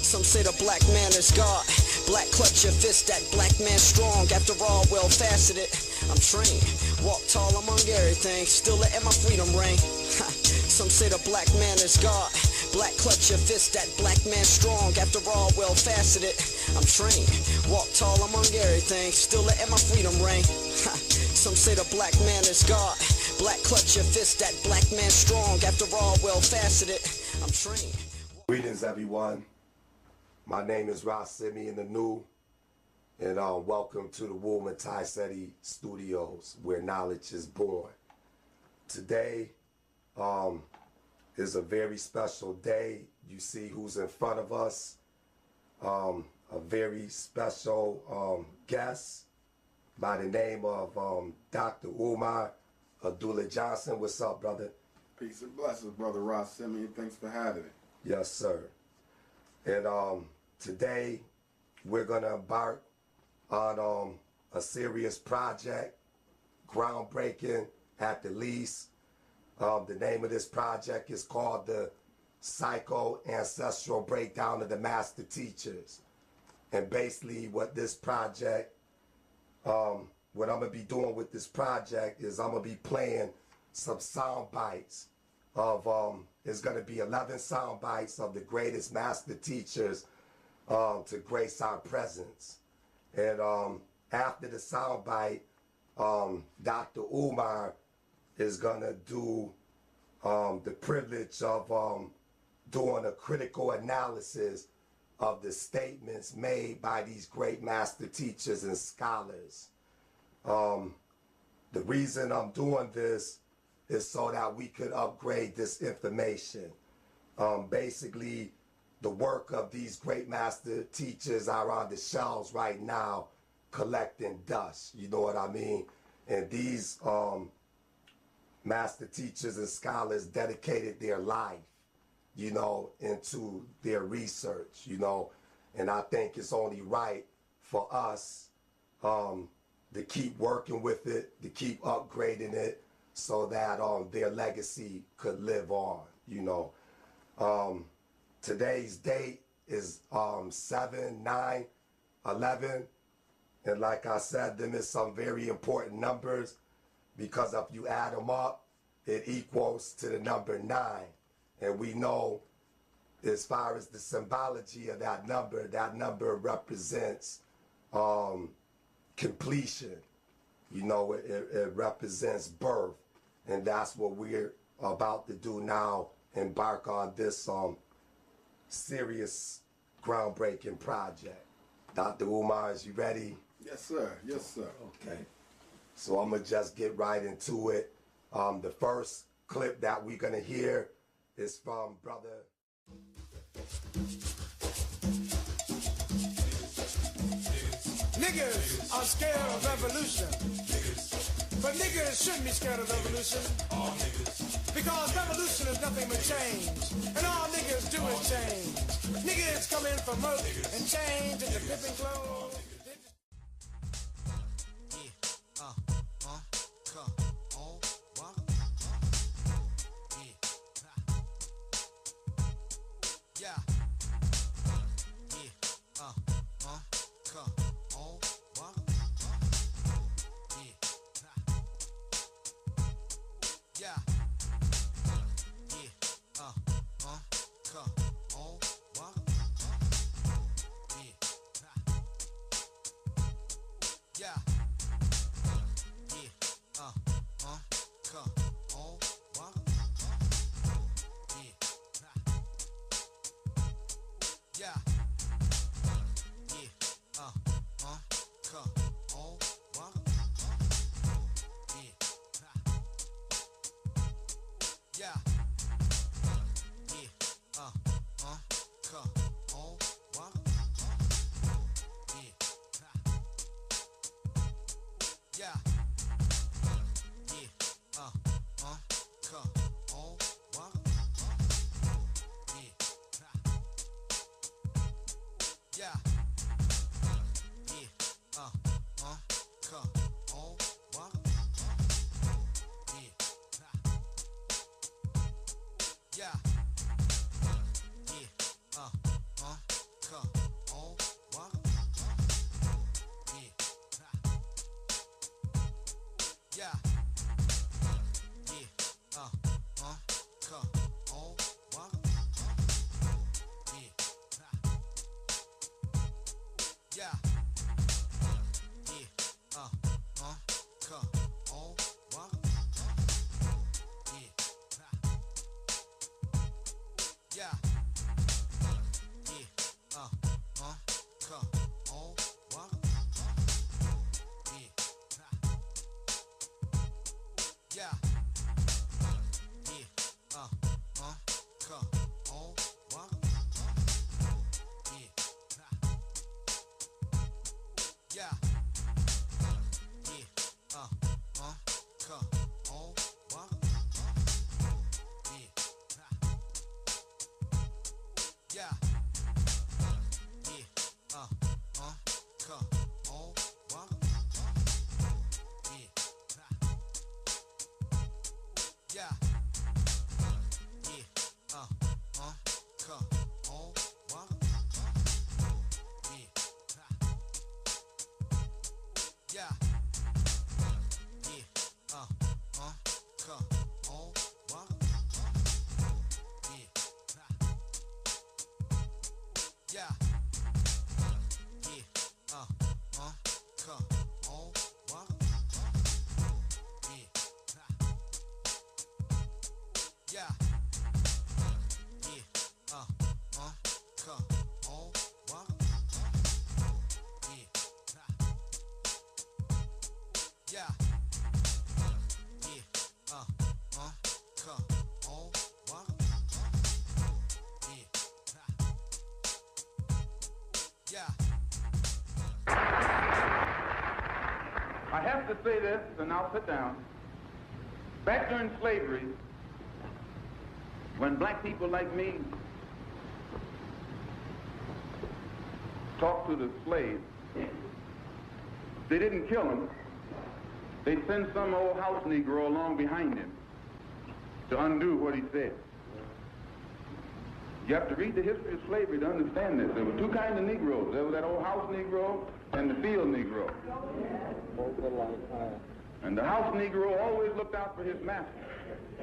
Some say the black man is God. Black clutch your fist, that black man strong. After all, well faceted. I'm trained, walk tall among everything, still letting my freedom ring. Some say the black man is God. Black clutch your fist, that black man strong. After all, well faceted. I'm trained, walk tall among everything, still letting my freedom ring. Some say the black man is God. Black clutch your fist, that black man strong. After all, well faceted. I'm trained. Greetings, everyone. My name is Rosimi in the New, and welcome to the Woolman Ty-Seti Studios, where knowledge is born. Today is a very special day. You see who's in front of us. A very special guest by the name of Dr. Umar Abdullah Johnson. What's up, brother? Peace and blessings, brother Rosimi, and thanks for having me. Yes, sir. And today we're gonna embark on a serious project, groundbreaking at the least. The name of this project is called the Ancestral Breakdown of the Master Teachers. And basically what this project, what I'm gonna be doing with this project is I'm gonna be playing some sound bites of, it's gonna be 11 sound bites of the greatest master teachers to grace our presence. And after the sound bite, Dr. Umar is gonna do the privilege of doing a critical analysis of the statements made by these great master teachers and scholars. The reason I'm doing this is so that we could upgrade this information. Basically, the work of these great master teachers are on the shelves right now collecting dust, you know what I mean? And these master teachers and scholars dedicated their life, you know, into their research, you know, and I think it's only right for us to keep working with it, to keep upgrading it, so that their legacy could live on, you know. Today's date is 7/9/11, and like I said, them is some very important numbers, because if you add them up, it equals to the number 9. And we know, as far as the symbology of that number represents completion. You know, it represents birth. And that's what we're about to do now, embark on this serious, groundbreaking project. Dr. Umar, is you ready? Yes, sir. Yes, sir. Okay. So I'm going to just get right into it. The first clip that we're going to hear is from Brother... Niggas are scared of revolution. But niggas shouldn't be scared of revolution. Because revolution is nothing but change. And all niggas do is change. Niggas come in for murder and change into pimping clothes. Yeah. come on, walk. Yeah. Come on, walk. Yeah. Come on, walk. Yeah. Come on, walk. Yeah. Come on, walk. Yeah. Come on, walk. Yeah. Come on, walk. Yeah. Come on, walk. Yeah. Come on, walk. Yeah. I have to say this, and I'll sit down. Back during slavery, when black people like me talked to the slaves, they didn't kill him. They'd send some old house Negro along behind him to undo what he said. You have to read the history of slavery to understand this. There were two kinds of Negroes. There was that old house Negro and the field Negro. And the house Negro always looked out for his master.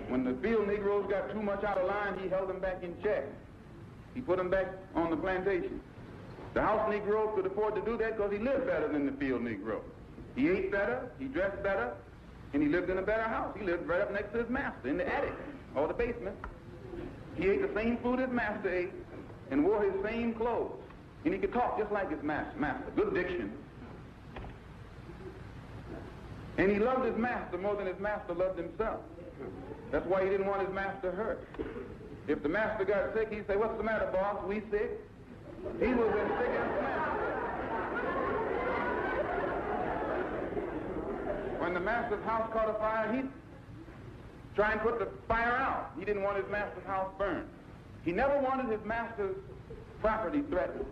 When the field Negroes got too much out of line, he held them back in check. He put them back on the plantation. The house Negro could afford to do that because he lived better than the field Negro. He ate better, he dressed better, and he lived in a better house. He lived right up next to his master in the attic or the basement. He ate the same food his master ate and wore his same clothes. And he could talk just like his master. Good diction. And he loved his master more than his master loved himself. That's why he didn't want his master hurt. If the master got sick, he'd say, "What's the matter, boss? We sick?" He was as sick as the master. When the master's house caught a fire, he'd try and put the fire out. He didn't want his master's house burned. He never wanted his master's property threatened.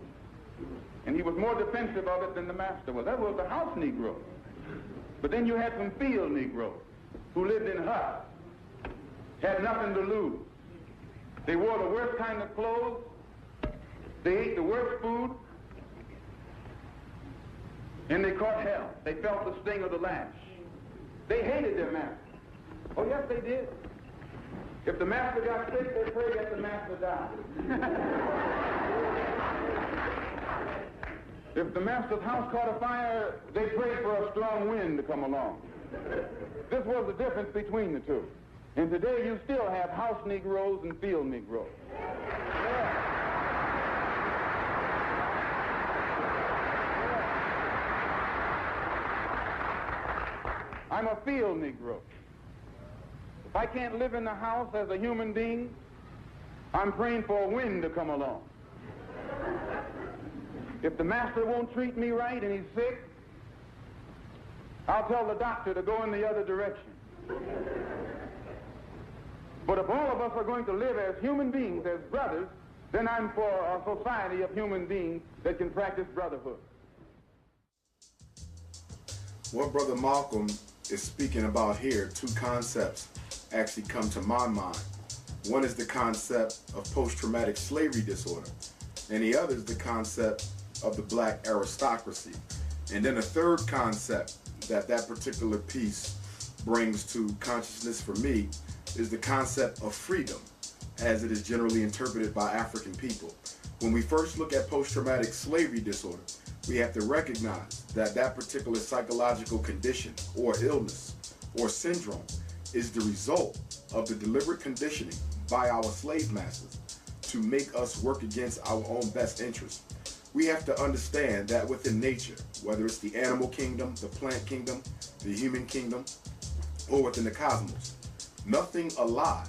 And he was more defensive of it than the master was. That was the house Negro. But then you had some field Negroes who lived in huts, had nothing to lose. They wore the worst kind of clothes. They ate the worst food. And they caught hell. They felt the sting of the lash. They hated their master. Oh, yes, they did. If the master got sick, they prayed that the master died. If the master's house caught a fire, they prayed for a strong wind to come along. This was the difference between the two. And today you still have house Negroes and field Negroes. Yeah. I'm a field Negro. If I can't live in the house as a human being, I'm praying for a wind to come along. If the master won't treat me right and he's sick, I'll tell the doctor to go in the other direction. But if all of us are going to live as human beings, as brothers, then I'm for a society of human beings that can practice brotherhood. What Brother Malcolm is speaking about here, two concepts actually come to my mind. One is the concept of post-traumatic slavery disorder, and the other is the concept of the black aristocracy. And then a third concept that particular piece brings to consciousness for me is the concept of freedom, as it is generally interpreted by African people. When we first look at post-traumatic slavery disorder, we have to recognize that particular psychological condition or illness or syndrome is the result of the deliberate conditioning by our slave masters to make us work against our own best interests. we have to understand that within nature, whether it's the animal kingdom, the plant kingdom, the human kingdom, or within the cosmos, nothing alive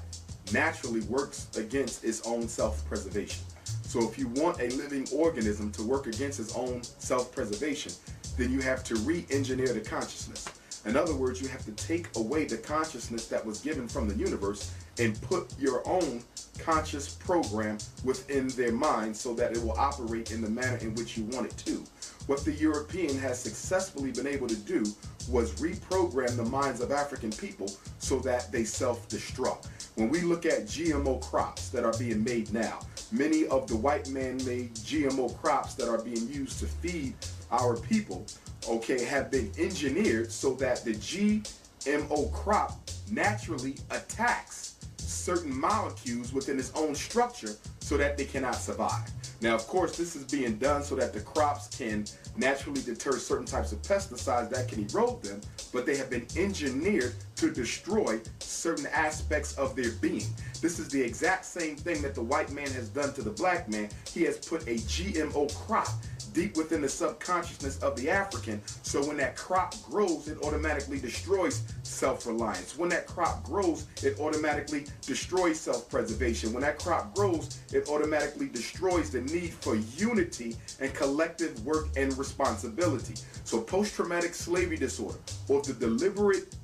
naturally works against its own self-preservation. So if you want a living organism to work against its own self-preservation, then you have to re-engineer the consciousness. In other words, you have to take away the consciousness that was given from the universe and put your own conscious program within their mind so that it will operate in the manner in which you want it to. What the European has successfully been able to do was reprogram the minds of African people so that they self-destruct. When we look at GMO crops that are being made now, many of the white man-made GMO crops that are being used to feed our people, okay, have been engineered so that the GMO crop naturally attacks certain molecules within its own structure so that they cannot survive. Now, of course, this is being done so that the crops can naturally deter certain types of pesticides that can erode them, but they have been engineered to destroy certain aspects of their being. This is the exact same thing that the white man has done to the black man. He has put a GMO crop deep within the subconsciousness of the African, so when that crop grows, it automatically destroys self-reliance. When that crop grows, it automatically destroys self-preservation. When that crop grows, it automatically destroys the need for unity and collective work and responsibility. So post-traumatic slavery disorder, or the deliberate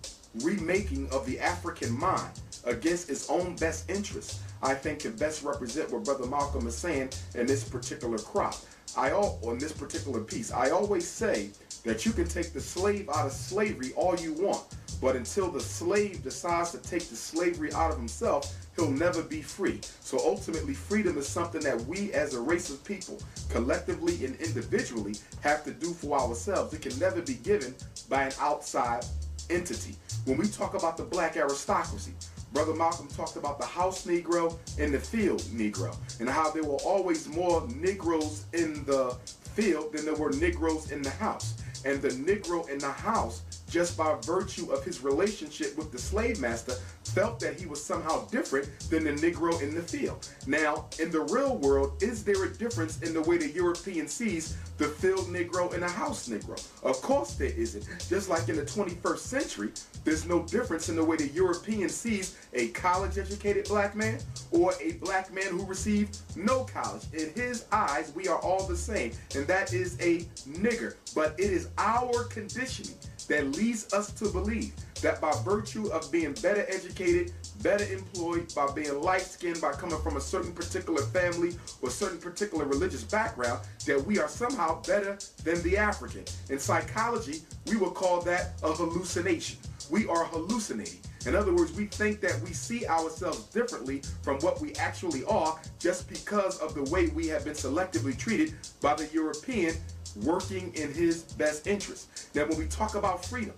remaking of the African mind against its own best interests, I think can best represent what Brother Malcolm is saying in this particular crop. On this particular piece, I always say that you can take the slave out of slavery all you want, but until the slave decides to take the slavery out of himself, he'll never be free. So ultimately, freedom is something that we as a race of people, collectively and individually, have to do for ourselves. It can never be given by an outside entity. When we talk about the black aristocracy, Brother Malcolm talked about the house Negro and the field Negro, and how there were always more Negroes in the field than there were Negroes in the house. And the Negro in the house, just by virtue of his relationship with the slave master, felt that he was somehow different than the Negro in the field. Now, in the real world, is there a difference in the way the European sees the field Negro and the house Negro? Of course there isn't. Just like in the 21st century, there's no difference in the way the European sees a college-educated black man or a black man who received no college. In his eyes, we are all the same, and that is a nigger. But it is our conditioning that leads us to believe that by virtue of being better educated, better employed, by being light-skinned, by coming from a certain particular family or certain particular religious background, that we are somehow better than the African. In psychology, we will call that a hallucination. We are hallucinating. In other words, we think that we see ourselves differently from what we actually are just because of the way we have been selectively treated by the European working in his best interest. Now, when we talk about freedom,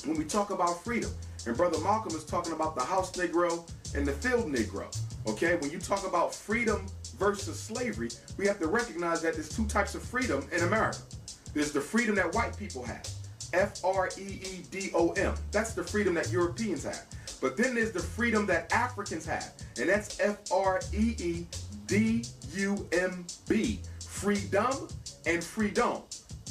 and Brother Malcolm is talking about the house Negro and the field Negro, okay? When you talk about freedom versus slavery, we have to recognize that there's two types of freedom in America. There's the freedom that white people have, F-R-E-E-D-O-M. That's the freedom that Europeans have. But then there's the freedom that Africans have, and that's F-R-E-E-D-U-M-B. Freedom and freedom.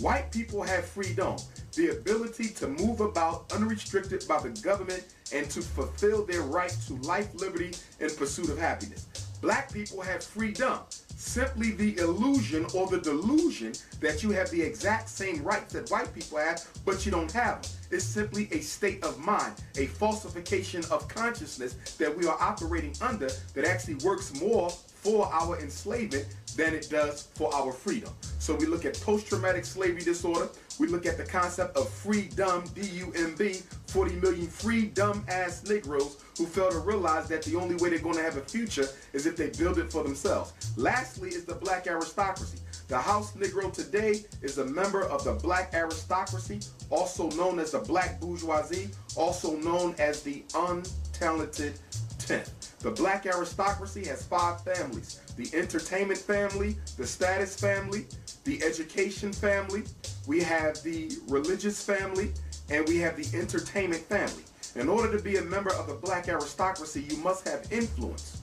White people have freedom, the ability to move about unrestricted by the government and to fulfill their right to life, liberty, and pursuit of happiness. Black people have freedom, simply the illusion or the delusion that you have the exact same rights that white people have, but you don't have them. It's simply a state of mind, a falsification of consciousness that we are operating under that actually works more for our enslavement than it does for our freedom. So we look at post-traumatic slavery disorder. We look at the concept of freedom, D-U-M-B, 40 million free dumb-ass Negroes who fail to realize that the only way they're going to have a future is if they build it for themselves. Lastly is the black aristocracy. The house Negro today is a member of the black aristocracy, also known as the black bourgeoisie, also known as the untalented 10th. The black aristocracy has 5 families: the entertainment family, the status family, the education family, we have the religious family, and we have the entertainment family. In order to be a member of the black aristocracy, you must have influence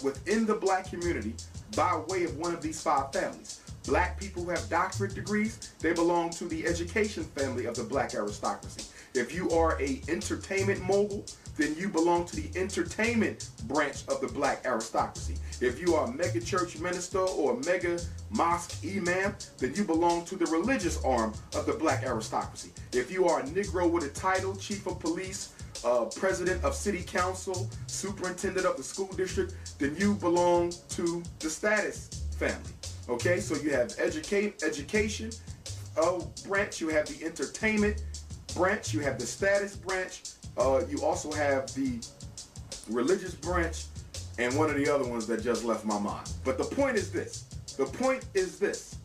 within the black community by way of one of these 5 families. Black people who have doctorate degrees, they belong to the education family of the black aristocracy. If you are a entertainment mogul, then you belong to the entertainment branch of the black aristocracy. If you are a mega church minister or a mega mosque imam, then you belong to the religious arm of the black aristocracy. If you are a Negro with a title, chief of police, president of city council, superintendent of the school district, then you belong to the status family. Okay, so you have education branch, you have the entertainment branch, you have the status branch, you also have the religious branch, and one of the other ones that just left my mind. But the point is this. The point is this.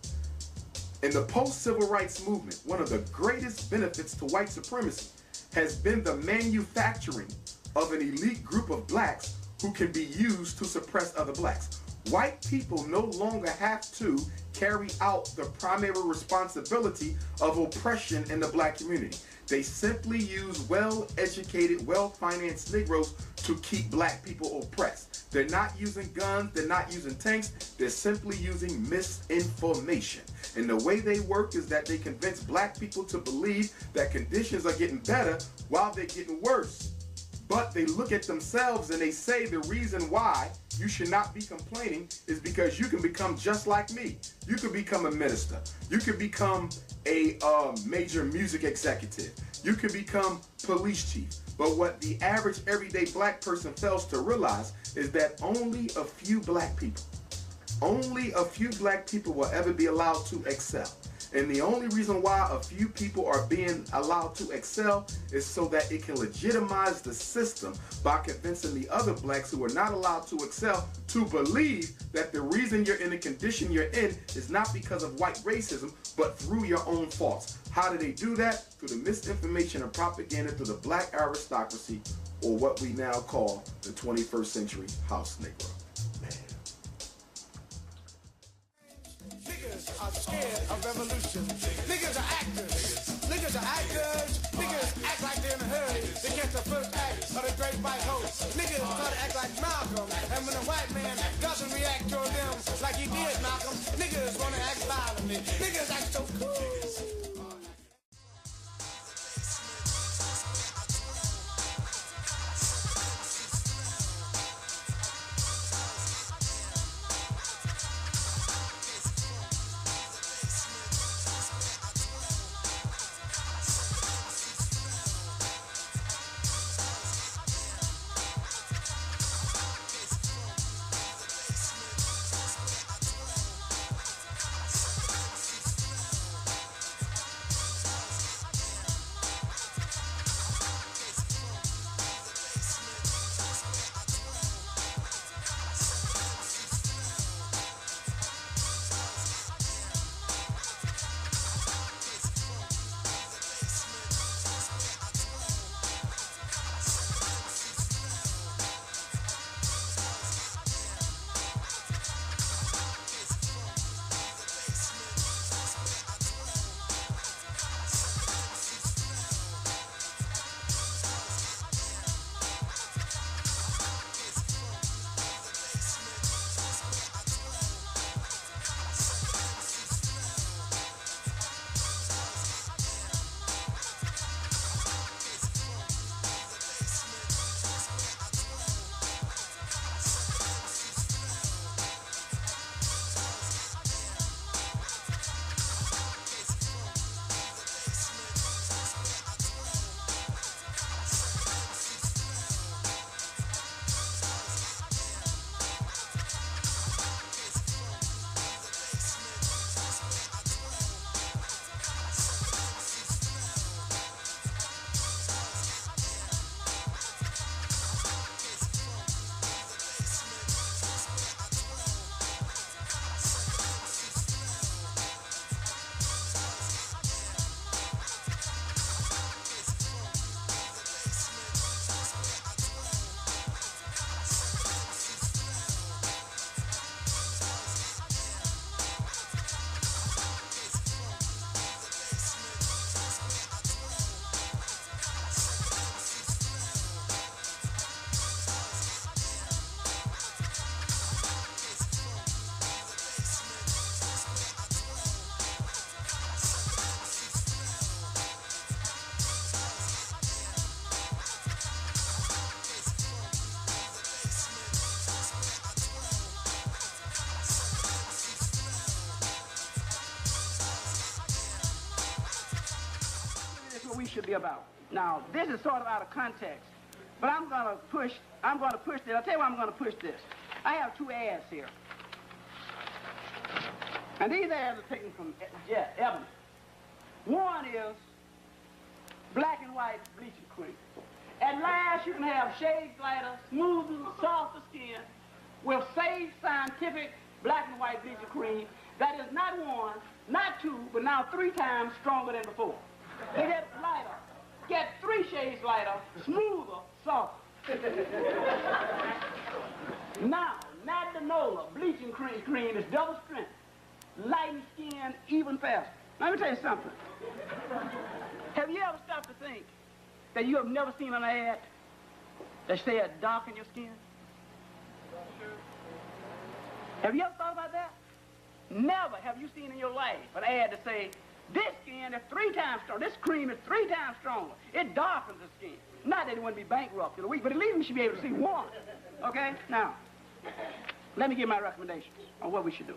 In the post-civil rights movement, one of the greatest benefits to white supremacy has been the manufacturing of an elite group of blacks who can be used to suppress other blacks. White people no longer have to carry out the primary responsibility of oppression in the black community. They simply use well-educated, well-financed Negroes to keep black people oppressed. They're not using guns, they're not using tanks, they're simply using misinformation. And the way they work is that they convince black people to believe that conditions are getting better while they're getting worse. But they look at themselves and they say the reason why you should not be complaining is because you can become just like me. You could become a minister. You could become a major music executive. You could become police chief. But what the average everyday black person fails to realize is that only a few black people will ever be allowed to excel. And the only reason why a few people are being allowed to excel is so that it can legitimize the system by convincing the other blacks who are not allowed to excel to believe that the reason you're in the condition you're in is not because of white racism, but through your own faults. How do they do that? Through the misinformation and propaganda through the black aristocracy, or what we now call the 21st century house Negro. Niggas are scared of revolution. Niggas are actors. Niggas are actors. Niggas act like they're in a hurry to get the first act of the great white host. Niggas try to act like Malcolm, and when a white man doesn't react toward them like he did Malcolm, niggas want to act violently. Niggas act so cool. should be about. Now, this is sort of out of context, but I'm going to push this. I'll tell you why I'm going to push this. I have 2 ads here. And these ads are taken from Ebony. One is black and white bleaching cream. At last, you can have shades lighter, smoother, softer skin with safe, scientific black and white bleaching cream that is not 1, not 2, but now 3 times stronger than before. They get lighter, get 3 shades lighter, smoother, softer. Now, Nadinola bleaching cream is double strength, lighten skin even faster. Let me tell you something. Have you ever stopped to think that you have never seen an ad that said darken your skin? Have you ever thought about that? Never have you seen in your life an ad to say, this skin is 3 times stronger, this cream is 3 times stronger. It darkens the skin. Not that it wouldn't be bankrupt in a week, but at least we should be able to see one. Okay? Now, let me give my recommendations on what we should do.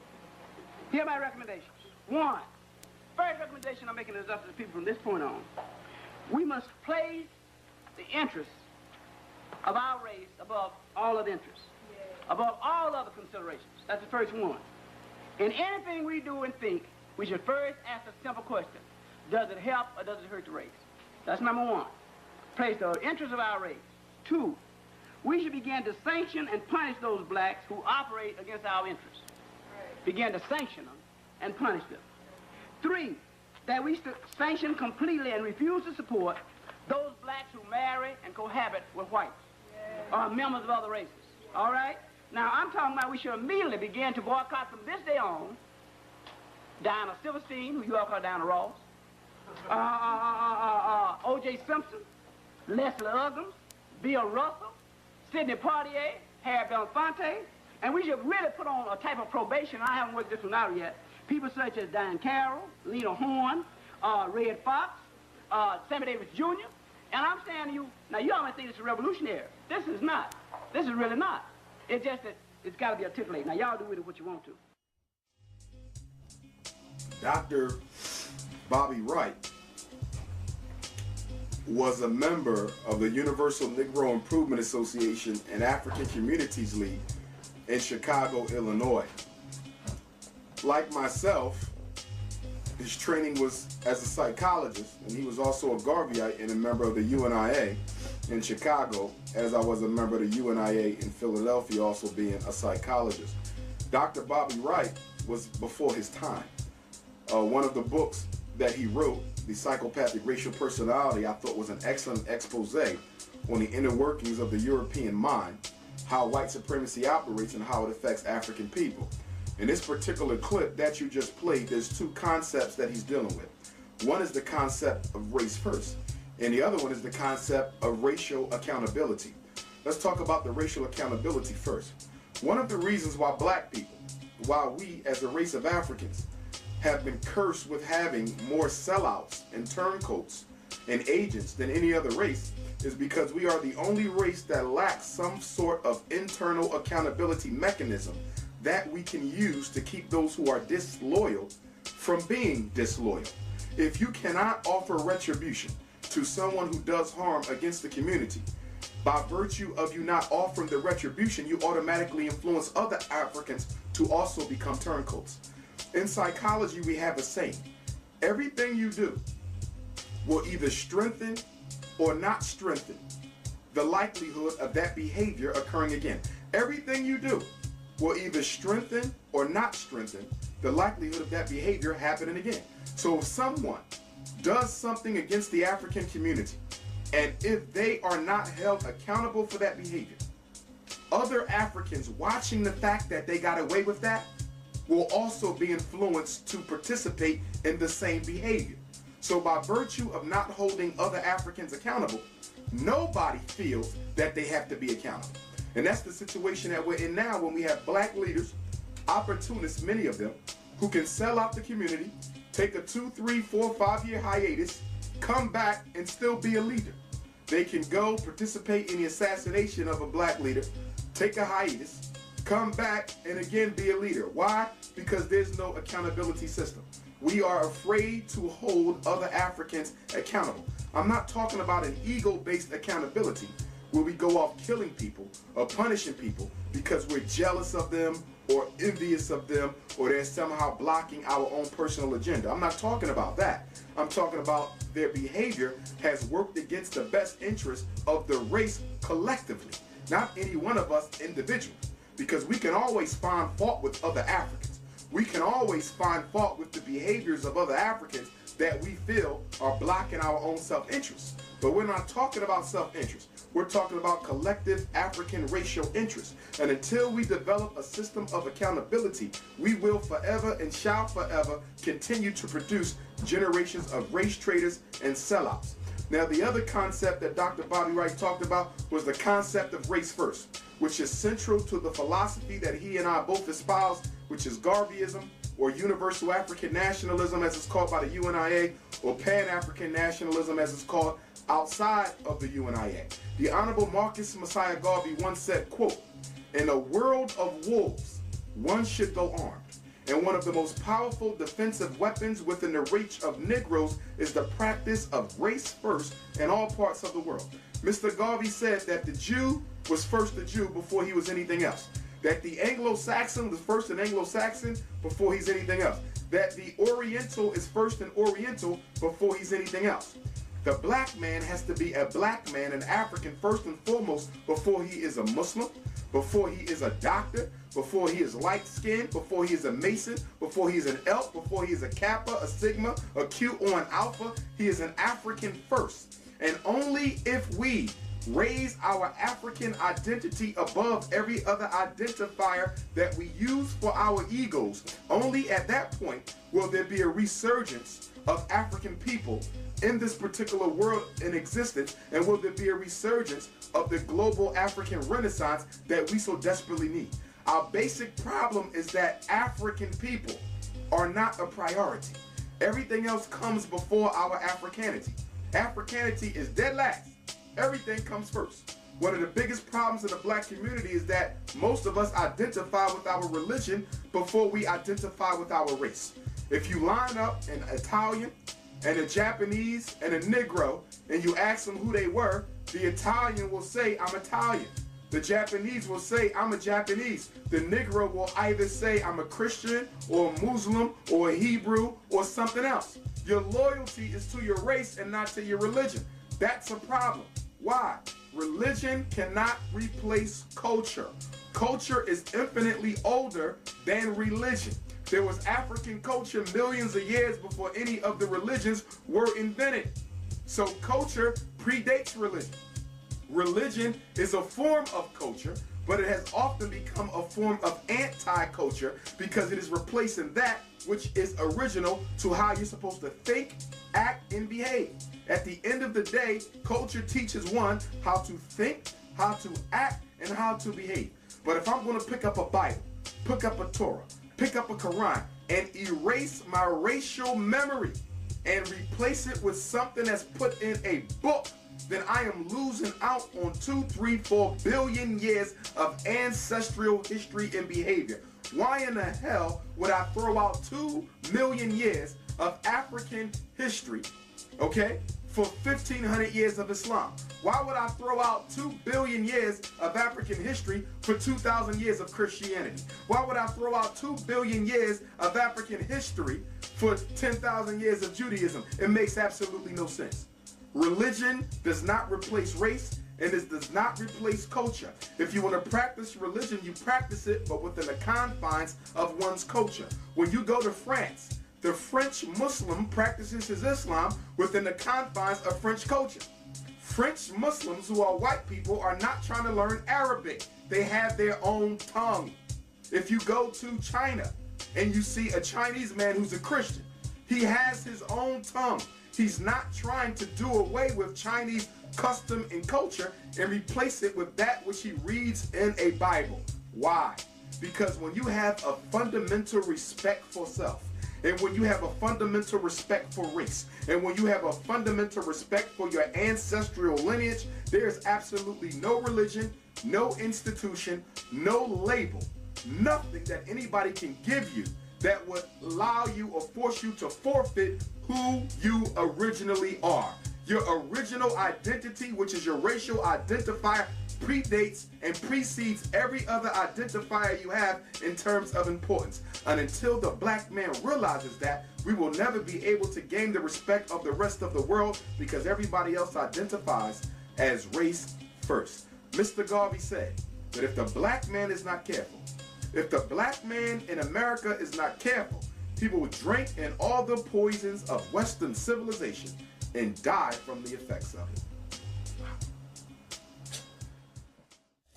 Here are my recommendations. 1, first recommendation I'm making is up to the people from this point on. We must place the interests of our race above all other interests, above all other considerations. That's the first one. In anything we do and think, we should first ask a simple question. Does it help or does it hurt the race? That's number 1. Place the interests of our race. 2, we should begin to sanction and punish those blacks who operate against our interests. Begin to sanction them and punish them. 3, that we should sanction completely and refuse to support those blacks who marry and cohabit with whites or members of other races. All right? Now, I'm talking about we should immediately begin to boycott from this day on Diana Silverstein, who you all call Diana Ross, O.J. Simpson, Leslie Uggams, Bill Russell, Sidney Poitier, Harry Belafonte, and we should really put on a type of probation. I haven't worked this one out yet. People such as Diane Carroll, Lena Horne, Red Fox, Sammy Davis Jr. And I'm saying to you, now you all might think it's a revolutionary. This is not. This is really not. It's just that it's got to be articulated. Now y'all do with it what you want to. Dr. Bobby Wright was a member of the Universal Negro Improvement Association and African Communities League in Chicago, Illinois. Like myself, his training was as a psychologist, and he was also a Garveyite and a member of the UNIA in Chicago, as I was a member of the UNIA in Philadelphia, also being a psychologist. Dr. Bobby Wright was before his time. One of the books that he wrote, The Psychopathic Racial Personality, I thought was an excellent expose on the inner workings of the European mind, how white supremacy operates and how it affects African people. In this particular clip that you just played, there's 2 concepts that he's dealing with. One is the concept of race first, and the other one is the concept of racial accountability. Let's talk about the racial accountability first. One of the reasons why black people, why we as a race of Africans, have been cursed with having more sellouts and turncoats and agents than any other race is because we are the only race that lacks some sort of internal accountability mechanism that we can use to keep those who are disloyal from being disloyal. If you cannot offer retribution to someone who does harm against the community, by virtue of you not offering the retribution, you automatically influence other Africans to also become turncoats. In psychology, we have a saying: everything you do will either strengthen or not strengthen the likelihood of that behavior occurring again. Everything you do will either strengthen or not strengthen the likelihood of that behavior happening again. So if someone does something against the African community, and if they are not held accountable for that behavior, other Africans watching the fact that they got away with that will also be influenced to participate in the same behavior. So by virtue of not holding other Africans accountable, nobody feels that they have to be accountable. And that's the situation that we're in now when we have black leaders, opportunists, many of them, who can sell out the community, take a 2, 3, 4, 5-year hiatus, come back and still be a leader. They can go participate in the assassination of a black leader, take a hiatus, come back and again be a leader. Why? Because there's no accountability system. We are afraid to hold other Africans accountable. I'm not talking about an ego-based accountability where we go off killing people or punishing people because we're jealous of them or envious of them or they're somehow blocking our own personal agenda. I'm not talking about that. I'm talking about their behavior has worked against the best interest of the race collectively, not any one of us individually, because we can always find fault with other Africans. We can always find fault with the behaviors of other Africans that we feel are blocking our own self-interest. But we're not talking about self-interest. We're talking about collective African racial interest. And until we develop a system of accountability, we will forever and shall forever continue to produce generations of race traitors and sellouts. Now, the other concept that Dr. Bobby Wright talked about was the concept of race first, which is central to the philosophy that he and I both espouse, which is Garveyism, or Universal African Nationalism as it's called by the UNIA, or Pan-African Nationalism as it's called outside of the UNIA. The Honorable Marcus Messiah Garvey once said, quote, "In a world of wolves, one should go armed. And one of the most powerful defensive weapons within the reach of Negroes is the practice of race first in all parts of the world." Mr. Garvey said that the Jew was first the Jew before he was anything else. That the Anglo-Saxon was first an Anglo-Saxon before he's anything else. That the Oriental is first an Oriental before he's anything else. The black man has to be a black man, an African first and foremost, before he is a Muslim, before he is a doctor, before he is light-skinned, before he is a Mason, before he is an Elk, before he is a Kappa, a Sigma, a Q, or an Alpha. He is an African first. And only if we raise our African identity above every other identifier that we use for our egos, only at that point will there be a resurgence of African people in this particular world in existence, and will there be a resurgence of the global African Renaissance that we so desperately need. Our basic problem is that African people are not a priority. Everything else comes before our Africanity. Africanity is dead last. Everything comes first. One of the biggest problems in the black community is that most of us identify with our religion before we identify with our race. If you line up an Italian and a Japanese and a Negro and you ask them who they were, the Italian will say, "I'm Italian." The Japanese will say, "I'm a Japanese." The Negro will either say, "I'm a Christian," or a Muslim, or a Hebrew, or something else. Your loyalty is to your race and not to your religion. That's a problem. Why? Religion cannot replace culture. Culture is infinitely older than religion. There was African culture millions of years before any of the religions were invented. So culture predates religion. Religion is a form of culture, but it has often become a form of anti-culture because it is replacing that which is original to how you're supposed to think, act, and behave. At the end of the day, culture teaches one how to think, how to act, and how to behave. But if I'm going to pick up a Bible, pick up a Torah, pick up a Quran, and erase my racial memory and replace it with something that's put in a book, then I am losing out on 2, 3, 4 billion years of ancestral history and behavior. Why in the hell would I throw out 2 million years of African history, okay, for 1,500 years of Islam? Why would I throw out 2 billion years of African history for 2,000 years of Christianity? Why would I throw out 2 billion years of African history for 10,000 years of Judaism? It makes absolutely no sense. Religion does not replace race, and it does not replace culture. If you want to practice religion, you practice it, but within the confines of one's culture. When you go to France, the French Muslim practices his Islam within the confines of French culture. French Muslims, who are white people, are not trying to learn Arabic. They have their own tongue. If you go to China and you see a Chinese man who's a Christian, he has his own tongue. He's not trying to do away with Chinese custom and culture and replace it with that which he reads in a Bible. Why? Because when you have a fundamental respect for self, and when you have a fundamental respect for race, and when you have a fundamental respect for your ancestral lineage, there's absolutely no religion, no institution, no label, nothing that anybody can give you that would allow you or force you to forfeit who you originally are. Your original identity, which is your racial identifier, predates and precedes every other identifier you have in terms of importance. And until the black man realizes that, we will never be able to gain the respect of the rest of the world, because everybody else identifies as race first. Mr. Garvey said that if the black man is not careful, if the black man in America is not careful, people will drink in all the poisons of Western civilization and die from the effects of it.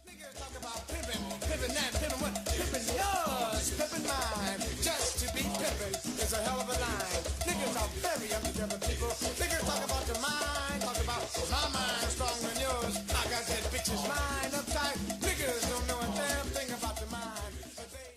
Niggas talk about pimpin', pimpin' that, pimpin' what, pimpin' yours, pimpin' mine. Just to be pimpin' is a hell of a line. Niggas are very undercover people. Niggas talk about your mind, talk about my mind stronger than yours. I got that bitch's mind uptight. Niggas don't know a damn thing about your mind. But they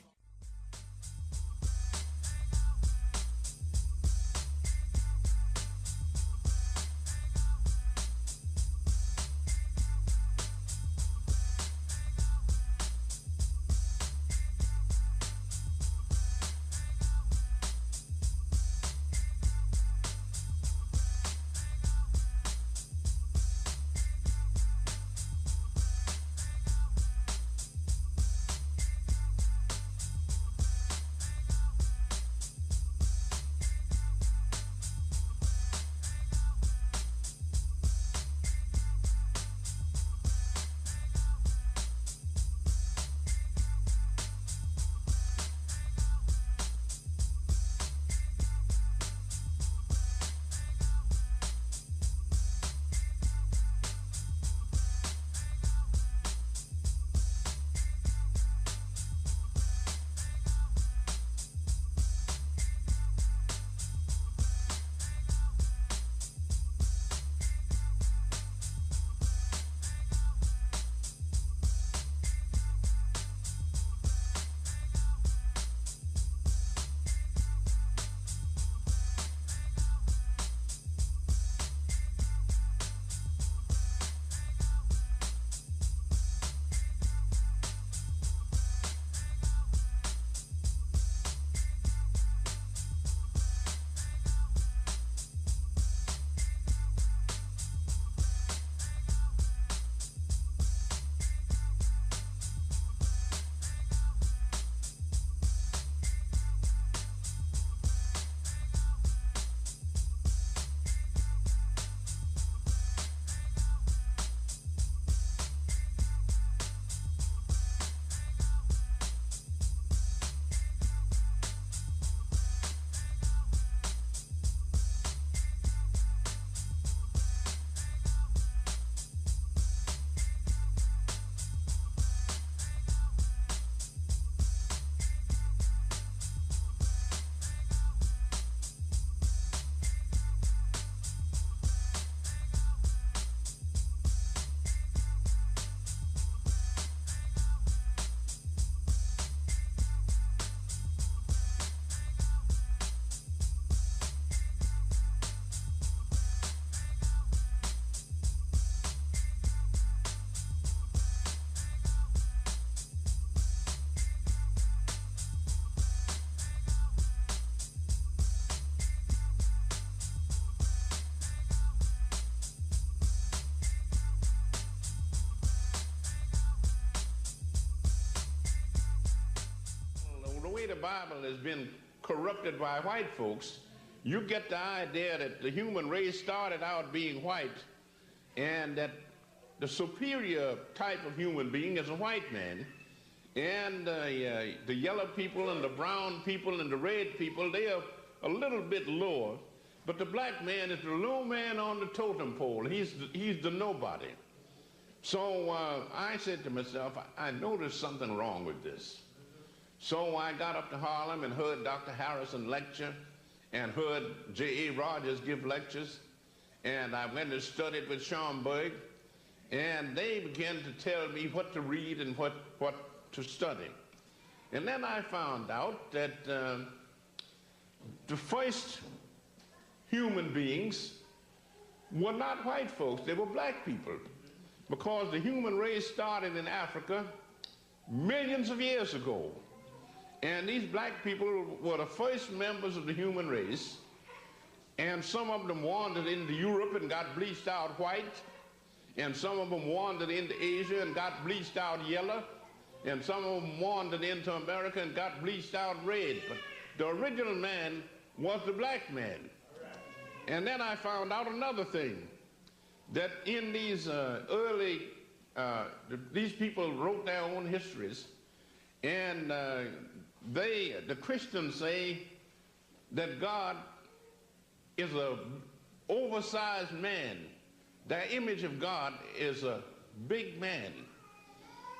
The Bible has been corrupted by white folks, you get the idea that the human race started out being white, and that the superior type of human being is a white man, and the yellow people and the brown people and the red people, they are a little bit lower, but the black man is the low man on the totem pole. He's the nobody. So I said to myself, I know there's something wrong with this. So I got up to Harlem and heard Dr. Harrison lecture and heard J.A. Rogers give lectures, and I went and studied with Schomburg, and they began to tell me what to read and what to study. And then I found out that the first human beings were not white folks, they were black people, because the human race started in Africa millions of years ago. And these black people were the first members of the human race, And some of them wandered into Europe and got bleached out white. And some of them wandered into Asia and got bleached out yellow. And some of them wandered into America and got bleached out red. But the original man was the black man. And then I found out another thing, that in these these people wrote their own histories, and the Christians say that God is a oversized man. Their image of God is a big man.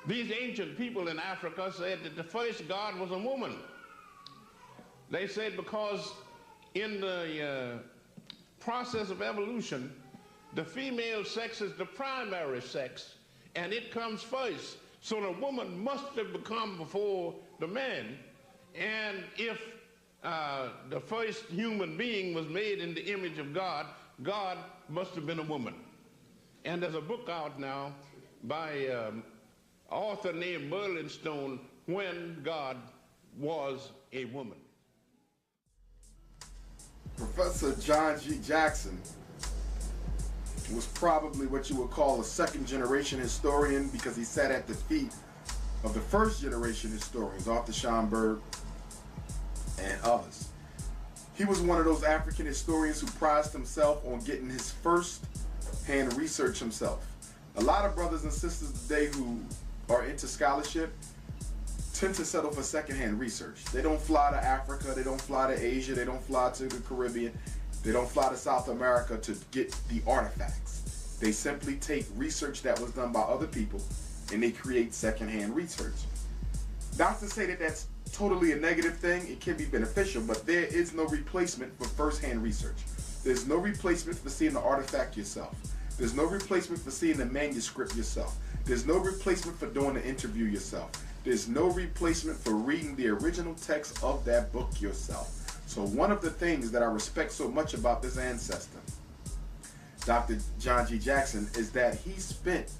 These ancient people in Africa said that the first God was a woman. They said because in the process of evolution, the female sex is the primary sex, and it comes first. So the woman must have become before the man. And if the first human being was made in the image of God, God must have been a woman. And there's a book out now by an author named Burlingstone, When God Was a Woman. Professor John G. Jackson was probably what you would call a second-generation historian, because he sat at the feet of the first-generation historians, Arthur Schomburg and others. He was one of those African historians who prized himself on getting his first-hand research himself. A lot of brothers and sisters today who are into scholarship tend to settle for second-hand research. They don't fly to Africa, they don't fly to Asia, they don't fly to the Caribbean, they don't fly to South America to get the artifacts. They simply take research that was done by other people and they create second-hand research. Not to say that that's totally a negative thing, it can be beneficial, but there is no replacement for first-hand research. There's no replacement for seeing the artifact yourself. There's no replacement for seeing the manuscript yourself. There's no replacement for doing the interview yourself. There's no replacement for reading the original text of that book yourself. So one of the things that I respect so much about this ancestor, Dr. John G. Jackson, is that he spent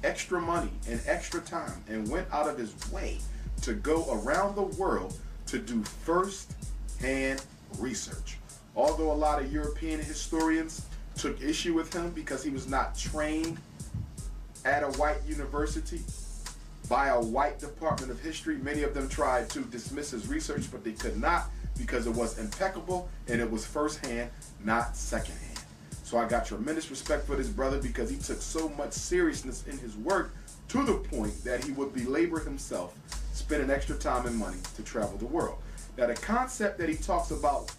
extra money and extra time and went out of his way to go around the world to do first-hand research. Although a lot of European historians took issue with him because he was not trained at a white university by a white department of history, many of them tried to dismiss his research, but they could not, because it was impeccable and it was first-hand, not second-hand. So I got tremendous respect for this brother because he took so much seriousness in his work to the point that he would belabor himself, spending extra time and money to travel the world. Now, the concept that he talks about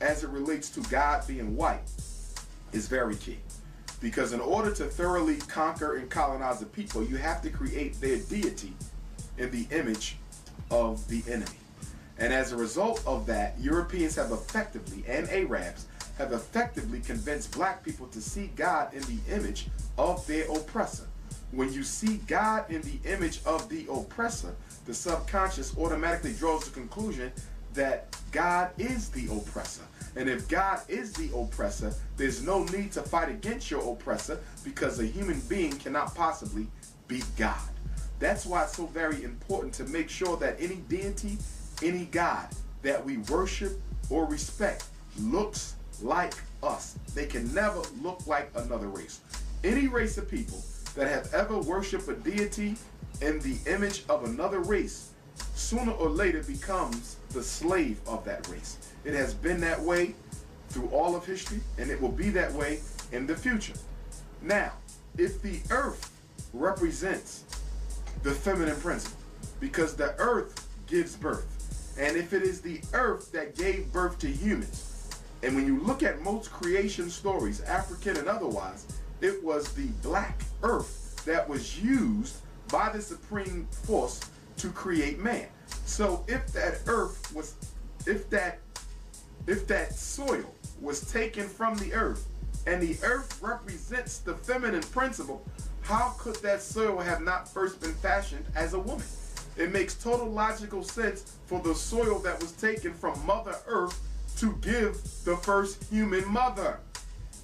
as it relates to God being white is very key. Because in order to thoroughly conquer and colonize a people, you have to create their deity in the image of the enemy. And as a result of that, Europeans have effectively, and Arabs, have effectively convinced black people to see God in the image of their oppressor. When you see God in the image of the oppressor, the subconscious automatically draws the conclusion that God is the oppressor. And if God is the oppressor, there's no need to fight against your oppressor, because a human being cannot possibly beat God. That's why it's so very important to make sure that any deity, any God that we worship or respect looks like us. They can never look like another race. Any race of people that have ever worshipped a deity in the image of another race sooner or later becomes the slave of that race. It has been that way through all of history, and it will be that way in the future. Now, if the earth represents the feminine principle, because the earth gives birth, and if it is the earth that gave birth to humans, and when you look at most creation stories, African and otherwise, it was the black earth that was used by the supreme force to create man. So if that earth was, if that soil was taken from the earth, and the earth represents the feminine principle, how could that soil have not first been fashioned as a woman? It makes total logical sense for the soil that was taken from Mother Earth to give the first human mother.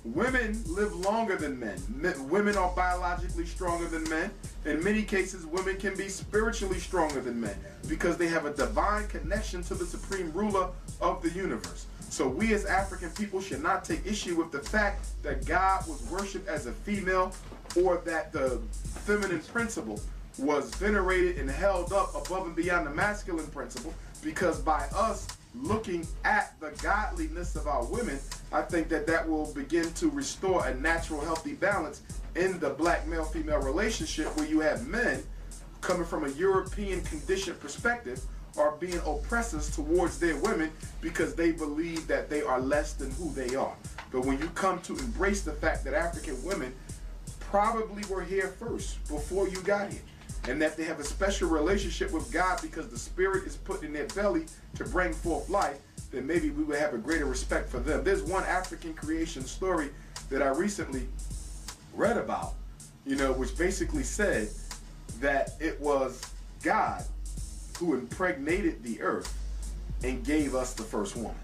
Women live longer than men. Women are biologically stronger than men. In many cases, women can be spiritually stronger than men because they have a divine connection to the supreme ruler of the universe. So we as African people should not take issue with the fact that God was worshipped as a female, or that the feminine principle was venerated and held up above and beyond the masculine principle, because by us looking at the godliness of our women, I think that that will begin to restore a natural, healthy balance in the black male-female relationship, where you have men coming from a European conditioned perspective are being oppressors towards their women because they believe that they are less than who they are. But when you come to embrace the fact that African women probably were here first before you got here, and that they have a special relationship with God because the Spirit is put in their belly to bring forth life, then maybe we would have a greater respect for them. There's one African creation story that I recently read about, which basically said that it was God who impregnated the earth and gave us the first woman.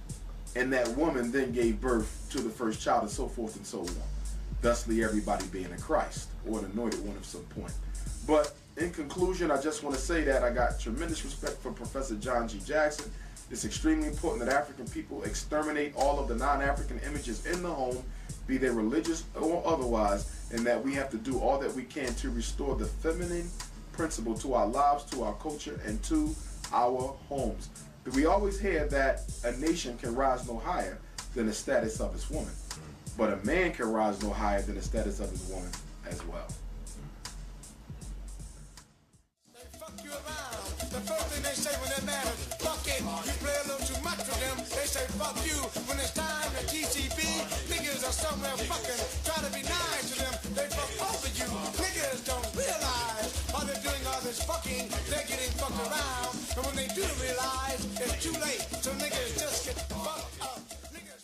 And that woman then gave birth to the first child, and so forth and so on. Thusly, everybody being a Christ or an anointed one of some point. But in conclusion, I just want to say that I got tremendous respect for Professor John G. Jackson. It's extremely important that African people exterminate all of the non-African images in the home, be they religious or otherwise, and that we have to do all that we can to restore the feminine principle to our lives, to our culture, and to our homes. But we always hear that a nation can rise no higher than the status of its woman, but a man can rise no higher than the status of his woman as well. They fuck you around. The first thing they say when they're mad is, fuck it, you play a little too much with them. They say, fuck you. When it's time to TCB, niggas are somewhere fucking, try to be nice to them. They fuck over you. Niggas don't realize while they're doing all this fucking, they're getting fucked around. And when they do realize, it's too late. So niggas just get fucked up. Niggas.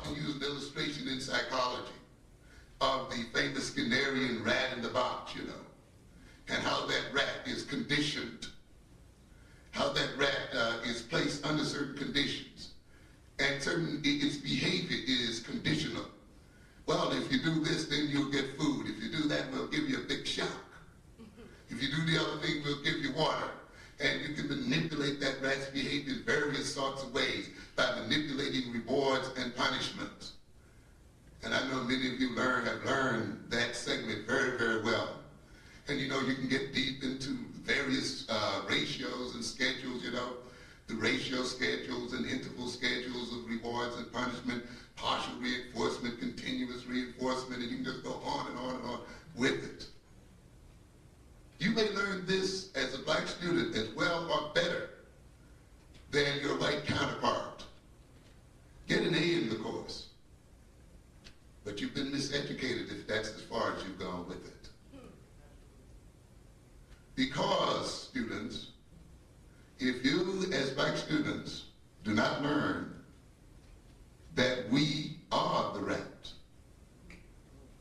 often use an illustration in psychology of the famous Skinnerian rat in the box, you know, and how that rat is conditioned, how that rat is placed under certain conditions, and its behavior is conditional. Well, if you do this, then you'll get food. If you do that, we'll give you a big shock. If you do the other thing, we'll give you water. And you can manipulate that rat's behavior in various sorts of ways by manipulating rewards and punishments. And I know many of you have learned that segment very, very well. And you know, you can get deep into various ratios and schedules, you know, the ratio schedules and interval schedules of rewards and punishment, partial reinforcement, continuous reinforcement, and you can just go on and on and on with it. You may learn this as a black student as well or better than your white counterpart. Get an A in the course. But you've been miseducated if that's as far as you've gone with it. Because, students, if you as black students do not learn that we are the rat,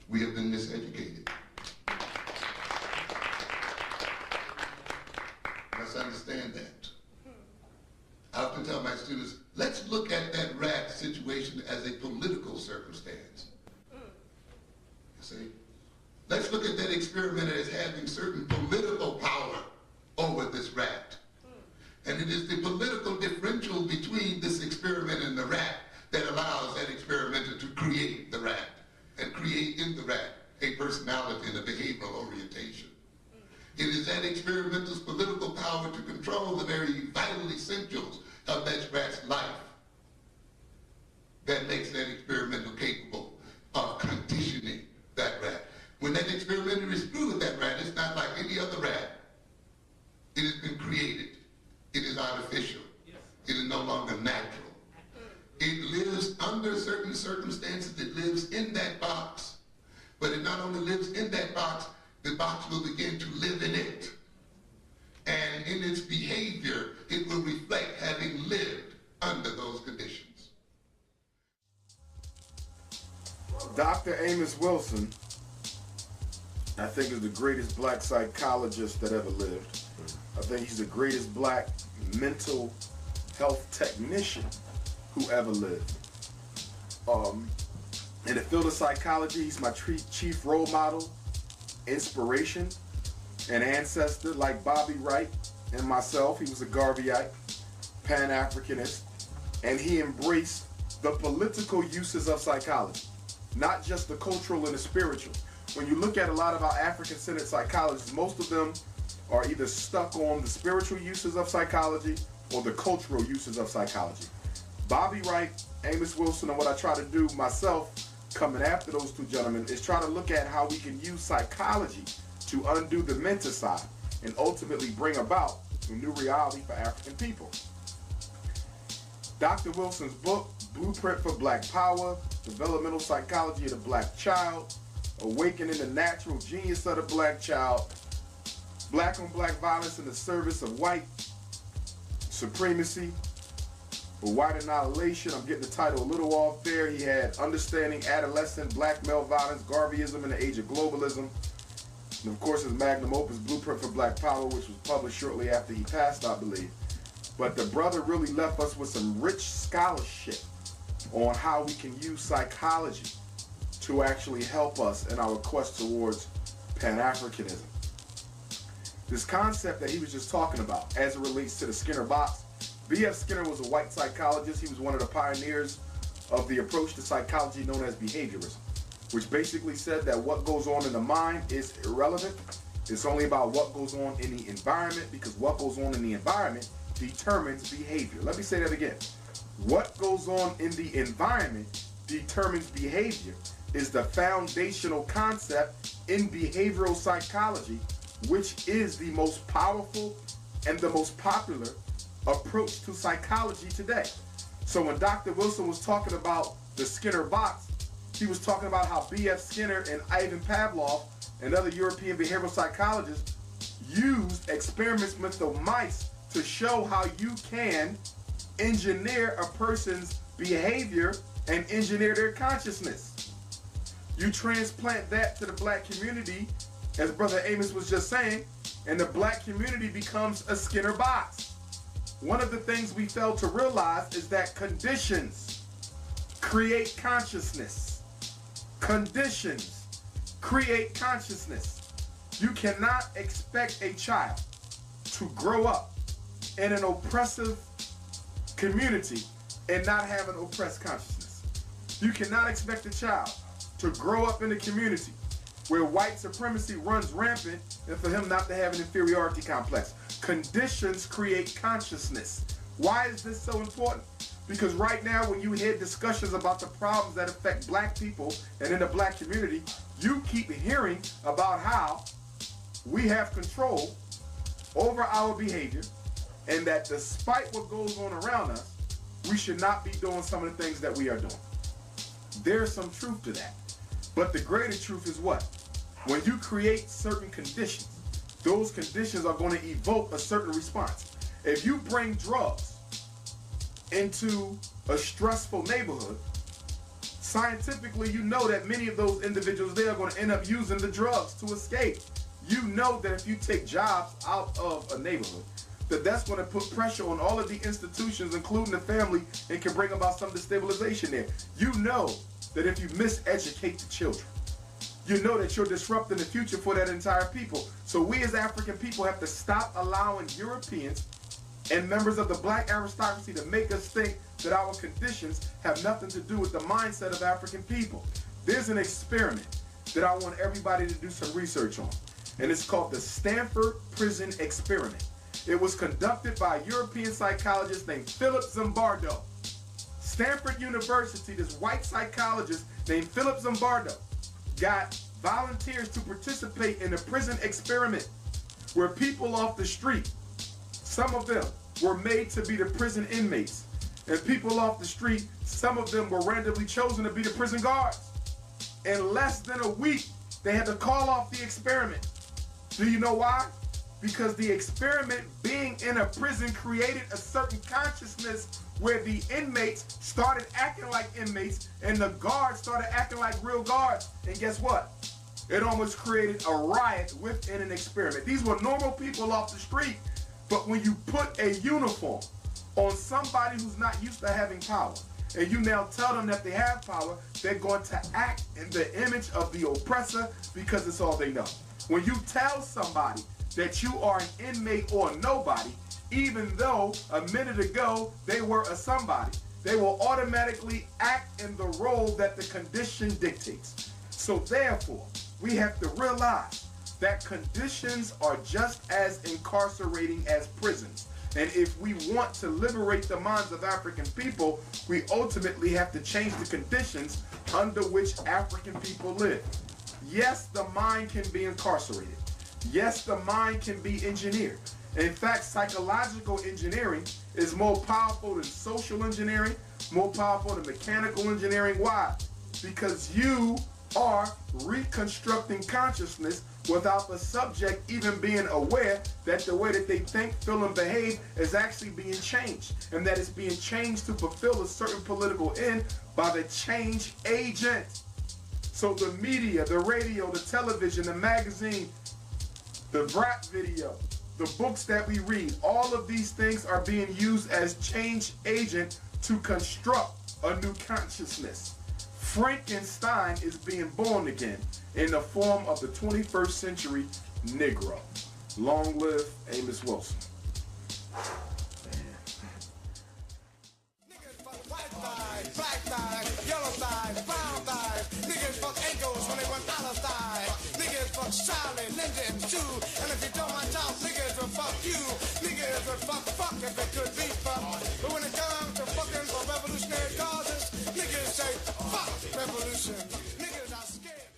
we have been miseducated. Let's understand that. I often tell my students, let's look at that rat situation as a political circumstance. You see? Let's look at that experimenter as having certain political power over this rat. And it is the political differential between this experimenter and the rat that allows that experimenter to create the rat and create in the rat a personality and a behavioral orientation. It is that experimental's political power to control the very vital essentials of that rat's life that makes that experimental capable of conditioning that rat. When that experimenter is through with that rat, it's not like any other rat. It has been created. It is artificial. It is no longer natural. It lives under certain circumstances. It lives in that box. But it not only lives in that box, the box will begin to live in it. And in its behavior, it will reflect having lived under those conditions. Dr. Amos Wilson, I think, is the greatest black psychologist that ever lived. I think he's the greatest black mental health technician who ever lived. In the field of psychology, he's my chief role model, inspiration, and ancestor. Like Bobby Wright and myself, he was a Garveyite, Pan-Africanist, and he embraced the political uses of psychology, not just the cultural and the spiritual. When you look at a lot of our African-centered psychologists, most of them are either stuck on the spiritual uses of psychology or the cultural uses of psychology. Bobby Wright, Amos Wilson, and what I try to do myself, coming after those two gentlemen, is try to look at how we can use psychology to undo the menticide and ultimately bring about a new reality for African people. Dr. Wilson's book, Blueprint for Black Power, Developmental Psychology of the Black Child, Awakening the Natural Genius of the Black Child, Black on Black Violence in the Service of White Supremacy, or White Annihilation. I'm getting the title a little off there. He had Understanding Adolescent Black Male Violence, Garveyism in the Age of Globalism. And of course his magnum opus, Blueprint for Black Power, which was published shortly after he passed, I believe. But the brother really left us with some rich scholarship on how we can use psychology to actually help us in our quest towards Pan-Africanism. This concept that he was just talking about as it relates to the Skinner box, B.F. Skinner was a white psychologist. He was one of the pioneers of the approach to psychology known as behaviorism, which basically said that what goes on in the mind is irrelevant. It's only about what goes on in the environment, because what goes on in the environment determines behavior. Let me say that again. What goes on in the environment determines behavior is the foundational concept in behavioral psychology, which is the most powerful and the most popular approach to psychology today. So when Dr. Wilson was talking about the Skinner box, he was talking about how B.F. Skinner and Ivan Pavlov and other European behavioral psychologists used experimental mice to show how you can engineer a person's behavior and engineer their consciousness. You transplant that to the black community, as Brother Amos was just saying, and the black community becomes a Skinner box. One of the things we fail to realize is that conditions create consciousness. Conditions create consciousness. You cannot expect a child to grow up in an oppressive community and not have an oppressed consciousness. You cannot expect a child to grow up in a community where white supremacy runs rampant and for him not to have an inferiority complex. Conditions create consciousness. Why is this so important? Because right now when you hear discussions about the problems that affect black people and in the black community, you keep hearing about how we have control over our behavior and that despite what goes on around us, we should not be doing some of the things that we are doing. There's some truth to that. But the greater truth is what? When you create certain conditions, those conditions are going to evoke a certain response. If you bring drugs into a stressful neighborhood, scientifically you know that many of those individuals there are going to end up using the drugs to escape. You know that if you take jobs out of a neighborhood, that's going to put pressure on all of the institutions, including the family, and can bring about some destabilization there. You know that if you miseducate the children, you know that you're disrupting the future for that entire people. So we as African people have to stop allowing Europeans and members of the black aristocracy to make us think that our conditions have nothing to do with the mindset of African people. There's an experiment that I want everybody to do some research on, and it's called the Stanford Prison Experiment. It was conducted by a European psychologist named Philip Zimbardo. Stanford University, this white psychologist named Philip Zimbardo, got volunteers to participate in a prison experiment where people off the street, some of them were made to be the prison inmates, and people off the street, some of them were randomly chosen to be the prison guards. In less than a week, they had to call off the experiment. Do you know why? Because the experiment being in a prison created a certain consciousness where the inmates started acting like inmates and the guards started acting like real guards. And guess what? It almost created a riot within an experiment. These were normal people off the street, but when you put a uniform on somebody who's not used to having power, and you now tell them that they have power, they're going to act in the image of the oppressor because it's all they know. When you tell somebody that you are an inmate or a nobody, even though a minute ago they were a somebody, they will automatically act in the role that the condition dictates. So therefore, we have to realize that conditions are just as incarcerating as prisons. And if we want to liberate the minds of African people, we ultimately have to change the conditions under which African people live. Yes, the mind can be incarcerated. Yes, the mind can be engineered. In fact, psychological engineering is more powerful than social engineering, more powerful than mechanical engineering. Why? Because you are reconstructing consciousness without the subject even being aware that the way that they think, feel, and behave is actually being changed, and that it's being changed to fulfill a certain political end by the change agent. So the media, the radio, the television, the magazine, the rap video, the books that we read, all of these things are being used as change agent to construct a new consciousness. Frankenstein is being born again in the form of the 21st century Negro. Long live Amos Wilson. Niggas fuck white thighs, black thighs, yellow thighs, brown thighs. Niggas fuck ankles when they want dollar thighs. Niggas fuck Charlie, Linda, and Sue. And if you don't watch out, niggas will fuck you. Niggas would fuck if it could be fucked. But when it comes to fucking for revolutionary causes, niggas say fuck revolution. Niggas are scared.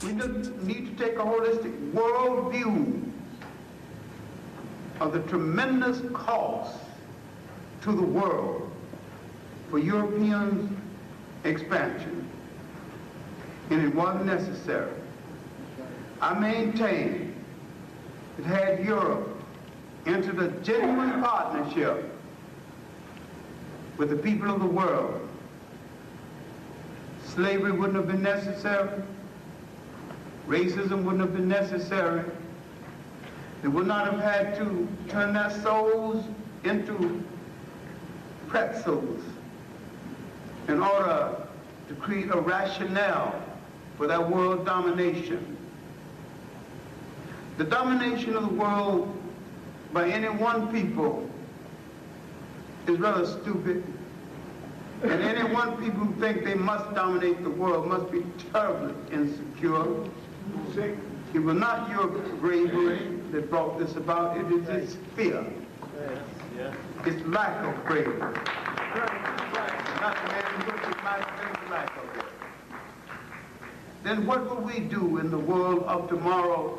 We need to take a holistic world view of the tremendous cost to the world for European expansion, and it wasn't necessary. I maintain that had Europe entered a genuine partnership with the people of the world, slavery wouldn't have been necessary, racism wouldn't have been necessary. They would not have had to turn their souls into pretzels in order to create a rationale for that world domination. The domination of the world by any one people is rather stupid. And any one people who think they must dominate the world must be terribly insecure. It was not your bravery that brought this about, it is its fear. It's lack of bravery. Not the man who looks at my things lack of it. Then what will we do in the world of tomorrow,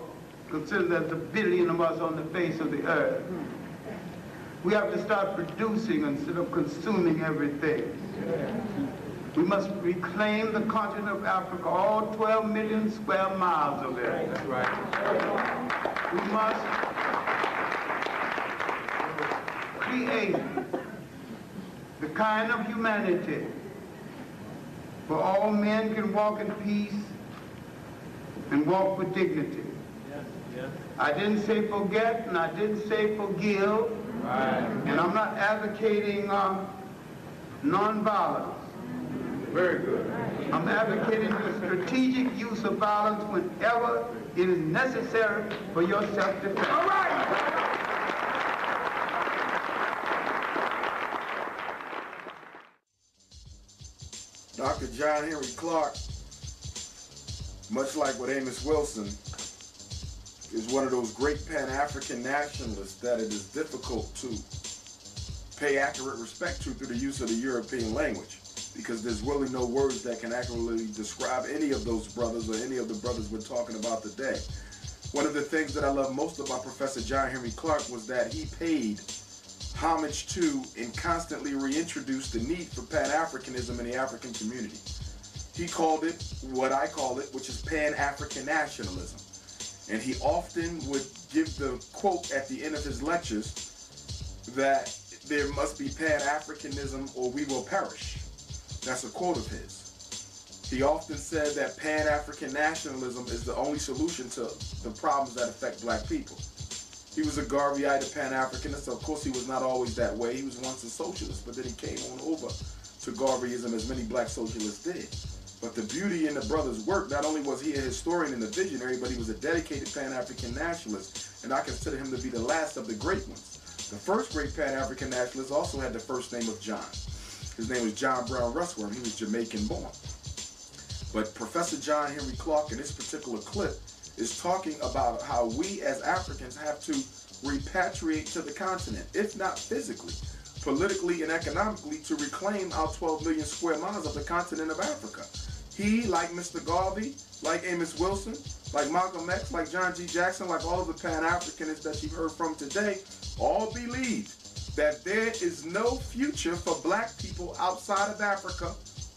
considering there's 1 billion of us on the face of the earth? We have to start producing instead of consuming everything. We must reclaim the continent of Africa, all 12 million square miles of it. That's right. We must create the kind of humanity where all men can walk in peace and walk with dignity. I didn't say forget, and I didn't say forgive, and I'm not advocating nonviolence. Very good. I'm advocating the strategic use of violence whenever it is necessary for your self-defense. All right. Dr. John Henry Clarke, much like with Amos Wilson, is one of those great Pan-African nationalists that it is difficult to pay accurate respect to through the use of the European language, because there's really no words that can accurately describe any of those brothers or any of the brothers we're talking about today. One of the things that I love most about Professor John Henry Clarke was that he paid homage to and constantly reintroduced the need for Pan-Africanism in the African community. He called it what I call it, which is Pan-African nationalism. And he often would give the quote at the end of his lectures that there must be Pan-Africanism or we will perish. That's a quote of his. He often said that Pan-African nationalism is the only solution to the problems that affect black people. He was a Garveyite, a Pan-Africanist. Of course, he was not always that way. He was once a socialist, but then he came on over to Garveyism, as many black socialists did. But the beauty in the brother's work, not only was he a historian and a visionary, but he was a dedicated Pan-African nationalist, and I consider him to be the last of the great ones. The first great Pan-African nationalist also had the first name of John. His name was John Brown Russell, and he was Jamaican born. But Professor John Henry Clarke in this particular clip is talking about how we as Africans have to repatriate to the continent, if not physically, politically and economically, to reclaim our 12 million square miles of the continent of Africa. He, like Mr. Garvey, like Amos Wilson, like Malcolm X, like John G. Jackson, like all of the Pan-Africanists that you've heard from today, all believed that there is no future for black people outside of Africa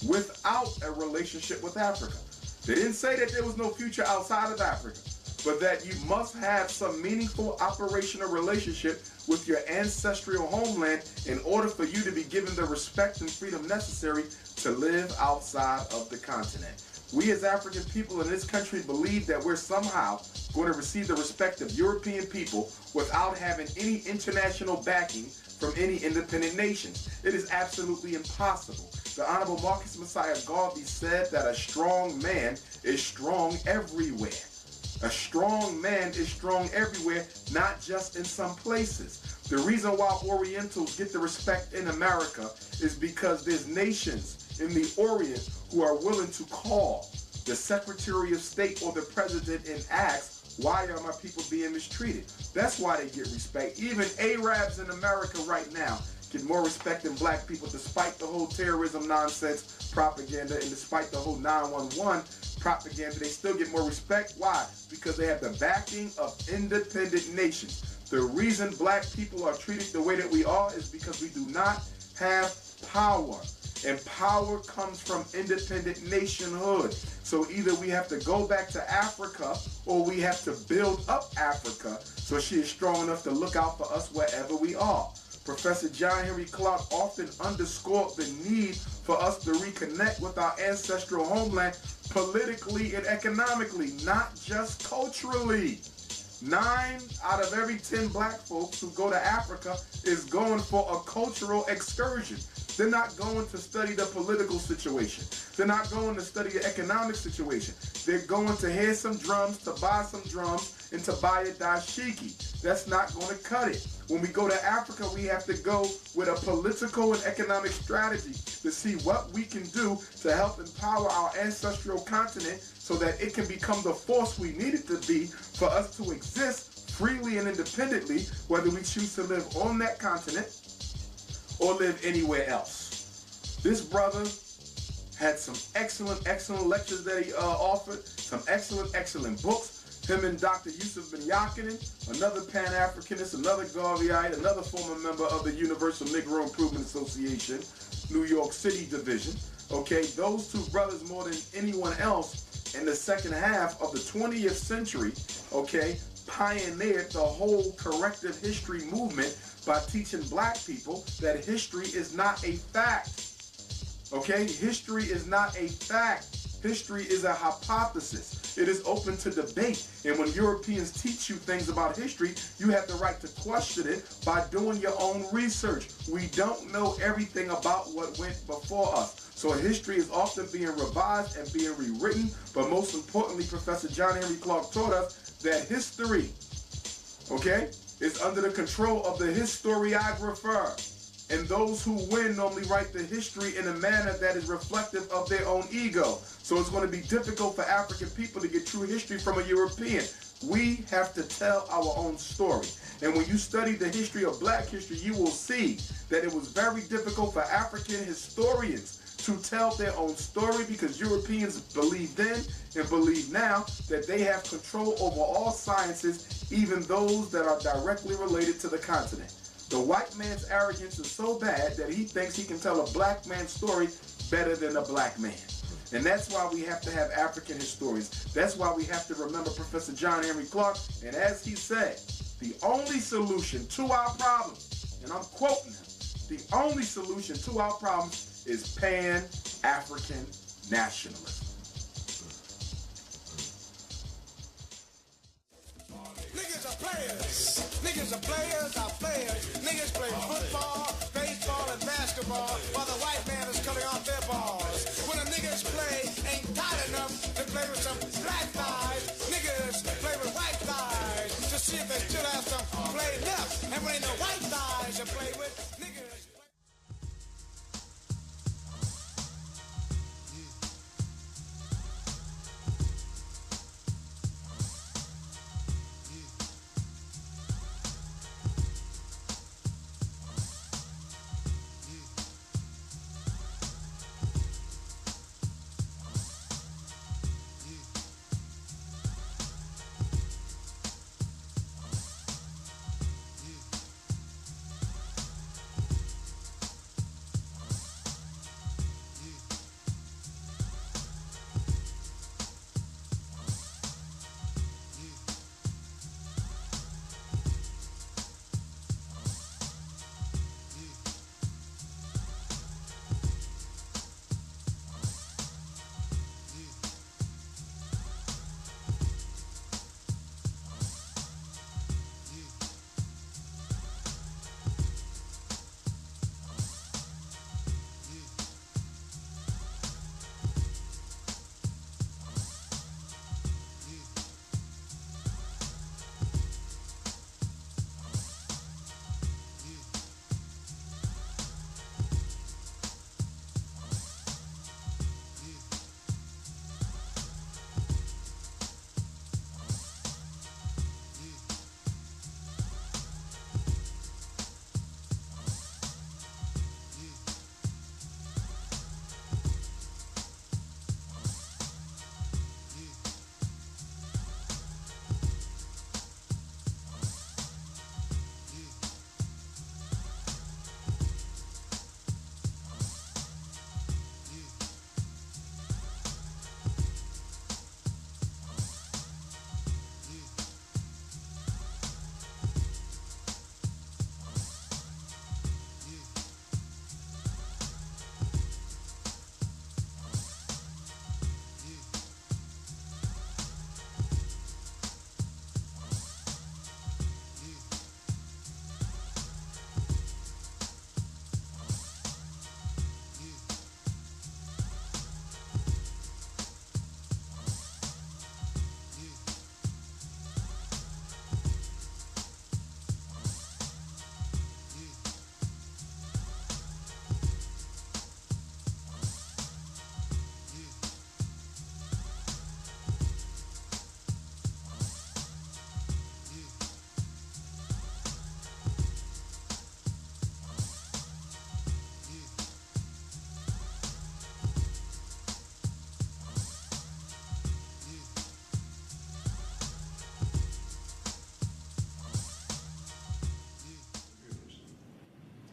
without a relationship with Africa. They didn't say that there was no future outside of Africa, but that you must have some meaningful operational relationship with your ancestral homeland in order for you to be given the respect and freedom necessary to live outside of the continent. We as African people in this country believe that we're somehow going to receive the respect of European people without having any international backing from any independent nations. It is absolutely impossible. The Honorable Marcus Messiah Garvey said that a strong man is strong everywhere. A strong man is strong everywhere, not just in some places. The reason why Orientals get the respect in America is because there's nations in the Orient who are willing to call the Secretary of State or the President and ask, why are my people being mistreated? That's why they get respect. Even Arabs in America right now get more respect than black people, despite the whole terrorism nonsense propaganda and despite the whole 911 propaganda, they still get more respect. Why? Because they have the backing of independent nations. The reason black people are treated the way that we are is because we do not have power. And power comes from independent nationhood. So either we have to go back to Africa or we have to build up Africa so she is strong enough to look out for us wherever we are. Professor John Henry Clark often underscored the need for us to reconnect with our ancestral homeland politically and economically, not just culturally. 9 out of every 10 black folks who go to Africa is going for a cultural excursion. They're not going to study the political situation. They're not going to study the economic situation. They're going to hear some drums, to buy some drums, and to buy a dashiki. That's not going to cut it. When we go to Africa, we have to go with a political and economic strategy to see what we can do to help empower our ancestral continent so that it can become the force we need it to be for us to exist freely and independently, whether we choose to live on that continent or live anywhere else. This brother had some excellent lectures that he offered, some excellent books. Him and Dr. Yusuf bin Yakinen, another Pan-Africanist, another Garveyite, another former member of the Universal Negro Improvement Association, New York City division. Okay, those two brothers more than anyone else in the second half of the 20th century, okay, pioneered the whole corrective history movement by teaching black people that history is not a fact. Okay, history is not a fact. History is a hypothesis. It is open to debate. And when Europeans teach you things about history, you have the right to question it by doing your own research. We don't know everything about what went before us. So history is often being revised and being rewritten. But most importantly, Professor John Henry Clark taught us that history, okay, is under the control of the historiographer. And those who win normally write the history in a manner that is reflective of their own ego. So it's going to be difficult for African people to get true history from a European. We have to tell our own story. And when you study the history of black history, you will see that it was very difficult for African historians to tell their own story because Europeans believe then and believe now that they have control over all sciences, even those that are directly related to the continent. The white man's arrogance is so bad that he thinks he can tell a black man's story better than a black man. And that's why we have to have African historians. That's why we have to remember Professor John Henry Clark. And as he said, the only solution to our problems, and I'm quoting him, the only solution to our problems is Pan-African nationalism. Niggas are players. Niggas are players, are players. Niggas play football, baseball, and basketball while the white man is cutting off their balls. When the niggas play ain't tight enough to play with some black guys, niggas play with white guys to see if they still have some play left. And when ain't no white guys to play with, niggas...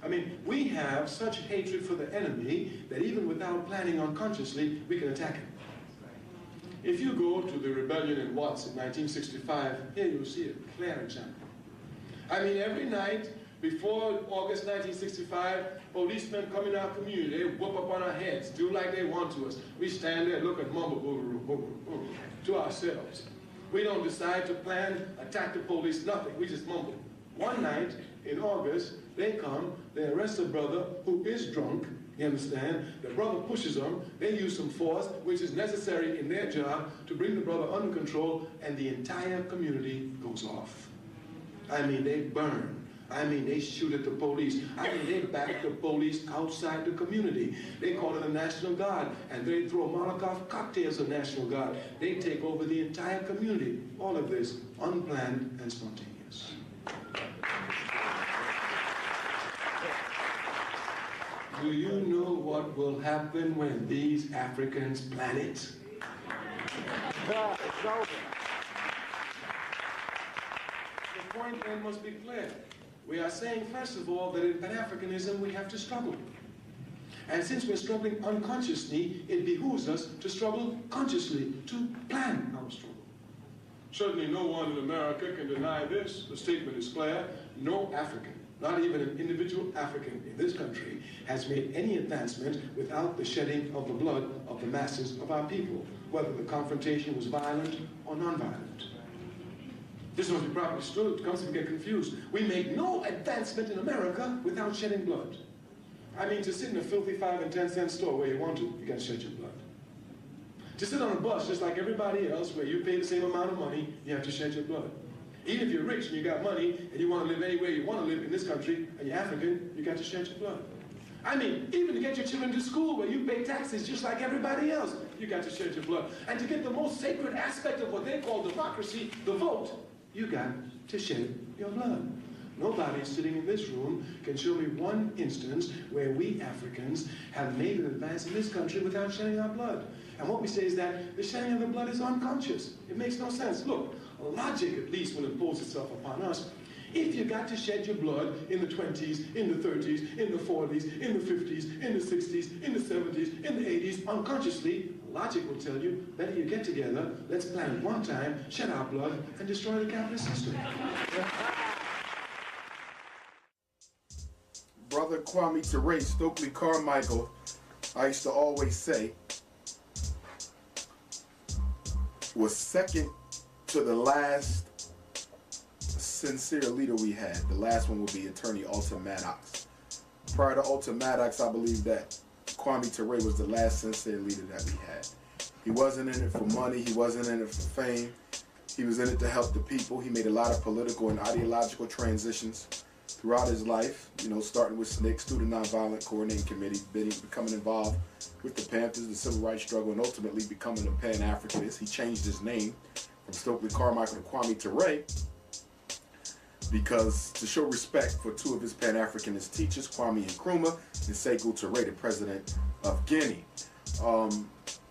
mean, we have such hatred for the enemy that even without planning unconsciously, we can attack him. If you go to the rebellion in Watts in 1965, here you'll see a clear example. I mean, every night before August 1965, policemen come in our community, they whoop up on our heads, do like they want to us. We stand there, look and mumble to ourselves. We don't decide to plan, attack the police, nothing. We just mumble. One night in August, they come, they arrest a brother who is drunk, you understand? The brother pushes them, they use some force, which is necessary in their job to bring the brother under control, and the entire community goes off. I mean, they burn. I mean, they shoot at the police. I mean, they back the police outside the community. They call it a National Guard, and they throw Molotov cocktails of National Guard. They take over the entire community. All of this unplanned and spontaneous. Do you know what will happen when these Africans plan it? It's over. The point then must be clear. We are saying, first of all, that in Pan-Africanism we have to struggle. And since we're struggling unconsciously, it behooves us to struggle consciously, to plan our struggle. Certainly no one in America can deny this. The statement is clear. No African, not even an individual African in this country, has made any advancement without the shedding of the blood of the masses of our people, whether the confrontation was violent or nonviolent. This must be properly understood. Comes to get confused. We make no advancement in America without shedding blood. I mean, to sit in a filthy 5 and 10 cent store where you want to, you got to shed your blood. To sit on a bus just like everybody else where you pay the same amount of money, you have to shed your blood. Even if you're rich and you got money and you want to live anywhere you want to live in this country and you're African, you got to shed your blood. I mean, even to get your children to school where you pay taxes just like everybody else, you got to shed your blood. And to get the most sacred aspect of what they call democracy, the vote, you got to shed your blood. Nobody sitting in this room can show me one instance where we Africans have made an advance in this country without shedding our blood. And what we say is that the shedding of the blood is unconscious. It makes no sense. Look, logic at least will impose itself upon us. If you got to shed your blood in the 20s, in the 30s, in the 40s, in the 50s, in the 60s, in the 70s, in the 80s, unconsciously, logic will tell you, better you get together, let's plan one time, shed our blood, and destroy the capitalist system. Brother Kwame Ture, Stokely Carmichael, I used to always say, was second to the last sincere leader we had. The last one would be Attorney Alton Maddox. Prior to Alton Maddox, I believe that Kwame Ture was the last sincere leader that we had. He wasn't in it for money. He wasn't in it for fame. He was in it to help the people. He made a lot of political and ideological transitions throughout his life, you know, starting with SNCC, Student Nonviolent Coordinating Committee, becoming involved with the Panthers, the Civil Rights Struggle, and ultimately becoming a Pan-Africanist. He changed his name from Stokely Carmichael to Kwame Ture because to show respect for two of his Pan-Africanist teachers, Kwame Nkrumah and Sekou Touré, the president of Guinea.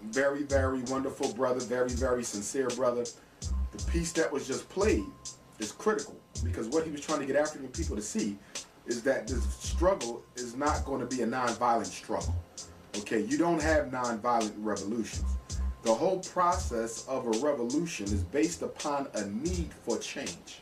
Very, very wonderful brother, very, very sincere brother. The piece that was just played is critical because what he was trying to get African people to see is that this struggle is not going to be a nonviolent struggle. Okay, you don't have nonviolent revolutions. The whole process of a revolution is based upon a need for change.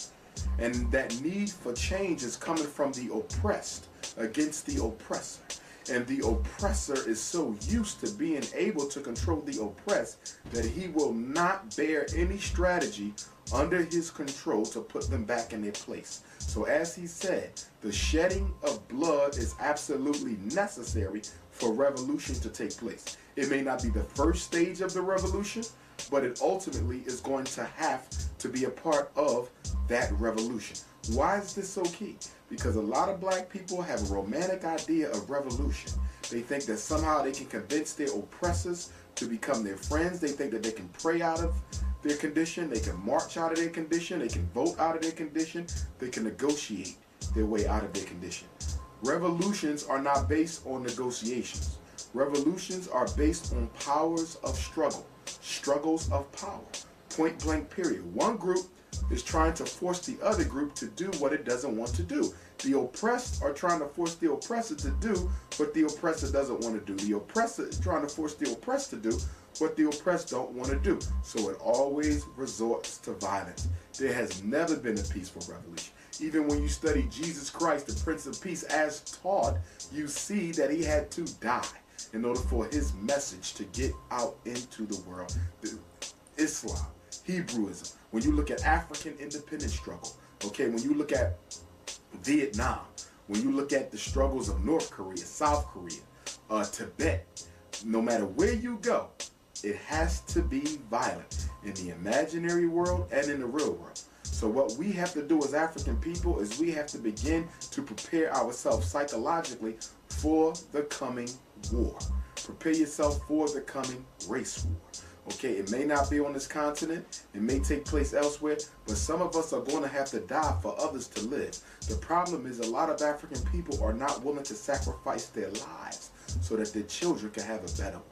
And that need for change is coming from the oppressed against the oppressor. And the oppressor is so used to being able to control the oppressed that he will not bear any strategy under his control to put them back in their place. So as he said, the shedding of blood is absolutely necessary for revolution to take place. It may not be the first stage of the revolution, but it ultimately is going to have to be a part of that revolution. Why is this so key? Because a lot of black people have a romantic idea of revolution. They think that somehow they can convince their oppressors to become their friends. They think that they can pray out of their condition, they can march out of their condition, they can vote out of their condition, they can negotiate their way out of their condition. Revolutions are not based on negotiations. Revolutions are based on powers of struggle, struggles of power, point blank period. One group is trying to force the other group to do what it doesn't want to do. The oppressed are trying to force the oppressor to do what the oppressor doesn't want to do. The oppressor is trying to force the oppressed to do what the oppressed don't want to do. So it always resorts to violence. There has never been a peaceful revolution. Even when you study Jesus Christ, the Prince of Peace, as taught, you see that he had to die in order for his message to get out into the world. Islam, Hebrewism, when you look at African independence struggle, okay, when you look at Vietnam, when you look at the struggles of North Korea, South Korea, Tibet, no matter where you go, it has to be violent in the imaginary world and in the real world. So what we have to do as African people is we have to begin to prepare ourselves psychologically for the coming war. Prepare yourself for the coming race war. Okay, it may not be on this continent, it may take place elsewhere, but some of us are going to have to die for others to live. The problem is a lot of African people are not willing to sacrifice their lives so that their children can have a better one.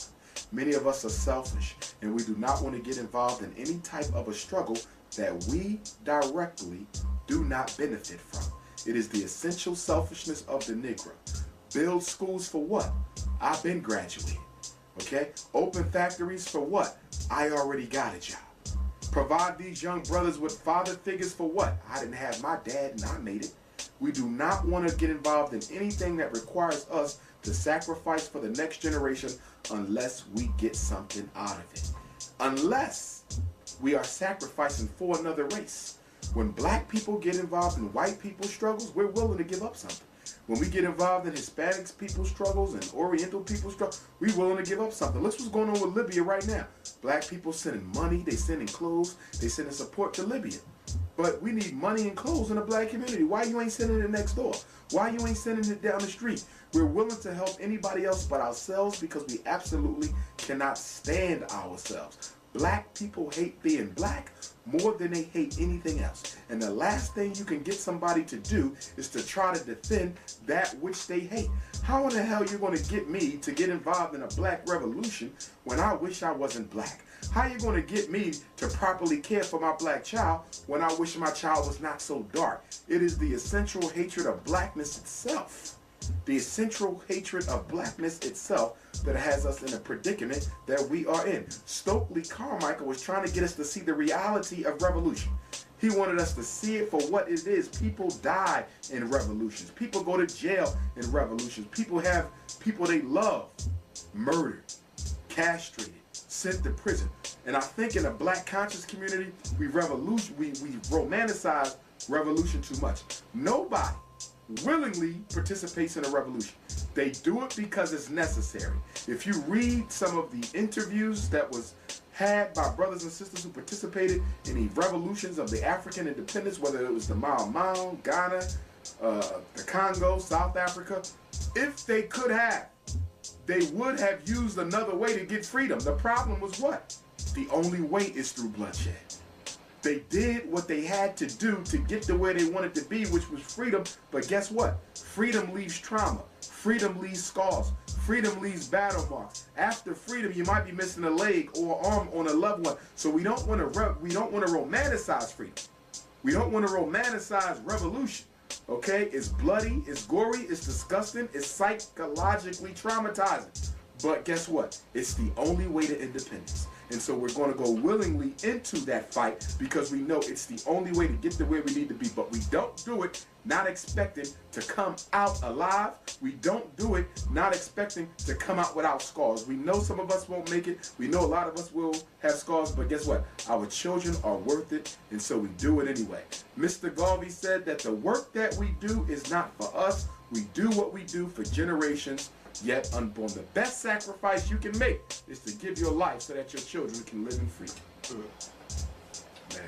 Many of us are selfish, and we do not want to get involved in any type of a struggle that we directly do not benefit from. It is the essential selfishness of the Negro. Build schools for what? I've been graduated. Okay? Open factories for what? I already got a job. Provide these young brothers with father figures for what? I didn't have my dad and I made it. We do not want to get involved in anything that requires us to sacrifice for the next generation unless we get something out of it. Unless we are sacrificing for another race. When black people get involved in white people's struggles, we're willing to give up something. When we get involved in Hispanics people's struggles and Oriental people's struggles, we're willing to give up something. Look what's going on with Libya right now. Black people sending money, they sending clothes, they sending support to Libya. But we need money and clothes in the black community. Why you ain't sending it next door? Why you ain't sending it down the street? We're willing to help anybody else but ourselves because we absolutely cannot stand ourselves. Black people hate being black more than they hate anything else. And the last thing you can get somebody to do is to try to defend that which they hate. How in the hell are you going to get me to get involved in a black revolution when I wish I wasn't black? How are you going to get me to properly care for my black child when I wish my child was not so dark? It is the essential hatred of blackness itself. The essential hatred of blackness itself that has us in a predicament that we are in. Stokely Carmichael was trying to get us to see the reality of revolution. He wanted us to see it for what it is. People die in revolutions. People go to jail in revolutions. People have people they love murdered, castrated, sent to prison. And I think in the black conscious community, we romanticize revolution too much. Nobody willingly participates in a revolution. They do it because it's necessary. If you read some of the interviews that was had by brothers and sisters who participated in the revolutions of the African independence, whether it was the Mau Mau, Ghana, the Congo, South Africa, if they could have, they would have used another way to get freedom. The problem was what? The only way is through bloodshed. They did what they had to do to get to where they wanted to be, which was freedom. But guess what? Freedom leaves trauma. Freedom leaves scars. Freedom leaves battle marks. After freedom, you might be missing a leg or arm on a loved one. So we don't want to romanticize freedom. We don't want to romanticize revolution. Okay? It's bloody, it's gory, it's disgusting, it's psychologically traumatizing. But guess what? It's the only way to independence. And so we're going to go willingly into that fight because we know it's the only way to get to where we need to be. But we don't do it not expecting to come out alive. We don't do it not expecting to come out without scars. We know some of us won't make it. We know a lot of us will have scars. But guess what? Our children are worth it. And so we do it anyway. Mr. Garvey said that the work that we do is not for us. We do what we do for generations yet unborn. The best sacrifice you can make is to give your life so that your children can live in freedom. Man.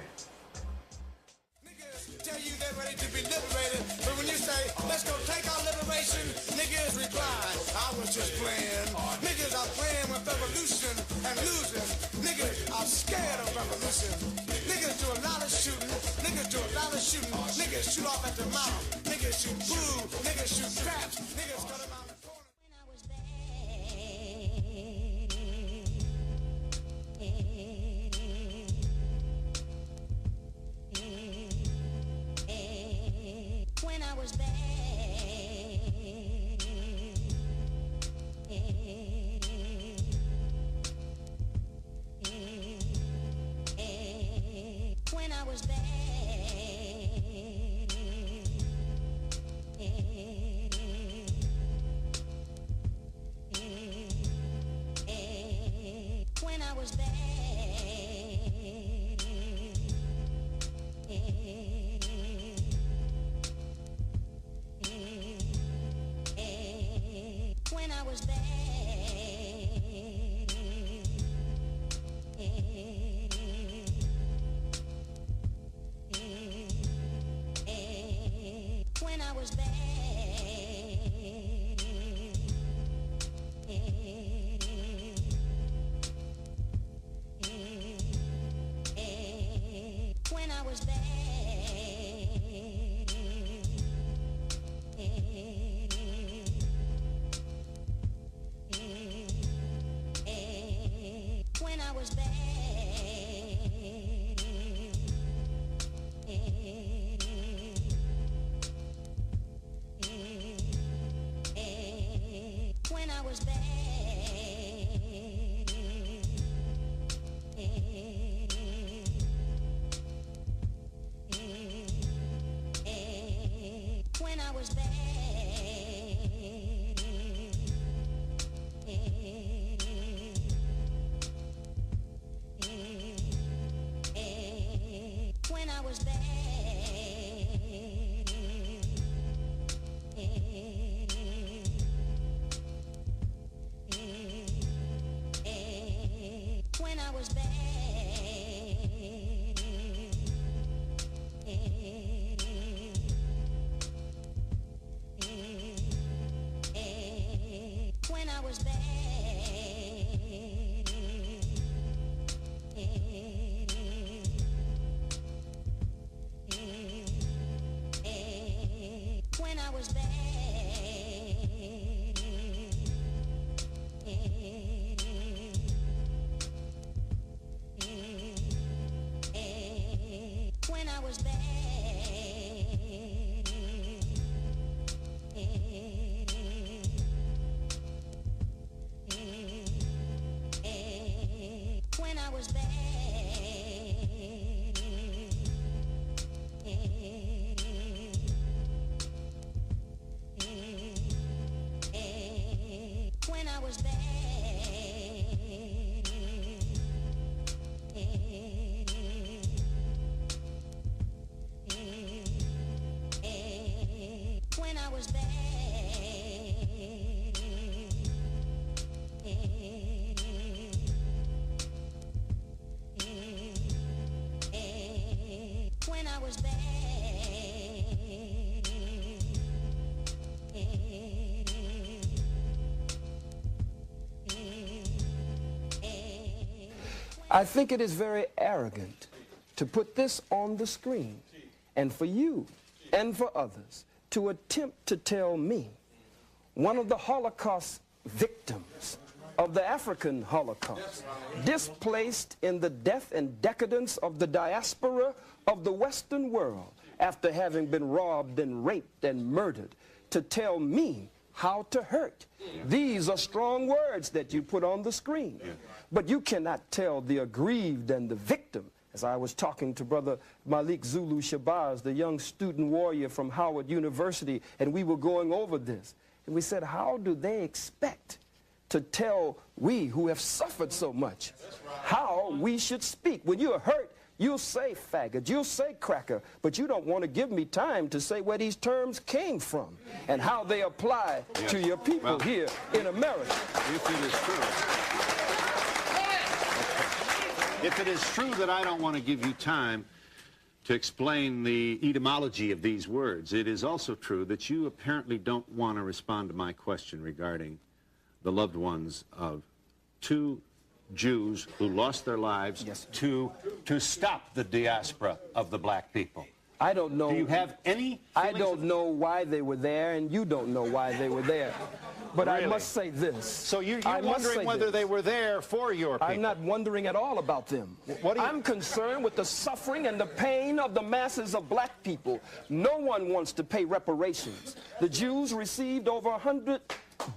Niggas tell you they're ready to be liberated, but when you say, let's go take our liberation, niggas reply, I was just playing. Niggas are playing with revolution and losing. Niggas are scared of revolution. Niggas do a lot of shooting. Niggas do a lot of shooting. Niggas shoot off at the mouth. Niggas shoot blue. Niggas shoot craps. Niggas cut them out. When I was bad, when I was bad, when I was bad. When I was bad, when I was bad, when I was bad. When I was bad, when I was bad, when I was bad. When I was bad, when I was bad, when I was bad. When I was bad, when I was bad, when I was bad. I think it is very arrogant to put this on the screen and for you and for others to attempt to tell me, one of the Holocaust victims of the African Holocaust, displaced in the death and decadence of the diaspora of the Western world after having been robbed and raped and murdered, to tell me how to hurt. These are strong words that you put on the screen. But you cannot tell the aggrieved and the victim, as I was talking to Brother Malik Zulu Shabazz, the young student warrior from Howard University, and we were going over this. And we said, how do they expect to tell we who have suffered so much how we should speak? When you're hurt, you'll say faggot, you'll say cracker, but you don't want to give me time to say where these terms came from and how they apply to your people here in America. If it is true. If it is true that I don't want to give you time to explain the etymology of these words, it is also true that you apparently don't want to respond to my question regarding the loved ones of two Jews who lost their lives to stop the diaspora of the black people. I don't know. Do you have any? I don't know why they were there, and you don't know why they were there. But really? I must say this. So you're wondering whether they were there for your people? I'm not wondering at all about them. I'm concerned with the suffering and the pain of the masses of black people. No one wants to pay reparations. The Jews received over $100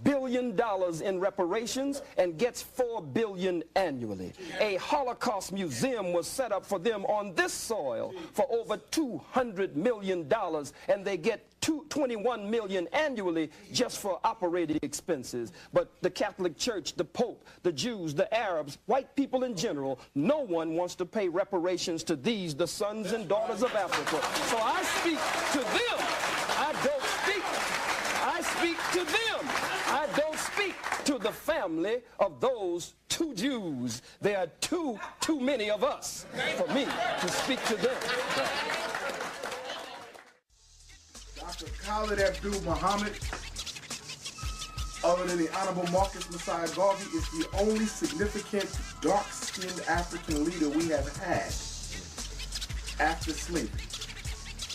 billion in reparations and gets $4 billion annually. A Holocaust museum was set up for them on this soil for over $200 million, and they get $21 million annually just for operating expenses. But the Catholic Church, the Pope, the Jews, the Arabs, white people in general, no one wants to pay reparations to these, the sons and daughters of Africa. So I speak to them. I speak to them. I don't speak to the family of those two Jews. There are too many of us for me to speak to them. Dr. Khalid Abdul Muhammad, other than the Honorable Marcus Messiah Garvey, is the only significant dark-skinned African leader we have had after slavery.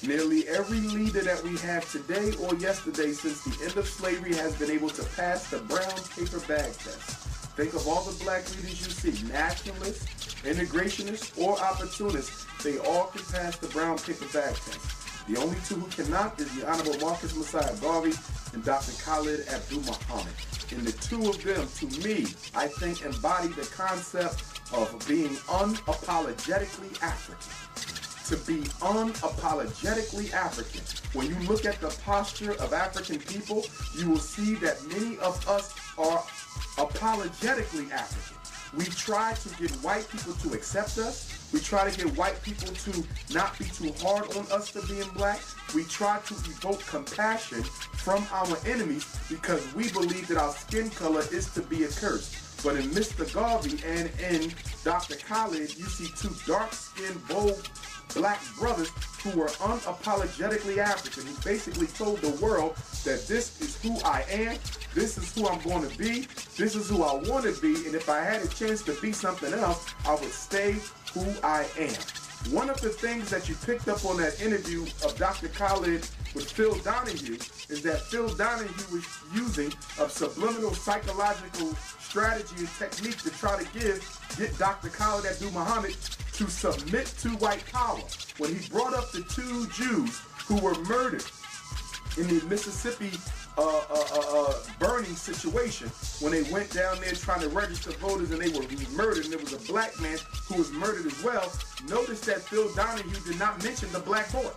Nearly every leader that we have today or yesterday since the end of slavery has been able to pass the brown paper bag test. Think of all the black leaders you see, nationalists, integrationists, or opportunists. They all can pass the brown paper bag test. The only two who cannot is the Honorable Marcus Messiah Garvey and Dr. Khalid Abdul Muhammad. And the two of them, to me, I think embody the concept of being unapologetically African. To be unapologetically African. When you look at the posture of African people, you will see that many of us are apologetically African. We try to get white people to accept us. We try to get white people to not be too hard on us for being black. We try to evoke compassion from our enemies because we believe that our skin color is to be a curse. But in Mr. Garvey and in Dr. Khalid, you see two dark-skinned, bold black brothers who were unapologetically African, who basically told the world that this is who I am, this is who I'm going to be, this is who I want to be, and if I had a chance to be something else, I would stay who I am. One of the things that you picked up on that interview of Dr. Khalid with Phil Donahue is that Phil Donahue was using a subliminal psychological strategy and technique to try to get Dr. Khalid Abdul Muhammad to submit to white power. When he brought up the two Jews who were murdered in the Mississippi burning situation, when they went down there trying to register voters and they were murdered, and there was a black man who was murdered as well, notice that Phil Donahue did not mention the black boy.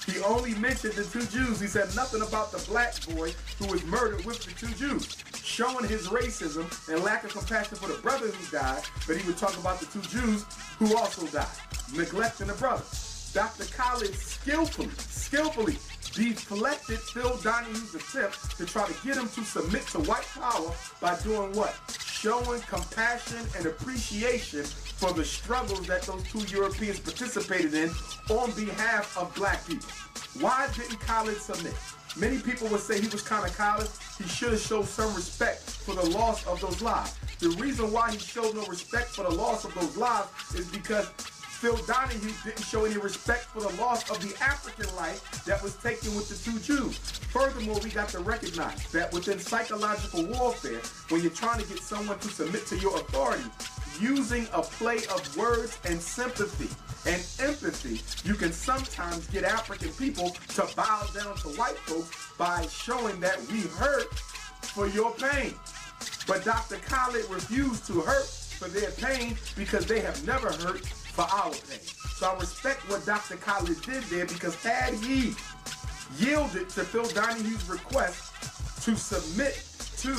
He only mentioned the two Jews. He said nothing about the black boy who was murdered with the two Jews, showing his racism and lack of compassion for the brother who died, but he would talk about the two Jews who also died, neglecting the brother. Dr. Khalid skillfully deflected Phil Donahue's attempt to try to get him to submit to white power by doing what? Showing compassion and appreciation for the struggles that those two Europeans participated in on behalf of black people. Why didn't Khalid submit? Many people would say he was kind of callous. He should have showed some respect for the loss of those lives. The reason why he showed no respect for the loss of those lives is because Phil Donahue didn't show any respect for the loss of the African life that was taken with the two Jews. Furthermore, we got to recognize that within psychological warfare, when you're trying to get someone to submit to your authority, using a play of words and sympathy and empathy, you can sometimes get African people to bow down to white folks by showing that we hurt for your pain. But Dr. Khalid refused to hurt for their pain because they have never hurt for our pain. So I respect what Dr. Khalid did there, because had he yielded to Phil Donahue's request to submit to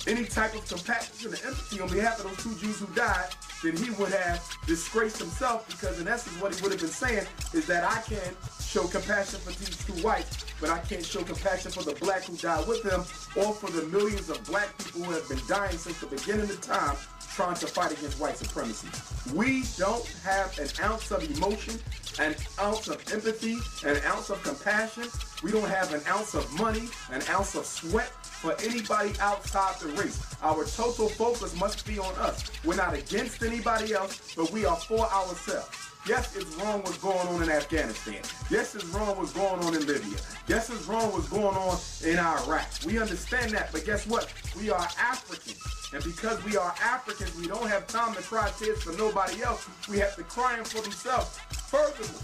any type of compassion and empathy on behalf of those two Jews who died, then he would have disgraced himself, because in essence what he would have been saying is that I can show compassion for these two whites, but I can't show compassion for the black who died with him, or for the millions of black people who have been dying since the beginning of time trying to fight against white supremacy. We don't have an ounce of emotion, an ounce of empathy, an ounce of compassion. We don't have an ounce of money, an ounce of sweat for anybody outside the race. Our total focus must be on us. We're not against anybody else, but we are for ourselves. Yes, it's wrong what's going on in Afghanistan. Yes, it's wrong what's going on in Libya. Yes, it's wrong what's going on in Iraq. We understand that, but guess what? We are Africans. And because we are Africans, we don't have time to cry tears for nobody else. We have to cry them for themselves. Furthermore,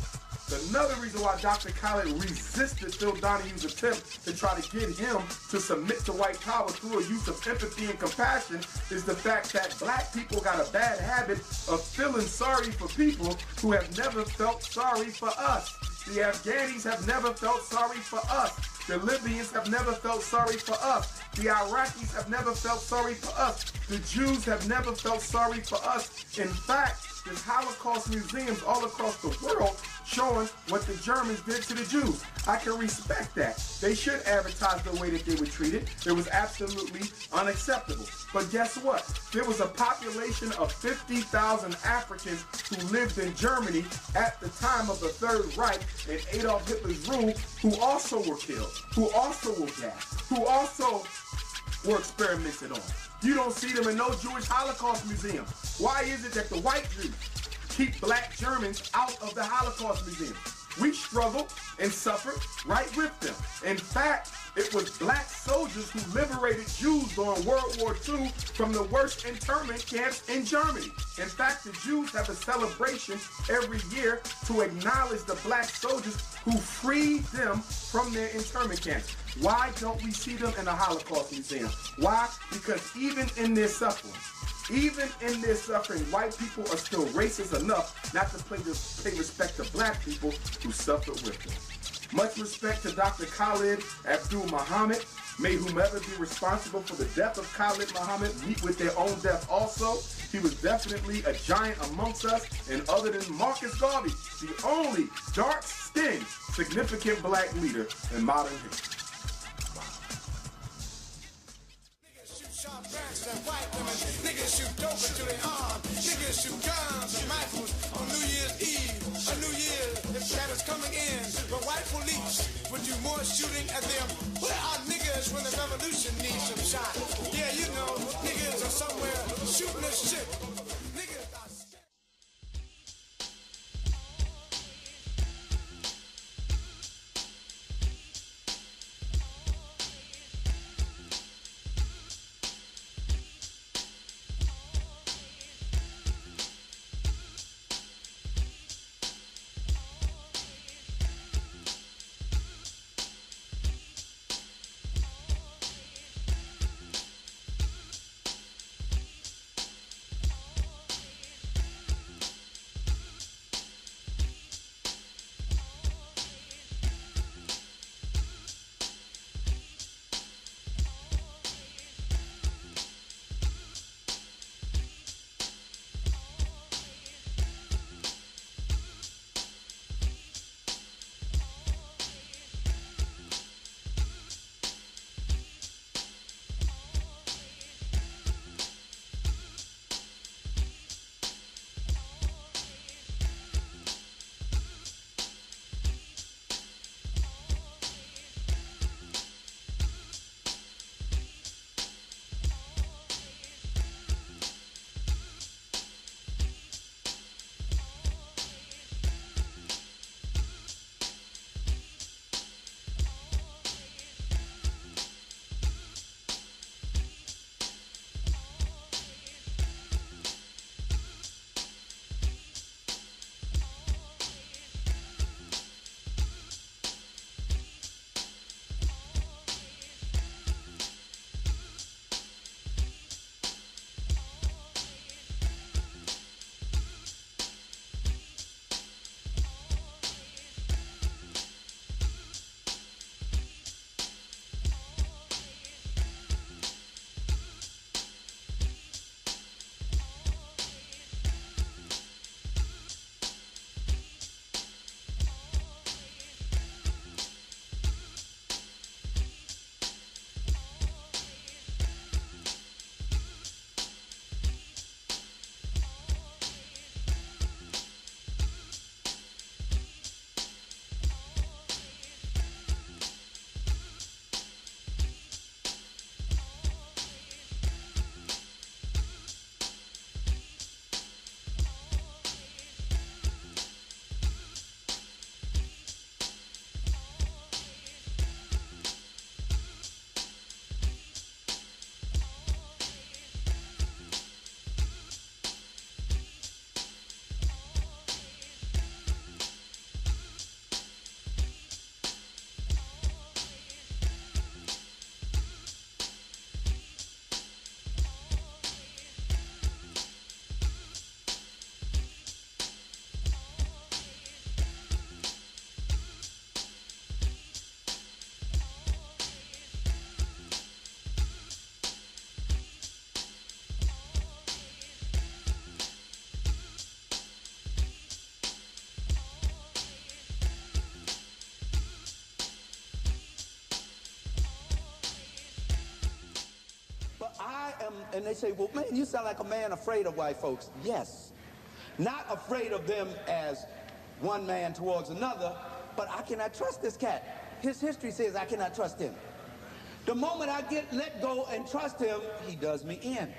Another reason why Dr. Khaled resisted Phil Donahue's attempt to try to get him to submit to white power through a use of empathy and compassion is the fact that black people got a bad habit of feeling sorry for people who have never felt sorry for us. The Afghanis have never felt sorry for us. The Libyans have never felt sorry for us. The Iraqis have never felt sorry for us. The Jews have never felt sorry for us. In fact, there's Holocaust museums all across the world showing what the Germans did to the Jews. I can respect that. They should advertise the way that they were treated. It was absolutely unacceptable. But guess what? There was a population of 50,000 Africans who lived in Germany at the time of the Third Reich and Adolf Hitler's rule, who also were killed, who also were gassed, who also were experimented on. You don't see them in no Jewish Holocaust museum. Why is it that the white Jews keep black Germans out of the Holocaust museum? We struggled and suffered right with them. In fact, it was black soldiers who liberated Jews during World War II from the worst internment camps in Germany. In fact, the Jews have a celebration every year to acknowledge the black soldiers who freed them from their internment camps. Why don't we see them in the Holocaust Museum? Why? Because even in their suffering, white people are still racist enough not to pay respect to black people who suffered with them. Much respect to Dr. Khalid Abdul Muhammad. May whomever be responsible for the death of Khalid Muhammad meet with their own death also. He was definitely a giant amongst us, and other than Marcus Garvey, the only dark-skinned, significant black leader in modern history. Niggas shoot dope until they arm. Niggas shoot guns and rifles on New Year's Eve. On New Year's, if that is coming in, but white police would do more shooting at them. Where are niggas when the revolution needs some shot? Yeah, you know, niggas are somewhere shooting this shit. Niggas are... and they say, well, man, you sound like a man afraid of white folks. Yes. Not afraid of them as one man towards another, but I cannot trust this cat. His history says I cannot trust him. The moment I let go and trust him, he does me in.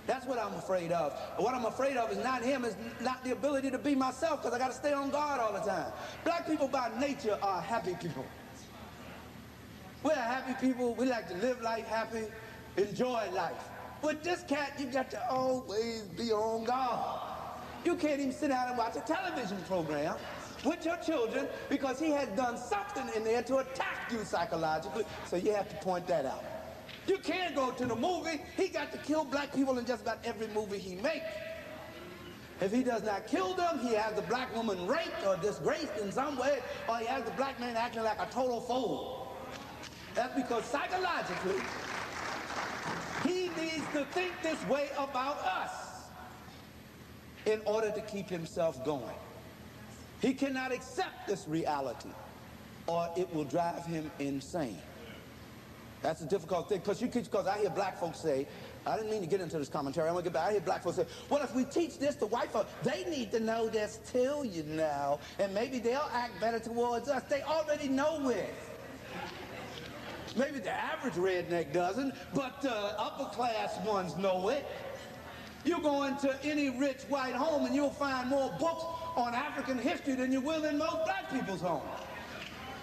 That's what I'm afraid of. What I'm afraid of is not him, it's not the ability to be myself, because I got to stay on guard all the time. Black people by nature are happy people. We're happy people. We like to live life happy, enjoy life. With this cat, you got to always be on guard. You can't even sit down and watch a television program with your children because he has done something in there to attack you psychologically, so you have to point that out. You can't go to the movie. He got to kill black people in just about every movie he makes. If he does not kill them, he has the black woman raped or disgraced in some way, or he has the black man acting like a total fool. That's because psychologically, he needs to think this way about us in order to keep himself going. He cannot accept this reality, or it will drive him insane. That's a difficult thing, because I hear black folks say, I didn't mean to get into this commentary, I'm gonna get back. I hear black folks say, well, if we teach this to white folks, they need to know this too, you know, and maybe they'll act better towards us. They already know it. Maybe the average redneck doesn't, but upper class ones know it. You go into any rich white home and you'll find more books on African history than you will in most black people's homes.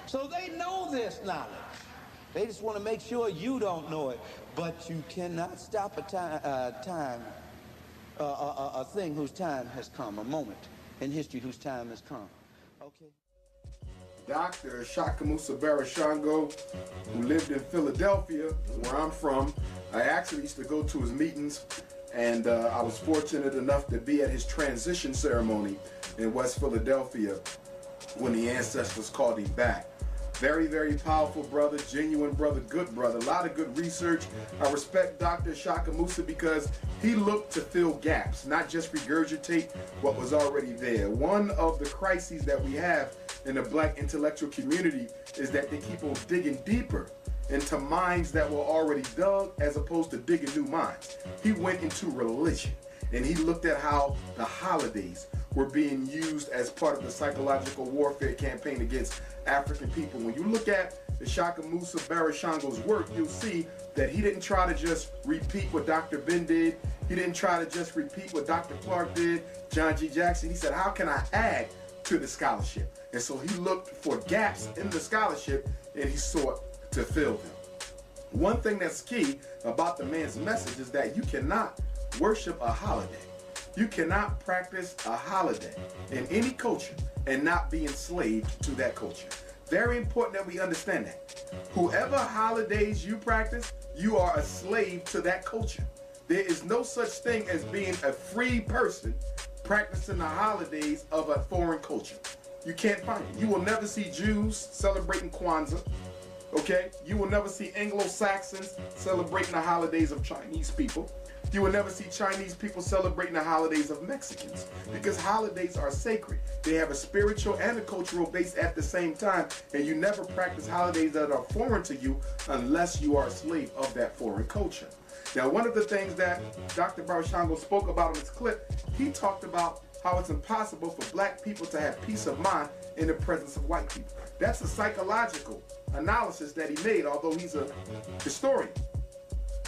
So they know this knowledge. They just want to make sure you don't know it. But you cannot stop a thing whose time has come, a moment in history whose time has come. Okay. Dr. Shakamusa Barashango, who lived in Philadelphia, where I'm from. I actually used to go to his meetings, and I was fortunate enough to be at his transition ceremony in West Philadelphia when the ancestors called him back. Very, very powerful brother, genuine brother, good brother, a lot of good research. I respect Dr. Shakamusa because he looked to fill gaps, not just regurgitate what was already there. One of the crises that we have in the black intellectual community is that they keep on digging deeper into mines that were already dug as opposed to digging new mines. He went into religion and he looked at how the holidays were being used as part of the psychological warfare campaign against African people. When you look at the Shakamusa Barashango's work, you'll see that he didn't try to just repeat what Dr. Ben did. He didn't try to just repeat what Dr. Clark did, John G. Jackson. He said, how can I add to the scholarship? And so he looked for gaps in the scholarship and he sought to fill them. One thing that's key about the man's message is that you cannot worship a holiday. You cannot practice a holiday in any culture and not be enslaved to that culture. Very important that we understand that. Whoever holidays you practice, you are a slave to that culture. There is no such thing as being a free person practicing the holidays of a foreign culture. You can't find it. You will never see Jews celebrating Kwanzaa. Okay? You will never see Anglo-Saxons celebrating the holidays of Chinese people. You will never see Chinese people celebrating the holidays of Mexicans because holidays are sacred. They have a spiritual and a cultural base at the same time, and you never practice holidays that are foreign to you unless you are a slave of that foreign culture. Now, one of the things that Dr. Barashango spoke about in this clip, he talked about how it's impossible for black people to have peace of mind in the presence of white people. That's a psychological analysis that he made, although he's a historian.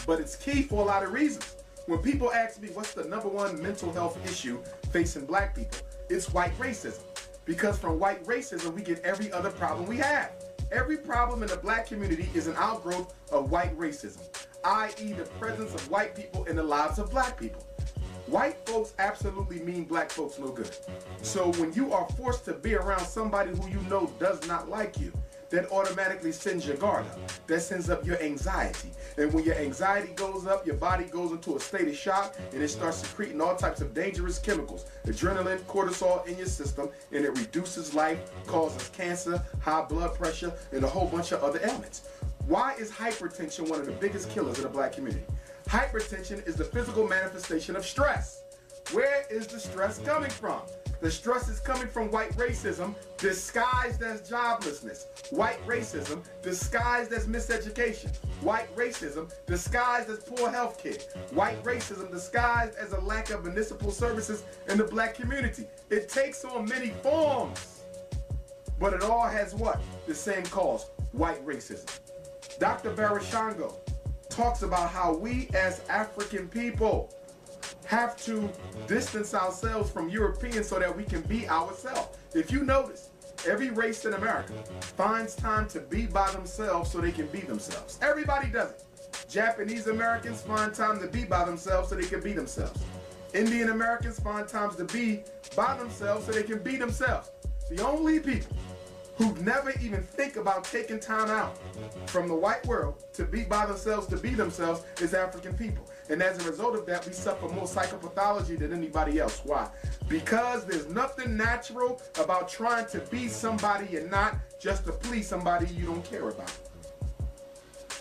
But it's key for a lot of reasons. When people ask me what's the #1 mental health issue facing black people, it's white racism. Because from white racism, we get every other problem we have. Every problem in the black community is an outgrowth of white racism, i.e. the presence of white people in the lives of black people. White folks absolutely mean black folks no good. So when you are forced to be around somebody who you know does not like you, that automatically sends your guard up. That sends up your anxiety. And when your anxiety goes up, your body goes into a state of shock and it starts secreting all types of dangerous chemicals, adrenaline, cortisol in your system, and it reduces life, causes cancer, high blood pressure, and a whole bunch of other ailments. Why is hypertension one of the biggest killers in the black community? Hypertension is the physical manifestation of stress. Where is the stress coming from? The stress is coming from white racism disguised as joblessness. White racism disguised as miseducation. White racism disguised as poor health care. White racism disguised as a lack of municipal services in the black community. It takes on many forms, but it all has what? The same cause, white racism. Dr. Barashango talks about how we as African people have to distance ourselves from Europeans so that we can be ourselves. If you notice, every race in America finds time to be by themselves so they can be themselves. Everybody does it. Japanese Americans find time to be by themselves so they can be themselves. Indian Americans find times to be by themselves so they can be themselves. The only people who never even think about taking time out from the white world to be by themselves, to be themselves, is African people. And as a result of that, we suffer more psychopathology than anybody else. Why? Because there's nothing natural about trying to be somebody you're not just to please somebody you don't care about.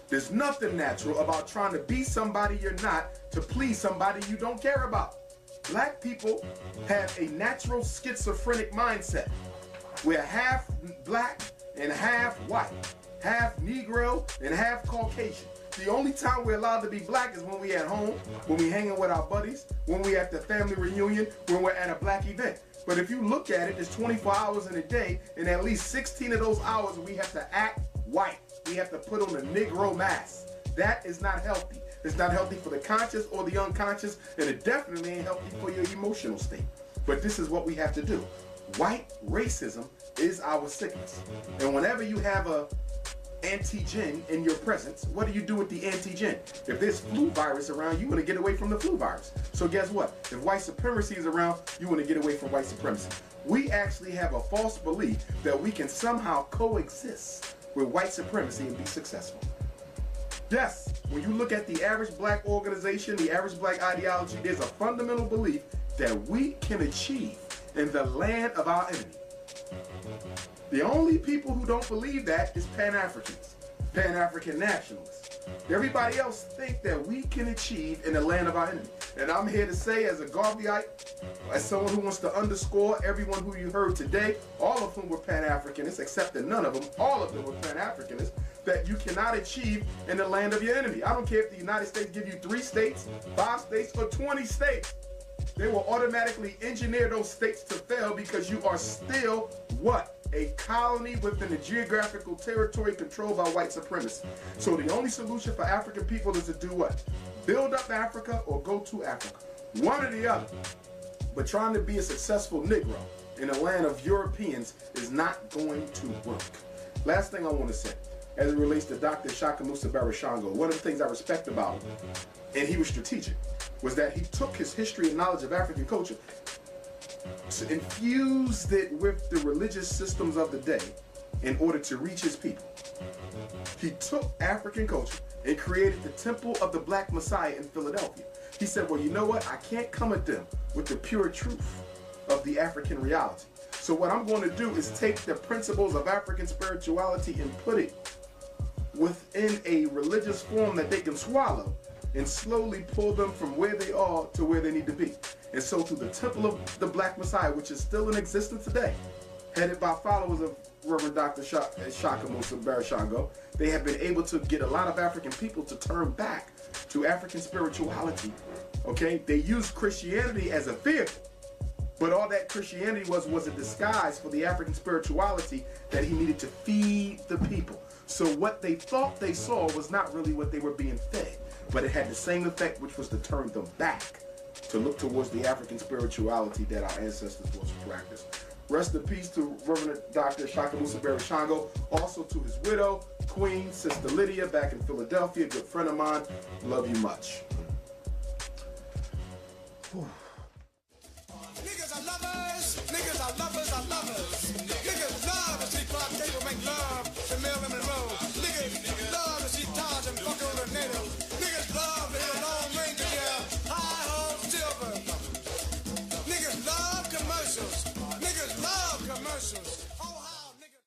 There's nothing natural about trying to be somebody you're not to please somebody you don't care about. Black people have a natural schizophrenic mindset. We're half black and half white, half Negro and half Caucasian. The only time we're allowed to be black is when we at home, when we hanging with our buddies, when we at the family reunion, when we're at a black event. But if you look at it, there's 24 hours in a day, and at least 16 of those hours we have to act white. We have to put on a Negro mask. That is not healthy. It's not healthy for the conscious or the unconscious, and it definitely ain't healthy for your emotional state. But this is what we have to do. White racism is our sickness. And whenever you have a antigen in your presence, what do you do with the antigen? If there's flu virus around, you want to get away from the flu virus. So guess what? If white supremacy is around, you want to get away from white supremacy. We actually have a false belief that we can somehow coexist with white supremacy and be successful. Yes, when you look at the average black organization, the average black ideology, there's a fundamental belief that we can achieve in the land of our enemy. The only people who don't believe that is Pan-Africans, Pan-African nationalists. Everybody else think that we can achieve in the land of our enemy. And I'm here to say, as a Garveyite, as someone who wants to underscore everyone who you heard today, all of whom were Pan-Africanists, except that none of them, all of them were Pan-Africanists, that you cannot achieve in the land of your enemy. I don't care if the United States give you 3 states, 5 states, or 20 states. They will automatically engineer those states to fail because you are still what? A colony within the geographical territory controlled by white supremacy. So the only solution for African people is to do what? Build up Africa or go to Africa. One or the other. But trying to be a successful Negro in a land of Europeans is not going to work. Last thing I want to say, as it relates to Dr. Shaka Musa Barashango, one of the things I respect about him, and he was strategic, was that he took his history and knowledge of African culture, infused it with the religious systems of the day in order to reach his people. He took African culture and created the Temple of the Black Messiah in Philadelphia. He said, well, you know what? I can't come at them with the pure truth of the African reality. So what I'm going to do is take the principles of African spirituality and put it within a religious form that they can swallow and slowly pull them from where they are to where they need to be. And so through the Temple of the Black Messiah, which is still in existence today, headed by followers of Reverend Dr. Shaka Musa Barashango, they have been able to get a lot of African people to turn back to African spirituality. Okay? They used Christianity as a vehicle, but all that Christianity was a disguise for the African spirituality that he needed to feed the people. So what they thought they saw was not really what they were being fed, but it had the same effect, which was to turn them back to look towards the African spirituality that our ancestors once practiced. Rest in peace to Reverend Dr. Shaka Musa Barashango, also to his widow, Queen Sister Lydia, back in Philadelphia, good friend of mine. Love you much. Whew. Niggas are lovers, niggas are lovers, are lovers. Niggas love to see Clark Gable make love to Marilyn Monroe. Niggas love to see Taj and fuck on the native. Niggas love to hear Lone Ranger yell, high home silver. Niggas love commercials. Niggas love commercials. Oh, how niggas.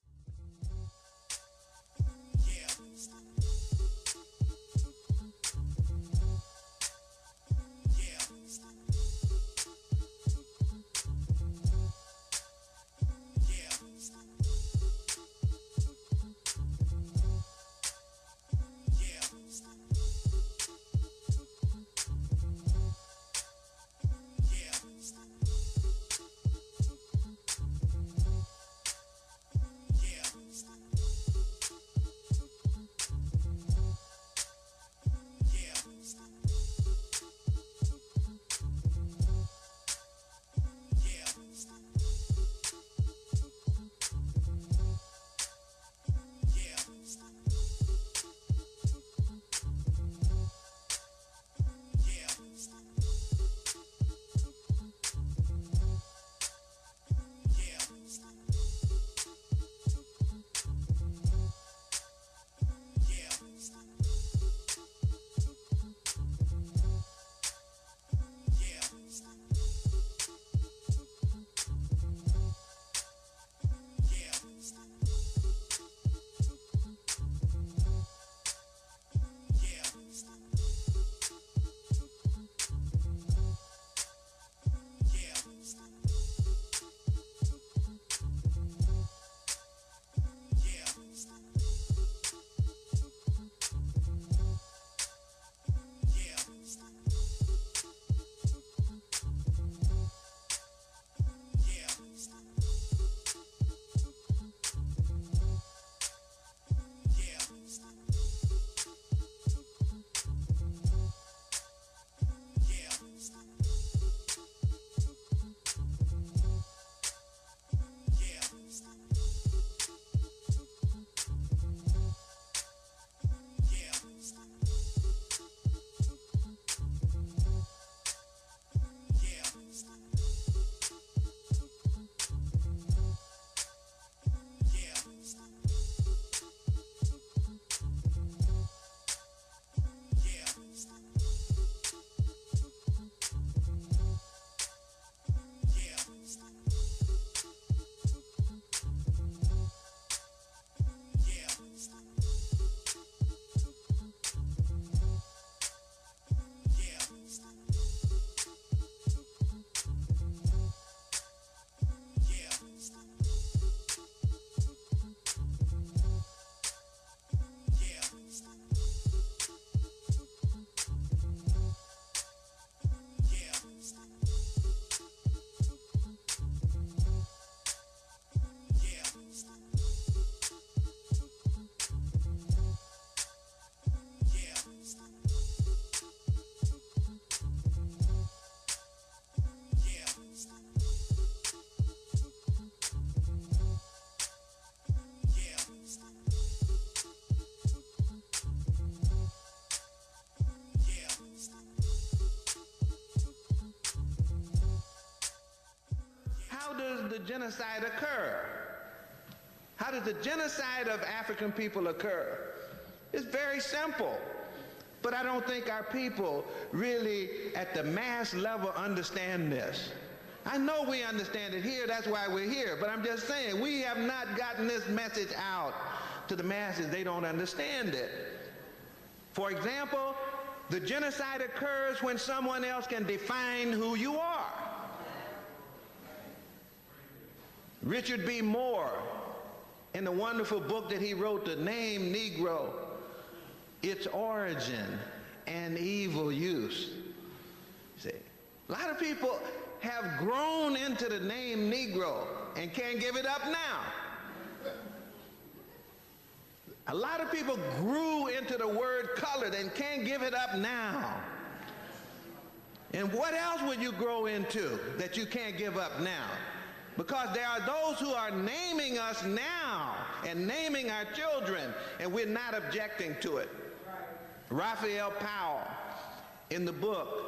Yeah. Yeah. the genocide occur? How did the genocide of African people occur? It's very simple. But I don't think our people really at the mass level understand this. I know we understand it here, that's why we're here, but I'm just saying we have not gotten this message out to the masses. They don't understand it. For example, the genocide occurs when someone else can define who you are. Richard B. Moore, in the wonderful book that he wrote, The Name Negro, Its Origin and Evil Use. See, a lot of people have grown into the name Negro and can't give it up now. A lot of people grew into the word colored and can't give it up now. And what else would you grow into that you can't give up now? Because there are those who are naming us now and naming our children, and we're not objecting to it. Raphael Powell, in the book,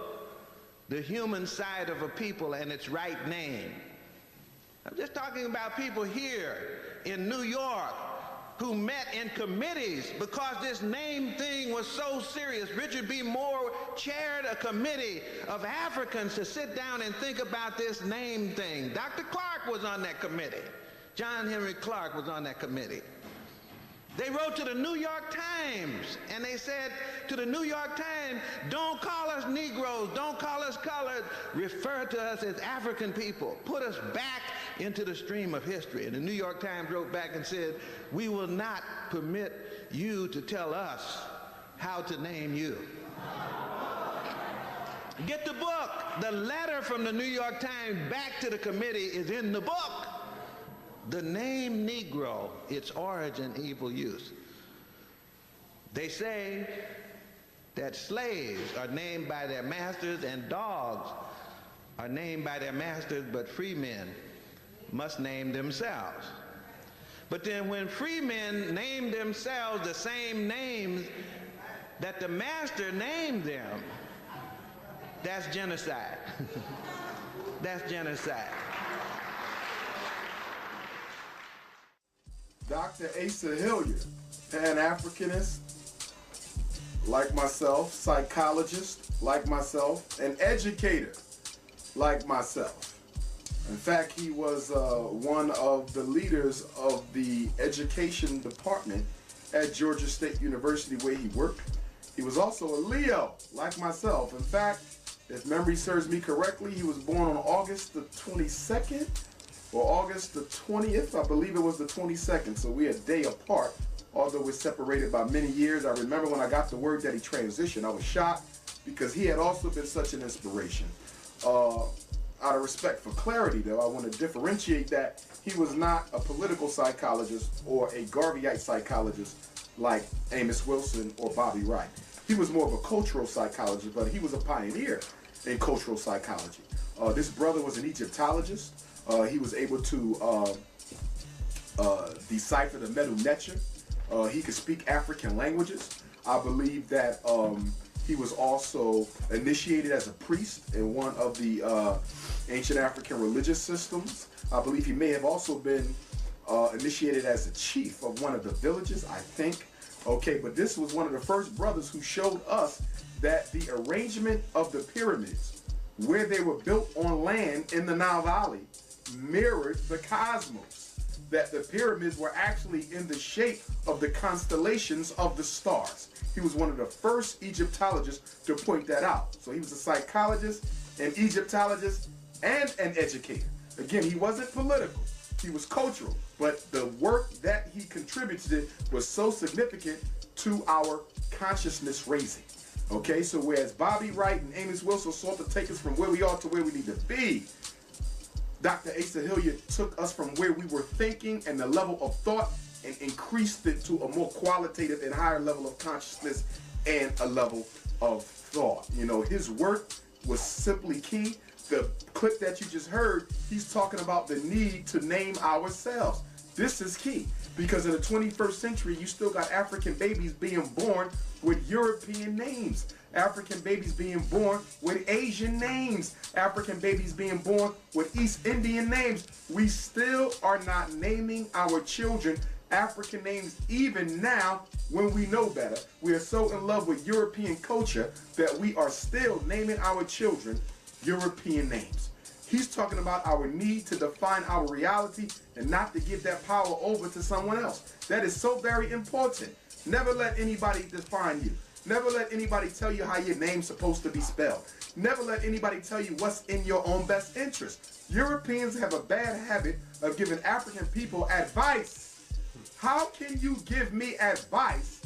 The Human Side of a People and Its Right Name. I'm just talking about people here in New York who met in committees because this name thing was so serious. Richard B. Moore chaired a committee of Africans to sit down and think about this name thing. Dr. Clark was on that committee. John Henry Clark was on that committee. They wrote to the New York Times, and they said to the New York Times, don't call us Negroes, don't call us colored, refer to us as African people. Put us back into the stream of history. And the New York Times wrote back and said, we will not permit you to tell us how to name you. Get the book. The letter from the New York Times back to the committee is in the book. The Name Negro, Its Origin, Evil Use. They say that slaves are named by their masters and dogs are named by their masters, but free men must name themselves. But then when free men name themselves the same names that the master named them, that's genocide. That's genocide. Dr. Asa Hilliard, Pan-Africanist, like myself, psychologist, like myself, an educator, like myself. In fact, he was one of the leaders of the education department at Georgia State University where he worked. He was also a Leo, like myself. In fact, if memory serves me correctly, he was born on August the 22nd, or August the 20th, I believe it was the 22nd, so we're a day apart, although we're separated by many years. I remember when I got the word that he transitioned, I was shocked because he had also been such an inspiration. Out of respect for clarity, though, I want to differentiate that he was not a political psychologist or a Garveyite psychologist like Amos Wilson or Bobby Wright. He was more of a cultural psychologist, but he was a pioneer in cultural psychology. This brother was an Egyptologist. He was able to decipher the Medu Neter. He could speak African languages. I believe that he was also initiated as a priest in one of the ancient African religious systems. I believe he may have also been initiated as a chief of one of the villages, I think. Okay, but this was one of the first brothers who showed us that the arrangement of the pyramids, where they were built on land in the Nile Valley, mirrored the cosmos, that the pyramids were actually in the shape of the constellations of the stars. He was one of the first Egyptologists to point that out. So he was a psychologist, an Egyptologist, and an educator. Again, he wasn't political, he was cultural, but the work that he contributed was so significant to our consciousness raising. Okay, so whereas Bobby Wright and Amos Wilson sought to take us from where we are to where we need to be, Dr. Asa Hilliard took us from where we were thinking and the level of thought and increased it to a more qualitative and higher level of consciousness and a level of thought. You know, his work was simply key. The clip that you just heard, he's talking about the need to name ourselves. This is key because in the 21st century, you still got African babies being born with European names. African babies being born with Asian names, African babies being born with East Indian names. We still are not naming our children African names even now when we know better. We are so in love with European culture that we are still naming our children European names. He's talking about our need to define our reality and not to give that power over to someone else. That is so very important. Never let anybody define you. Never let anybody tell you how your name's supposed to be spelled. Never let anybody tell you what's in your own best interest. Europeans have a bad habit of giving African people advice. How can you give me advice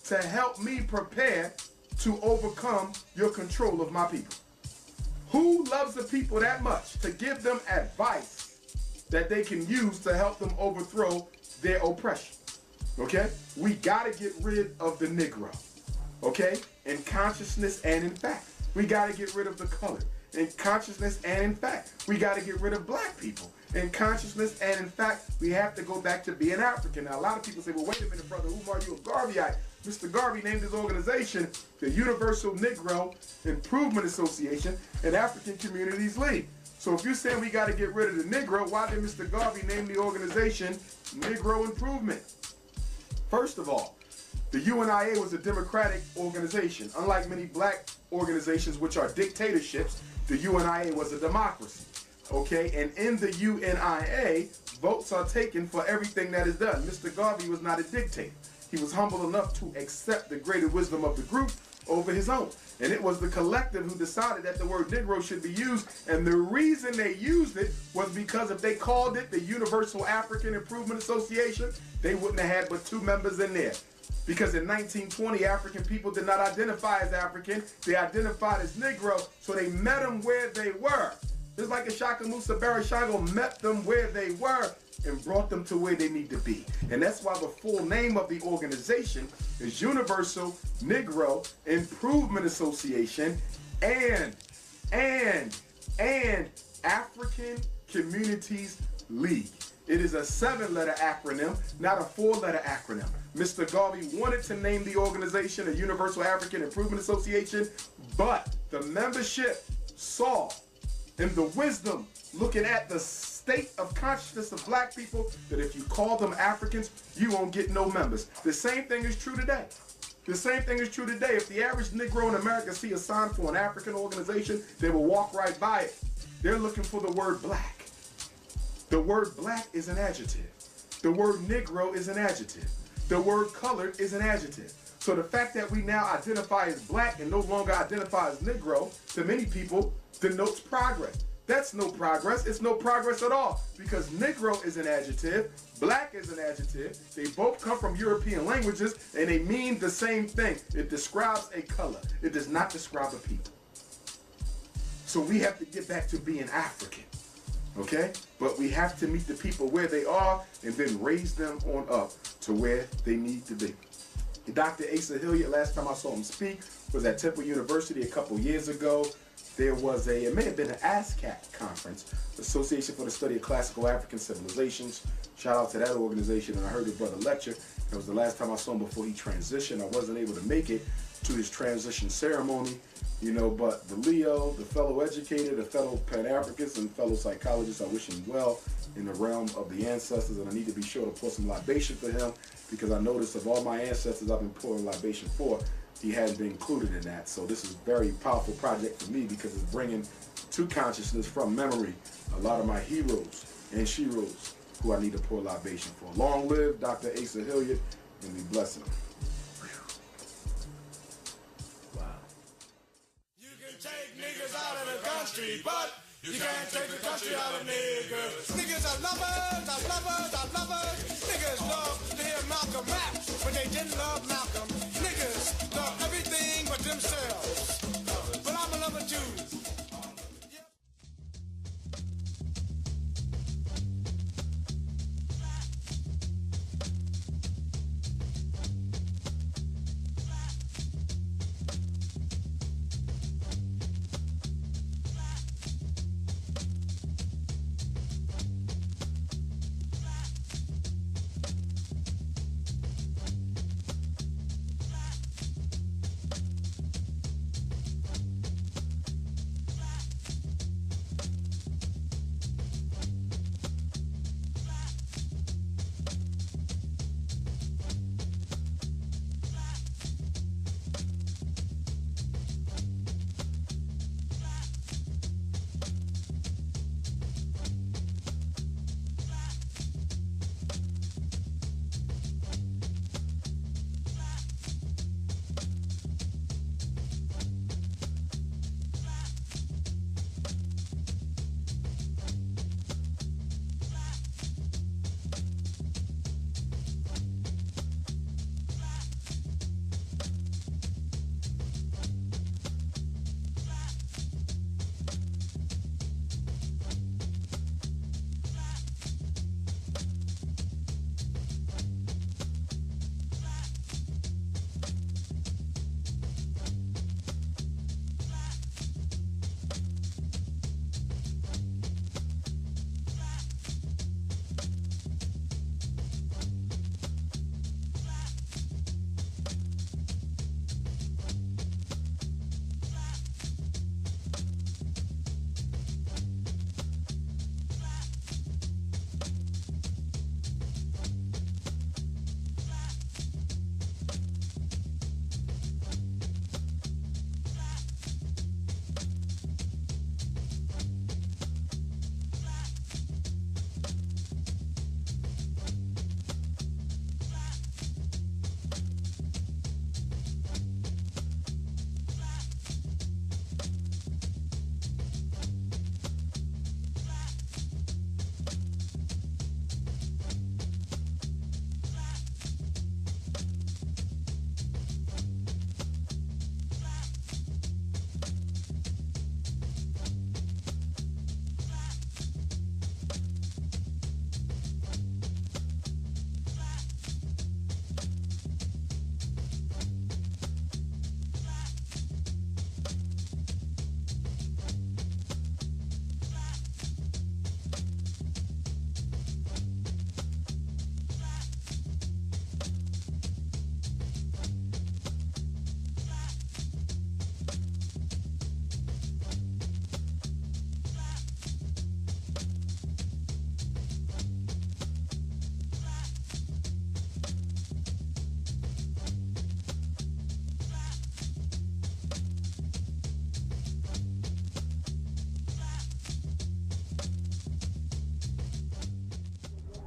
to help me prepare to overcome your control of my people? Who loves the people that much to give them advice that they can use to help them overthrow their oppression? Okay? We gotta get rid of the Negro. Okay? In consciousness and in fact. We gotta get rid of the colored. In consciousness and in fact. We gotta get rid of black people. In consciousness and in fact, we have to go back to being African. Now, a lot of people say, well, wait a minute, brother Umar, you a Garveyite. Mr. Garvey named his organization the Universal Negro Improvement Association and African Communities League. So if you're saying we got to get rid of the Negro, why did Mr. Garvey name the organization Negro Improvement? First of all, the UNIA was a democratic organization. Unlike many black organizations which are dictatorships, the UNIA was a democracy. Okay, and in the UNIA, votes are taken for everything that is done. Mr. Garvey was not a dictator. He was humble enough to accept the greater wisdom of the group over his own. And it was the collective who decided that the word Negro should be used. And the reason they used it was because if they called it the Universal African Improvement Association, they wouldn't have had but 2 members in there. Because in 1920, African people did not identify as African. They identified as Negro, so they met them where they were. Just like Ashaka Musa Barashago met them where they were and brought them to where they need to be. And that's why the full name of the organization is Universal Negro Improvement Association and African Communities League. It is a 7-letter acronym, not a 4-letter acronym. Mr. Garvey wanted to name the organization a Universal African Improvement Association, but the membership saw in the wisdom, looking at the state of consciousness of black people, that if you call them Africans, you won't get no members. The same thing is true today. The same thing is true today. If the average Negro in America see a sign for an African organization, they will walk right by it. They're looking for the word black. The word black is an adjective. The word Negro is an adjective. The word colored is an adjective. So the fact that we now identify as black and no longer identify as Negro, to many people, denotes progress. That's no progress. It's no progress at all, because Negro is an adjective, black is an adjective. They both come from European languages and they mean the same thing. It describes a color. It does not describe a people. So we have to get back to being African, okay? But we have to meet the people where they are and then raise them on up to where they need to be. Dr. Asa Hilliard, last time I saw him speak, was at Temple University a couple years ago. There was it may have been an ASCAP conference, Association for the Study of Classical African Civilizations. Shout out to that organization, and I heard his brother lecture. That was the last time I saw him before he transitioned. I wasn't able to make it to his transition ceremony, you know, but the Leo, the fellow educator, the fellow Pan-Africanist, and fellow psychologist, I wish him well in the realm of the ancestors, and I need to be sure to pour some libation for him, because I noticed of all my ancestors I've been pouring libation for, he hadn't been included in that. So this is a very powerful project for me, because it's bringing to consciousness from memory a lot of my heroes and sheroes who I need to pour libation for. Long live Dr. Asa Hilliard, and we bless him. Wow. You can take niggas out of the country, but you can't take the country out of niggas. Niggas are lovers, are lovers, are lovers. Niggas love to hear Malcolm rap when they didn't love Malcolm. Niggas love everything but themselves. But I'm a lover too.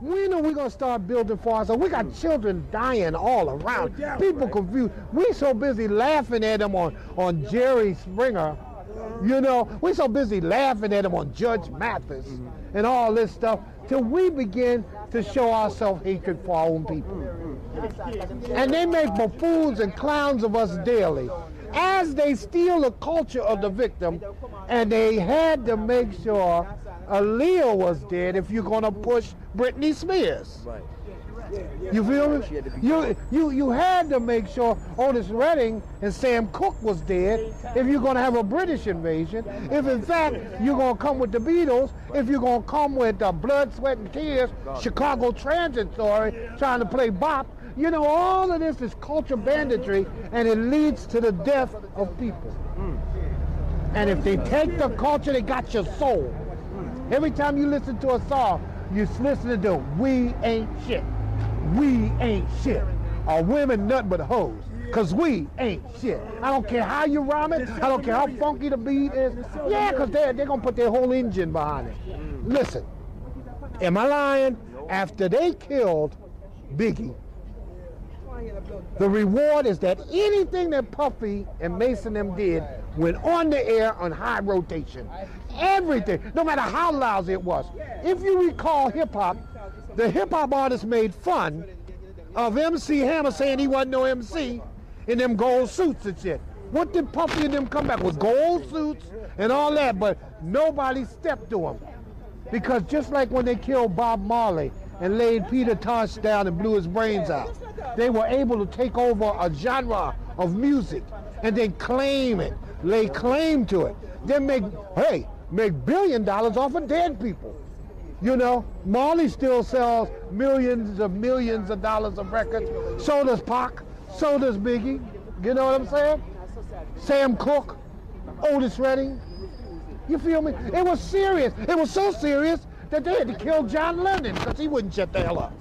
When are we going to start building for ourselves? We got children dying all around. People confused. We so busy laughing at them on Jerry Springer. You know, we're so busy laughing at them on Judge Mathis and all this stuff till we begin to show ourselves hatred for our own people. And they make buffoons and clowns of us daily as they steal the culture of the victim, and they had to make sure Aaliyah was dead if you're going to push Britney Spears. Right. You feel me? You had to make sure Otis Redding and Sam Cooke was dead if you're going to have a British invasion. If in fact you're going to come with the Beatles, if you're going to come with Blood, Sweat and Tears, Chicago Transit Story, trying to play bop, you know, all of this is culture banditry, and it leads to the death of people. And if they take the culture, they got your soul. Every time you listen to a song, you're listening to "We Ain't Shit." We ain't shit. Are women nothing but hoes? Cause we ain't shit. I don't care how you rhyme it. I don't care how funky the beat is. Yeah, cause they're gonna put their whole engine behind it. Listen, am I lying? After they killed Biggie, the reward is that anything that Puffy and Mason them did went on the air on high rotation. Everything, no matter how lousy it was. If you recall hip-hop, the hip-hop artists made fun of MC Hammer saying he wasn't no MC in them gold suits and shit. What did Puffy and them come back with? Gold suits and all that, but nobody stepped to him. Because just like when they killed Bob Marley and laid Peter Tosh down and blew his brains out, they were able to take over a genre of music and then claim it, lay claim to it, then make $1 billion off of dead people. You know, Marley still sells millions of dollars of records. So does Pac. So does Biggie. You know what I'm saying? Sam Cooke, Otis Redding. You feel me? It was serious. It was so serious that they had to kill John Lennon because he wouldn't shut the hell up.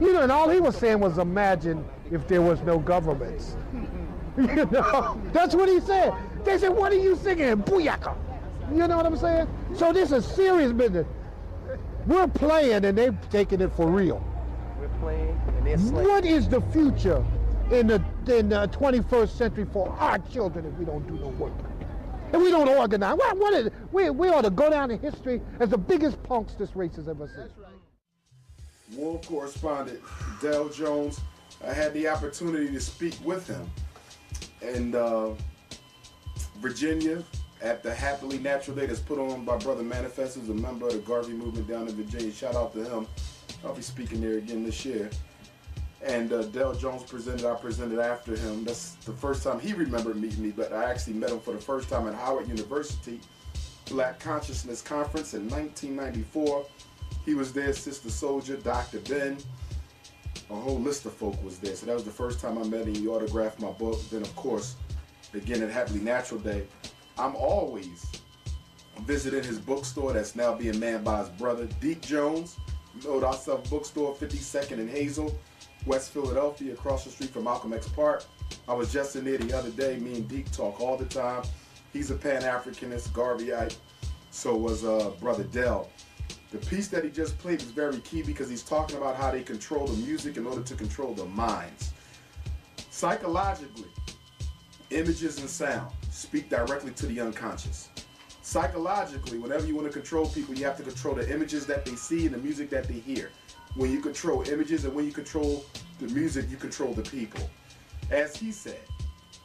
You know, and all he was saying was, imagine if there was no governments. You know, that's what he said. They said, what are you singing? Booyaka. You know what I'm saying? So this is serious business. We're playing and they're taking it for real. We're playing and they're slaying. What is the future in the 21st century for our children if we don't do no work? If we don't organize? What is it? We ought to go down in history as the biggest punks this race has ever seen. War correspondent Del Jones. I had the opportunity to speak with him in Virginia at the Happily Natural Day that's put on by Brother Manifest, who's a member of the Garvey movement down in Virginia. Shout out to him. I'll be speaking there again this year. And Del Jones presented, I presented after him. That's the first time he remembered meeting me, but I actually met him for the first time at Howard University Black Consciousness Conference in 1994. He was there, Sister Soldier, Dr. Ben, a whole list of folk was there. So that was the first time I met him. He autographed my book. Then, of course, again at Happily Natural Day, I'm always visiting his bookstore that's now being manned by his brother, Deke Jones. We know ourselves bookstore, 52nd and Hazel, West Philadelphia, across the street from Malcolm X Park. I was just in there the other day. Me and Deke talk all the time. He's a Pan-Africanist, Garveyite. So was Brother Del. The piece that he just played is very key because he's talking about how they control the music in order to control the minds. Psychologically, images and sound speak directly to the unconscious. Psychologically, whenever you want to control people, you have to control the images that they see and the music that they hear. When you control images and when you control the music, you control the people. As he said,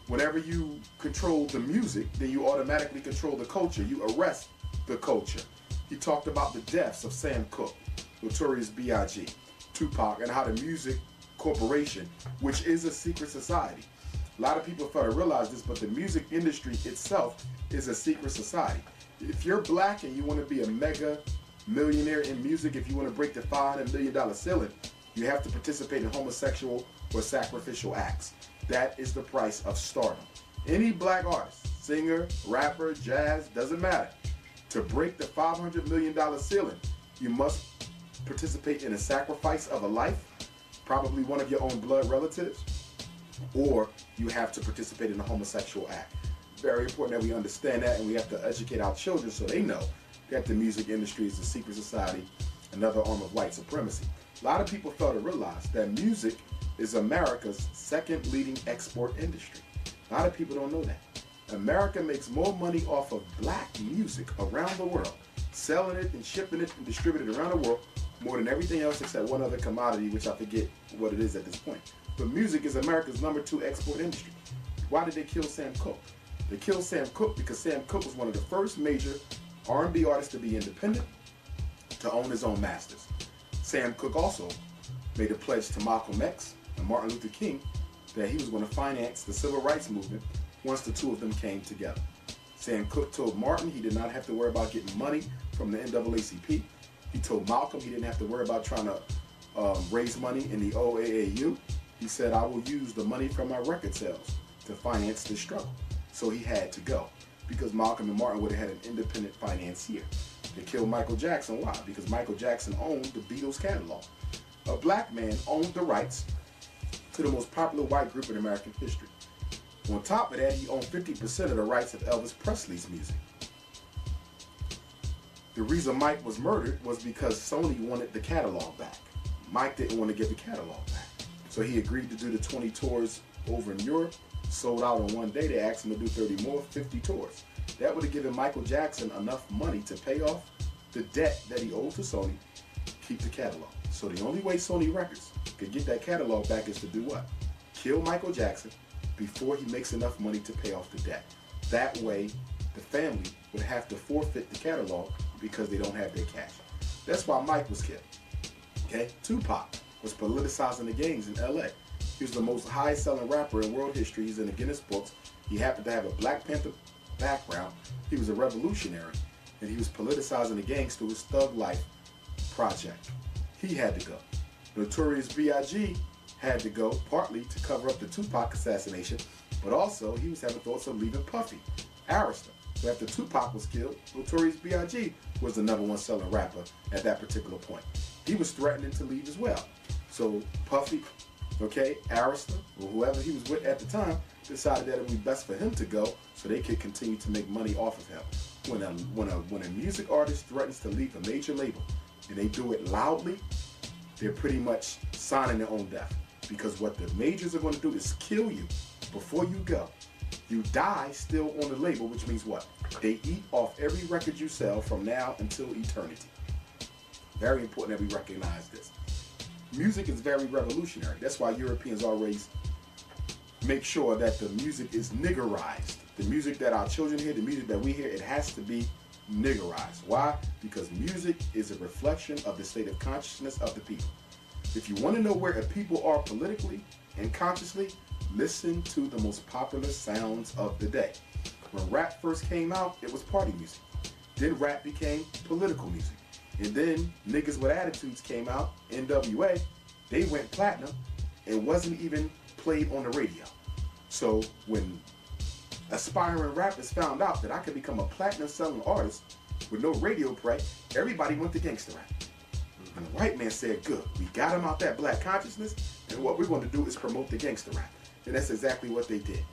whenever you control the music, then you automatically control the culture. You arrest the culture. He talked about the deaths of Sam Cooke, Notorious B.I.G., Tupac, and how the music corporation, which is a secret society. A lot of people fail to realize this, but the music industry itself is a secret society. If you're black and you want to be a mega millionaire in music, if you want to break the $500 million ceiling, you have to participate in homosexual or sacrificial acts. That is the price of stardom. Any black artist, singer, rapper, jazz, doesn't matter. To break the $500 million ceiling, you must participate in a sacrifice of a life, probably one of your own blood relatives, or you have to participate in a homosexual act. Very important that we understand that, and we have to educate our children so they know that the music industry is a secret society, another arm of white supremacy. A lot of people fail to realize that music is America's second leading export industry. A lot of people don't know that. America makes more money off of black music around the world, selling it and shipping it and distributing it around the world, more than everything else except one other commodity, which I forget what it is at this point. But music is America's #2 export industry. Why did they kill Sam Cooke? They killed Sam Cooke because Sam Cooke was one of the first major R&B artists to be independent, to own his own masters. Sam Cooke also made a pledge to Malcolm X and Martin Luther King that he was going to finance the civil rights movement once the two of them came together. Sam Cooke told Martin he did not have to worry about getting money from the NAACP. He told Malcolm he didn't have to worry about trying to raise money in the OAAU. He said, I will use the money from my record sales to finance this struggle. So he had to go because Malcolm and Martin would have had an independent financier. They killed Michael Jackson. Why? Because Michael Jackson owned the Beatles catalog. A black man owned the rights to the most popular white group in American history. On top of that, he owned 50% of the rights of Elvis Presley's music. The reason Mike was murdered was because Sony wanted the catalog back. Mike didn't want to give the catalog back. So he agreed to do the 20 tours over in Europe, sold out in one day. They asked him to do 30 more, 50 tours. That would have given Michael Jackson enough money to pay off the debt that he owed to Sony, keep the catalog. So the only way Sony Records could get that catalog back is to do what? Kill Michael Jackson before he makes enough money to pay off the debt. That way, the family would have to forfeit the catalog because they don't have their cash. That's why Mike was killed. Okay? Tupac was politicizing the gangs in LA. He was the most high-selling rapper in world history. He's in the Guinness books. He happened to have a Black Panther background. He was a revolutionary, and he was politicizing the gangs through his Thug Life project. He had to go. Notorious B.I.G. had to go, partly to cover up the Tupac assassination, but also he was having thoughts of leaving Puffy, Arista. So after Tupac was killed, Notorious B.I.G. was the #1 selling rapper at that particular point. He was threatening to leave as well. So Puffy, okay, Arista, or whoever he was with at the time, decided that it would be best for him to go so they could continue to make money off of him. When a music artist threatens to leave a major label and they do it loudly, they're pretty much signing their own death. Because what the majors are going to do is kill you before you go. You die still on the label, which means what? They eat off every record you sell from now until eternity. Very important that we recognize this. Music is very revolutionary. That's why Europeans always make sure that the music is niggerized. The music that our children hear, the music that we hear, it has to be niggerized. Why? Because music is a reflection of the state of consciousness of the people. If you want to know where a people are politically and consciously, listen to the most popular sounds of the day. When rap first came out, it was party music. Then rap became political music. And then niggas with attitudes came out, NWA, they went platinum and wasn't even played on the radio. So when aspiring rappers found out that I could become a platinum selling artist with no radio play, everybody went to gangster rap. And the white man said, good, we got him out that black consciousness, and what we're going to do is promote the gangster rap. And that's exactly what they did.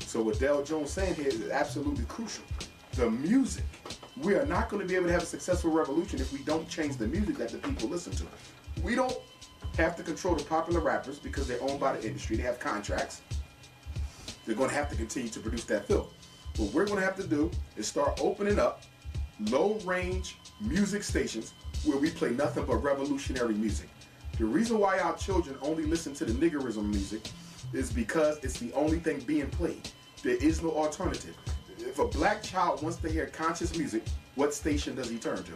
So what Del Jones saying here is absolutely crucial. The music, we are not going to be able to have a successful revolution if we don't change the music that the people listen to. We don't have to control the popular rappers because they're owned by the industry. They have contracts. They're going to have to continue to produce that film. What we're going to have to do is start opening up low-range music stations where we play nothing but revolutionary music. The reason why our children only listen to the niggerism music is because it's the only thing being played. There is no alternative. If a black child wants to hear conscious music, what station does he turn to?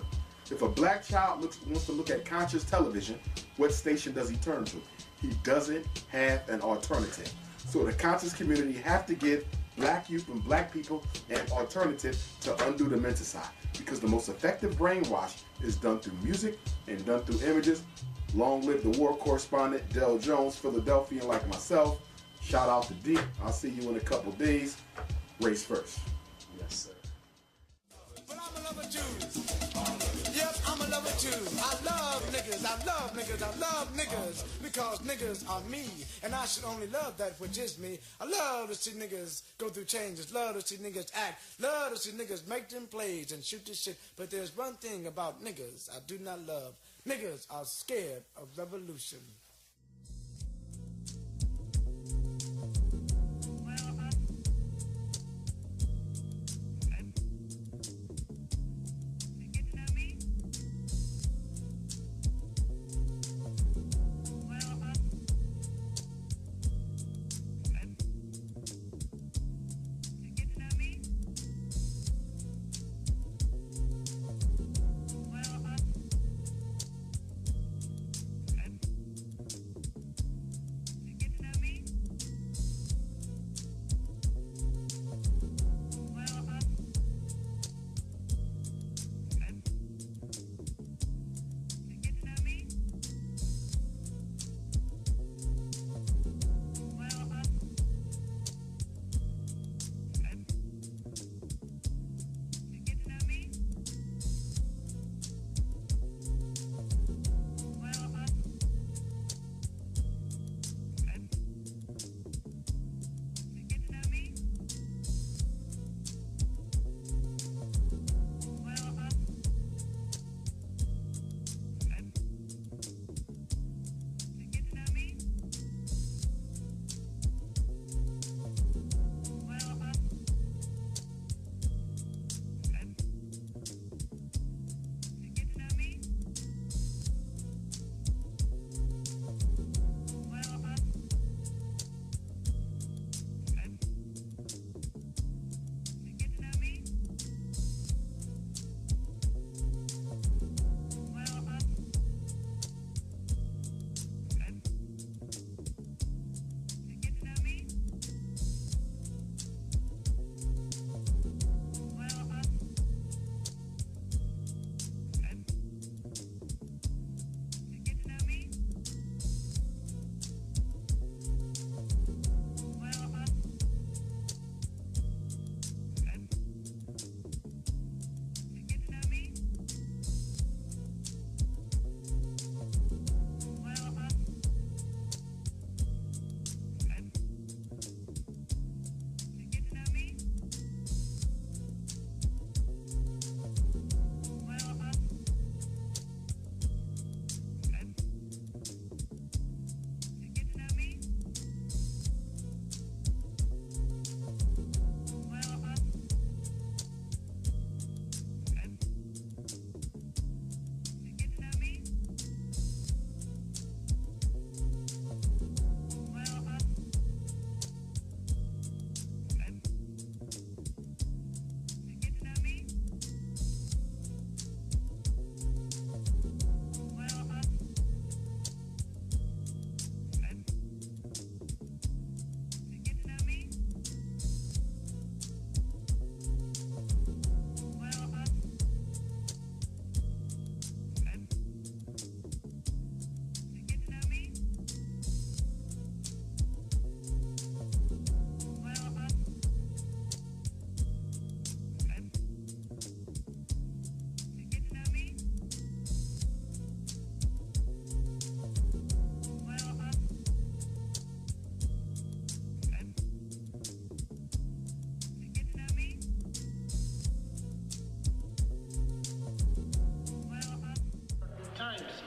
If a black child wants to look at conscious television, what station does he turn to? He doesn't have an alternative. So the conscious community have to give black youth and black people an alternative to undo the menticide. Because the most effective brainwash is done through music and done through images. Long live the war correspondent, Del Jones, Philadelphian like myself. Shout out to D. I'll see you in a couple days. Race first. Yes, sir. But I'm a lover too. Yep, I'm a lover it too. I love niggas, I love niggas, I love niggas, because niggas are me, and I should only love that which is me. I love to see niggas go through changes, love to see niggas act, love to see niggas make them plays and shoot this shit. But there's one thing about niggas I do not love. Niggas are scared of revolution.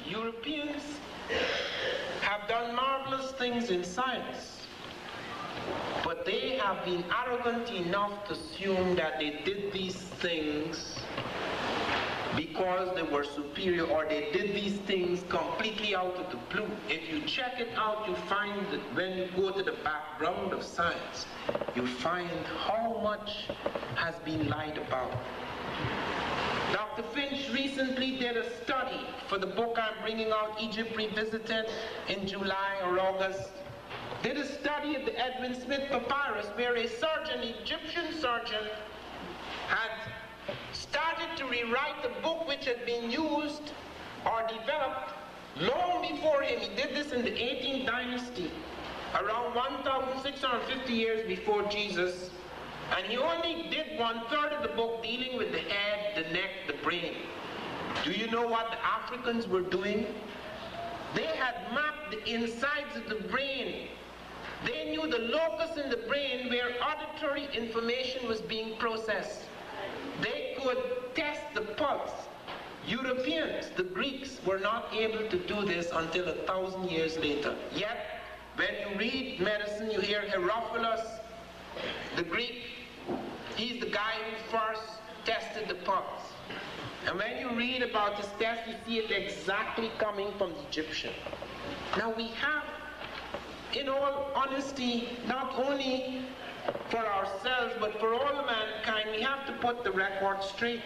Europeans have done marvelous things in science, but they have been arrogant enough to assume that they did these things because they were superior, or they did these things completely out of the blue. If you check it out, you find that when you go to the background of science, you find how much has been lied about. Dr. Finch recently did a study for the book I'm bringing out, Egypt Revisited, in July or August. Did a study of the Edwin Smith papyrus where a surgeon, Egyptian surgeon, had started to rewrite the book which had been used or developed long before him. He did this in the 18th dynasty, around 1,650 years before Jesus. And he only did 1/3 of the book dealing with the head, the neck, the brain. Do you know what the Africans were doing? They had mapped the insides of the brain. They knew the locus in the brain where auditory information was being processed. They could test the pulse. Europeans, the Greeks, were not able to do this until 1,000 years later. Yet, when you read medicine, you hear Herophilus, the Greek, he's the guy who first tested the pulse. And when you read about his test, you see it exactly coming from the Egyptian. Now we have, in all honesty, not only for ourselves, but for all mankind, we have to put the record straight.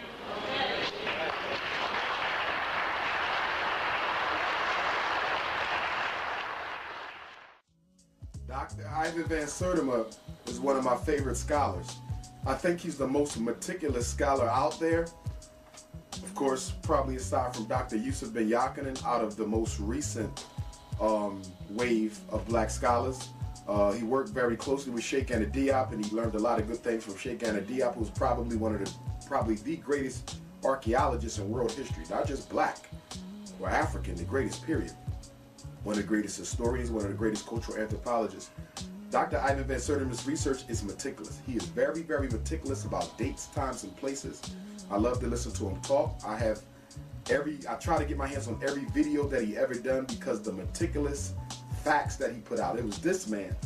Dr. Ivan Van Sertima is one of my favorite scholars. I think he's the most meticulous scholar out there. Of course, probably aside from Dr. Yusuf Ben Yakinen, out of the most recent wave of black scholars. He worked very closely with Sheikh Anta Diop, and he learned a lot of good things from Sheikh Anta Diop, who's probably the greatest archaeologist in world history, not just black or African, the greatest, period. One of the greatest historians, one of the greatest cultural anthropologists. Dr. Ivan Van Sertima's research is meticulous. He is very, very meticulous about dates, times, and places. I love to listen to him talk. I try to get my hands on every video that he ever done because the meticulous facts that he put out. It was this man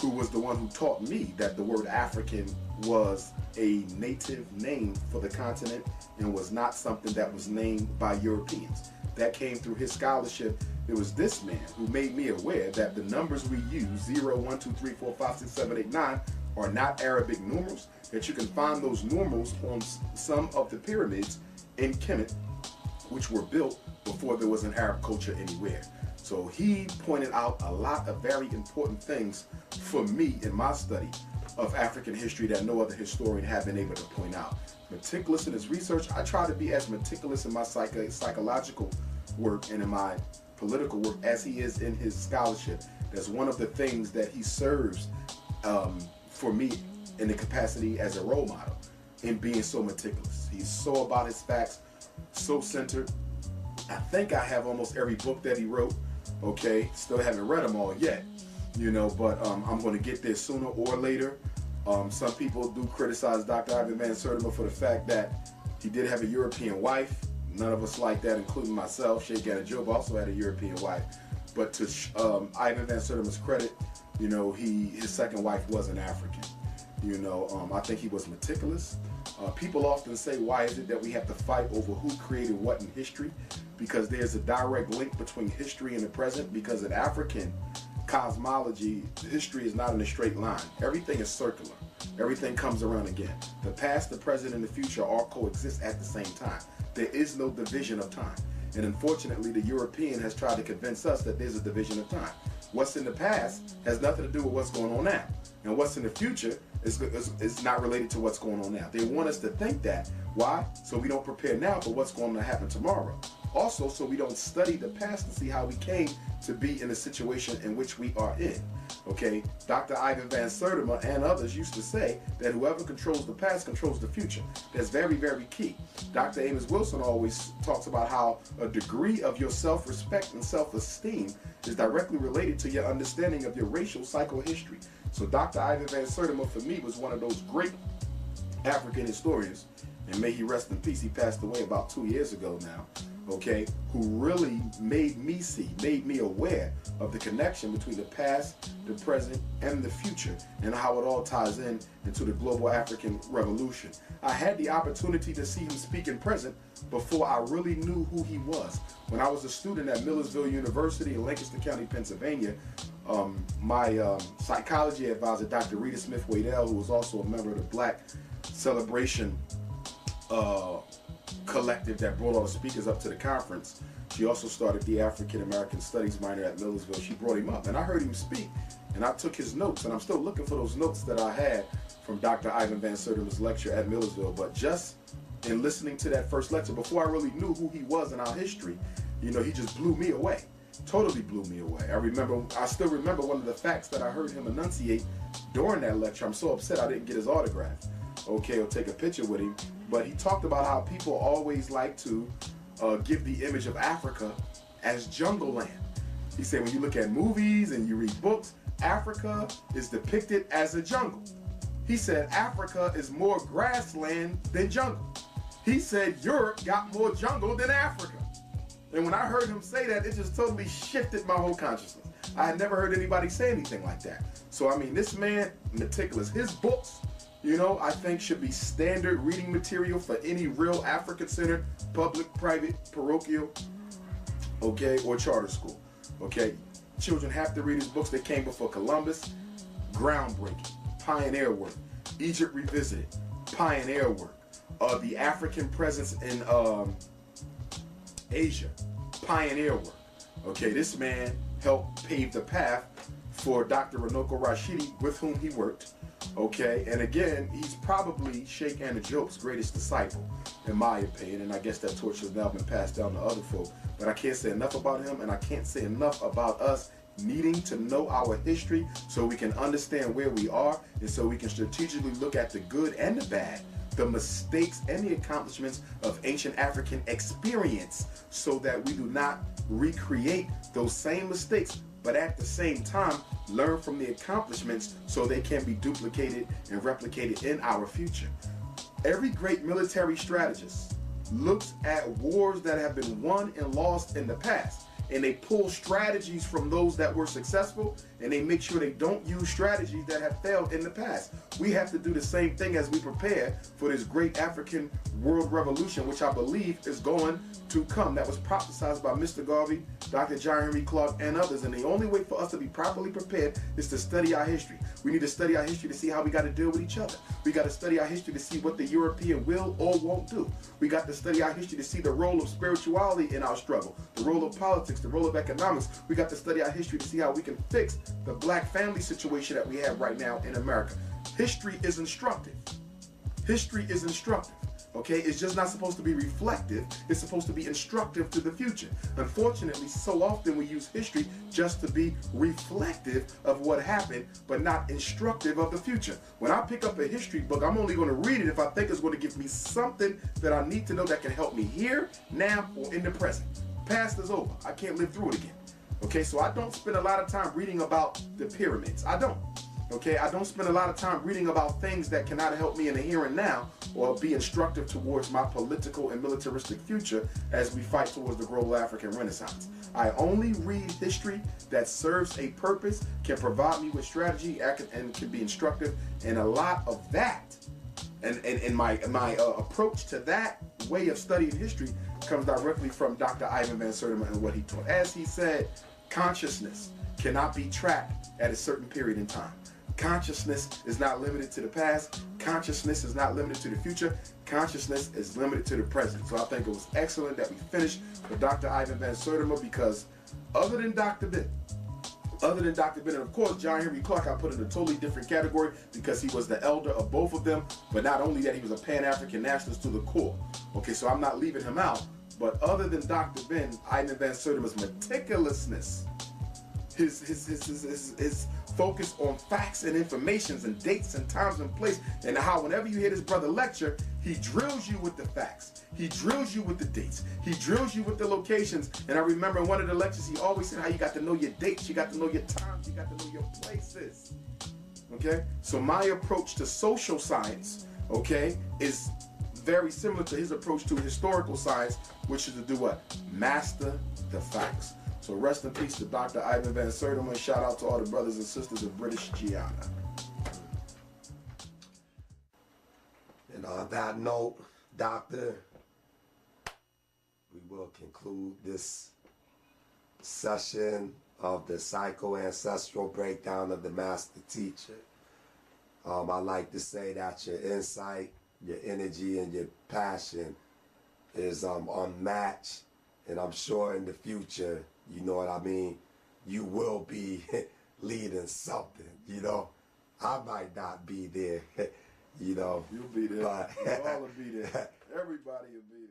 who was the one who taught me that the word African was a native name for the continent and was not something that was named by Europeans. That came through his scholarship. It was this man who made me aware that the numbers we use, 0, 1, 2, 3, 4, 5, 6, 7, 8, 9, are not Arabic numerals, that you can find those numerals on some of the pyramids in Kemet, which were built before there was an Arab culture anywhere. So he pointed out a lot of very important things for me in my study of African history that no other historian have been able to point out. Meticulous in his research. I try to be as meticulous in my psychological work and in my political work as he is in his scholarship. That's one of the things that he serves for me in the capacity as a role model in being so meticulous. He's so about his facts, so centered. I think I have almost every book that he wrote. Okay, still haven't read them all yet, you know, but I'm going to get there sooner or later. Some people do criticize Dr. Ivan Van Sertima for the fact that he did have a European wife. None of us like that, including myself. Sheikh Anta Diop also had a European wife. But to Ivan Van Sertima's credit, you know, his second wife was an African. You know, I think he was meticulous. People often say, why is it that we have to fight over who created what in history? Because there's a direct link between history and the present, because in African cosmology, history is not in a straight line. Everything is circular. Everything comes around again. The past, the present, and the future all coexist at the same time. There is no division of time. And unfortunately, the European has tried to convince us that there's a division of time. What's in the past has nothing to do with what's going on now. And what's in the future is not related to what's going on now. They want us to think that. Why? So we don't prepare now for what's going to happen tomorrow. Also, so we don't study the past to see how we came to be in the situation in which we are in. Okay, Dr. Ivan Van Sertima and others used to say that whoever controls the past controls the future. That's very, very key. Dr. Amos Wilson always talks about how a degree of your self-respect and self-esteem is directly related to your understanding of your racial psychohistory. So Dr. Ivan Van Sertima, for me, was one of those great African historians, and may he rest in peace. He passed away about 2 years ago now. Okay, who really made me aware of the connection between the past, the present, and the future, and how it all ties into the global African revolution. I had the opportunity to see him speak in present before I really knew who he was. When I was a student at Millersville University in Lancaster County, Pennsylvania, my psychology advisor, Dr. Rita Smith-Waddell, who was also a member of the Black Celebration collective that brought all the speakers up to the conference. She also started the African American Studies minor at Millersville. She brought him up, and I heard him speak, and I took his notes, and I'm still looking for those notes that I had from Dr. Ivan Van Sertima's lecture at Millersville. But just in listening to that first lecture, before I really knew who he was in our history, you know, he just blew me away. Totally blew me away. I still remember one of the facts that I heard him enunciate during that lecture. I'm so upset I didn't get his autograph, okay, or take a picture with him. But he talked about how people always like to give the image of Africa as jungle land. He said when you look at movies and you read books, Africa is depicted as a jungle. He said Africa is more grassland than jungle. He said Europe got more jungle than Africa. And when I heard him say that, it just totally shifted my whole consciousness. I had never heard anybody say anything like that. So, I mean, this man, meticulous. His books, you know, I think should be standard reading material for any real African-centered, public, private, parochial, okay, or charter school, okay? Children have to read his books. They came before Columbus, groundbreaking, pioneer work. Egypt Revisited, pioneer work. The African presence in Asia, pioneer work. Okay, this man helped pave the path for Dr. Runoko Rashidi, with whom he worked. Okay, and again, he's probably Sheikh Anajoke's greatest disciple, in my opinion, and I guess that torch has now been passed down to other folk. But I can't say enough about him, and I can't say enough about us needing to know our history so we can understand where we are, and so we can strategically look at the good and the bad, the mistakes and the accomplishments of ancient African experience, so that we do not recreate those same mistakes, but at the same time learn from the accomplishments so they can be duplicated and replicated in our future. Every great military strategist looks at wars that have been won and lost in the past, and they pull strategies from those that were successful, and they make sure they don't use strategies that have failed in the past. We have to do the same thing as we prepare for this great African world revolution, which I believe is going to come. That was prophesied by Mr. Garvey, Dr. John Henry Clark, and others. And the only way for us to be properly prepared is to study our history. We need to study our history to see how we got to deal with each other. We got to study our history to see what the European will or won't do. We got to study our history to see the role of spirituality in our struggle, the role of politics, the role of economics. We got to study our history to see how we can fix the black family situation that we have right now in America. History is instructive. History is instructive. Okay, it's just not supposed to be reflective. It's supposed to be instructive to the future. Unfortunately, so often we use history just to be reflective of what happened, but not instructive of the future. When I pick up a history book, I'm only going to read it if I think it's going to give me something that I need to know that can help me here, now, or in the present. Past is over. I can't live through it again. Okay, so I don't spend a lot of time reading about the pyramids. I don't. Okay, I don't spend a lot of time reading about things that cannot help me in the here and now or be instructive towards my political and militaristic future as we fight towards the global African Renaissance. I only read history that serves a purpose, can provide me with strategy, and can be instructive, and a lot of that, and my approach to that way of studying history comes directly from Dr. Ivan Van Sertima and what he taught. As he said, consciousness cannot be tracked at a certain period in time. Consciousness is not limited to the past. Consciousness is not limited to the future. Consciousness is limited to the present. So I think it was excellent that we finished with Dr. Ivan Van Sertima, because other than Dr. Ben, and of course John Henry Clark I put in a totally different category because he was the elder of both of them, but not only that, he was a Pan-African nationalist to the core. Okay, so I'm not leaving him out, but other than Dr. Ben, Ivan Van Sertima's meticulousness, his focus on facts and informations and dates and times and place, and how whenever you hear this brother lecture, he drills you with the facts, he drills you with the dates, he drills you with the locations. And I remember in one of the lectures he always said how you got to know your dates, you got to know your times, you got to know your places. Okay, so my approach to social science, okay, is very similar to his approach to historical science, which is to do what? Master the facts. So rest in peace to Dr. Ivan Van Sertima, and shout out to all the brothers and sisters of British Guiana. And on that note, Doctor, we will conclude this session of the psycho-ancestral breakdown of the master teacher. I like to say that your insight, your energy, and your passion is unmatched, and I'm sure in the future, you know what I mean, you will be leading something, you know. I might not be there, you know. You'll be there. But we'll all be there. Everybody will be there.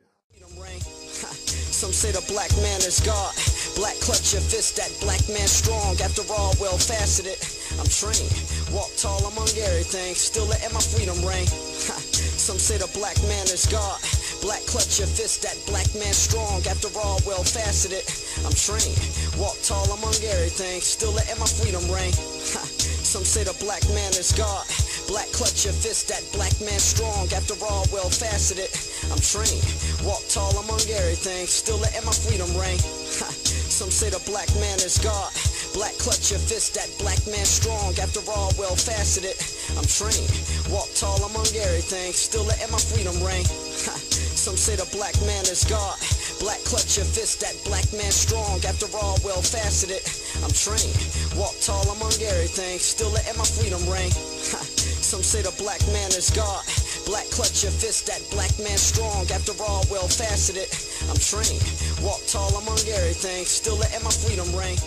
Some say the black man is God. Black clutch your fist, that black man strong. After all, well faceted. I'm trained, walk tall among everything, still letting my freedom reign. Some say the black man is God. Black clutch your fist, that black man strong. After all, well faceted, I'm trained. Walk tall among everything, still letting my freedom ring. Some say the black man is God. Black clutch your fist, that black man strong. After all, well faceted, I'm trained. Walk tall among everything, still letting my freedom ring. Some say the black man is God. Black clutch your fist, that black man strong. After all, well faceted, I'm trained. Walk tall among everything, still letting my freedom ring. Some say the black man is God. Black clutch your fist, that black man strong. After all, well faceted, I'm trained. Walk tall among everything, still letting my freedom ring. Some say the black man is God. Black clutch your fist, that black man strong. After all, well faceted, I'm trained. Walk tall among everything, still letting my freedom ring.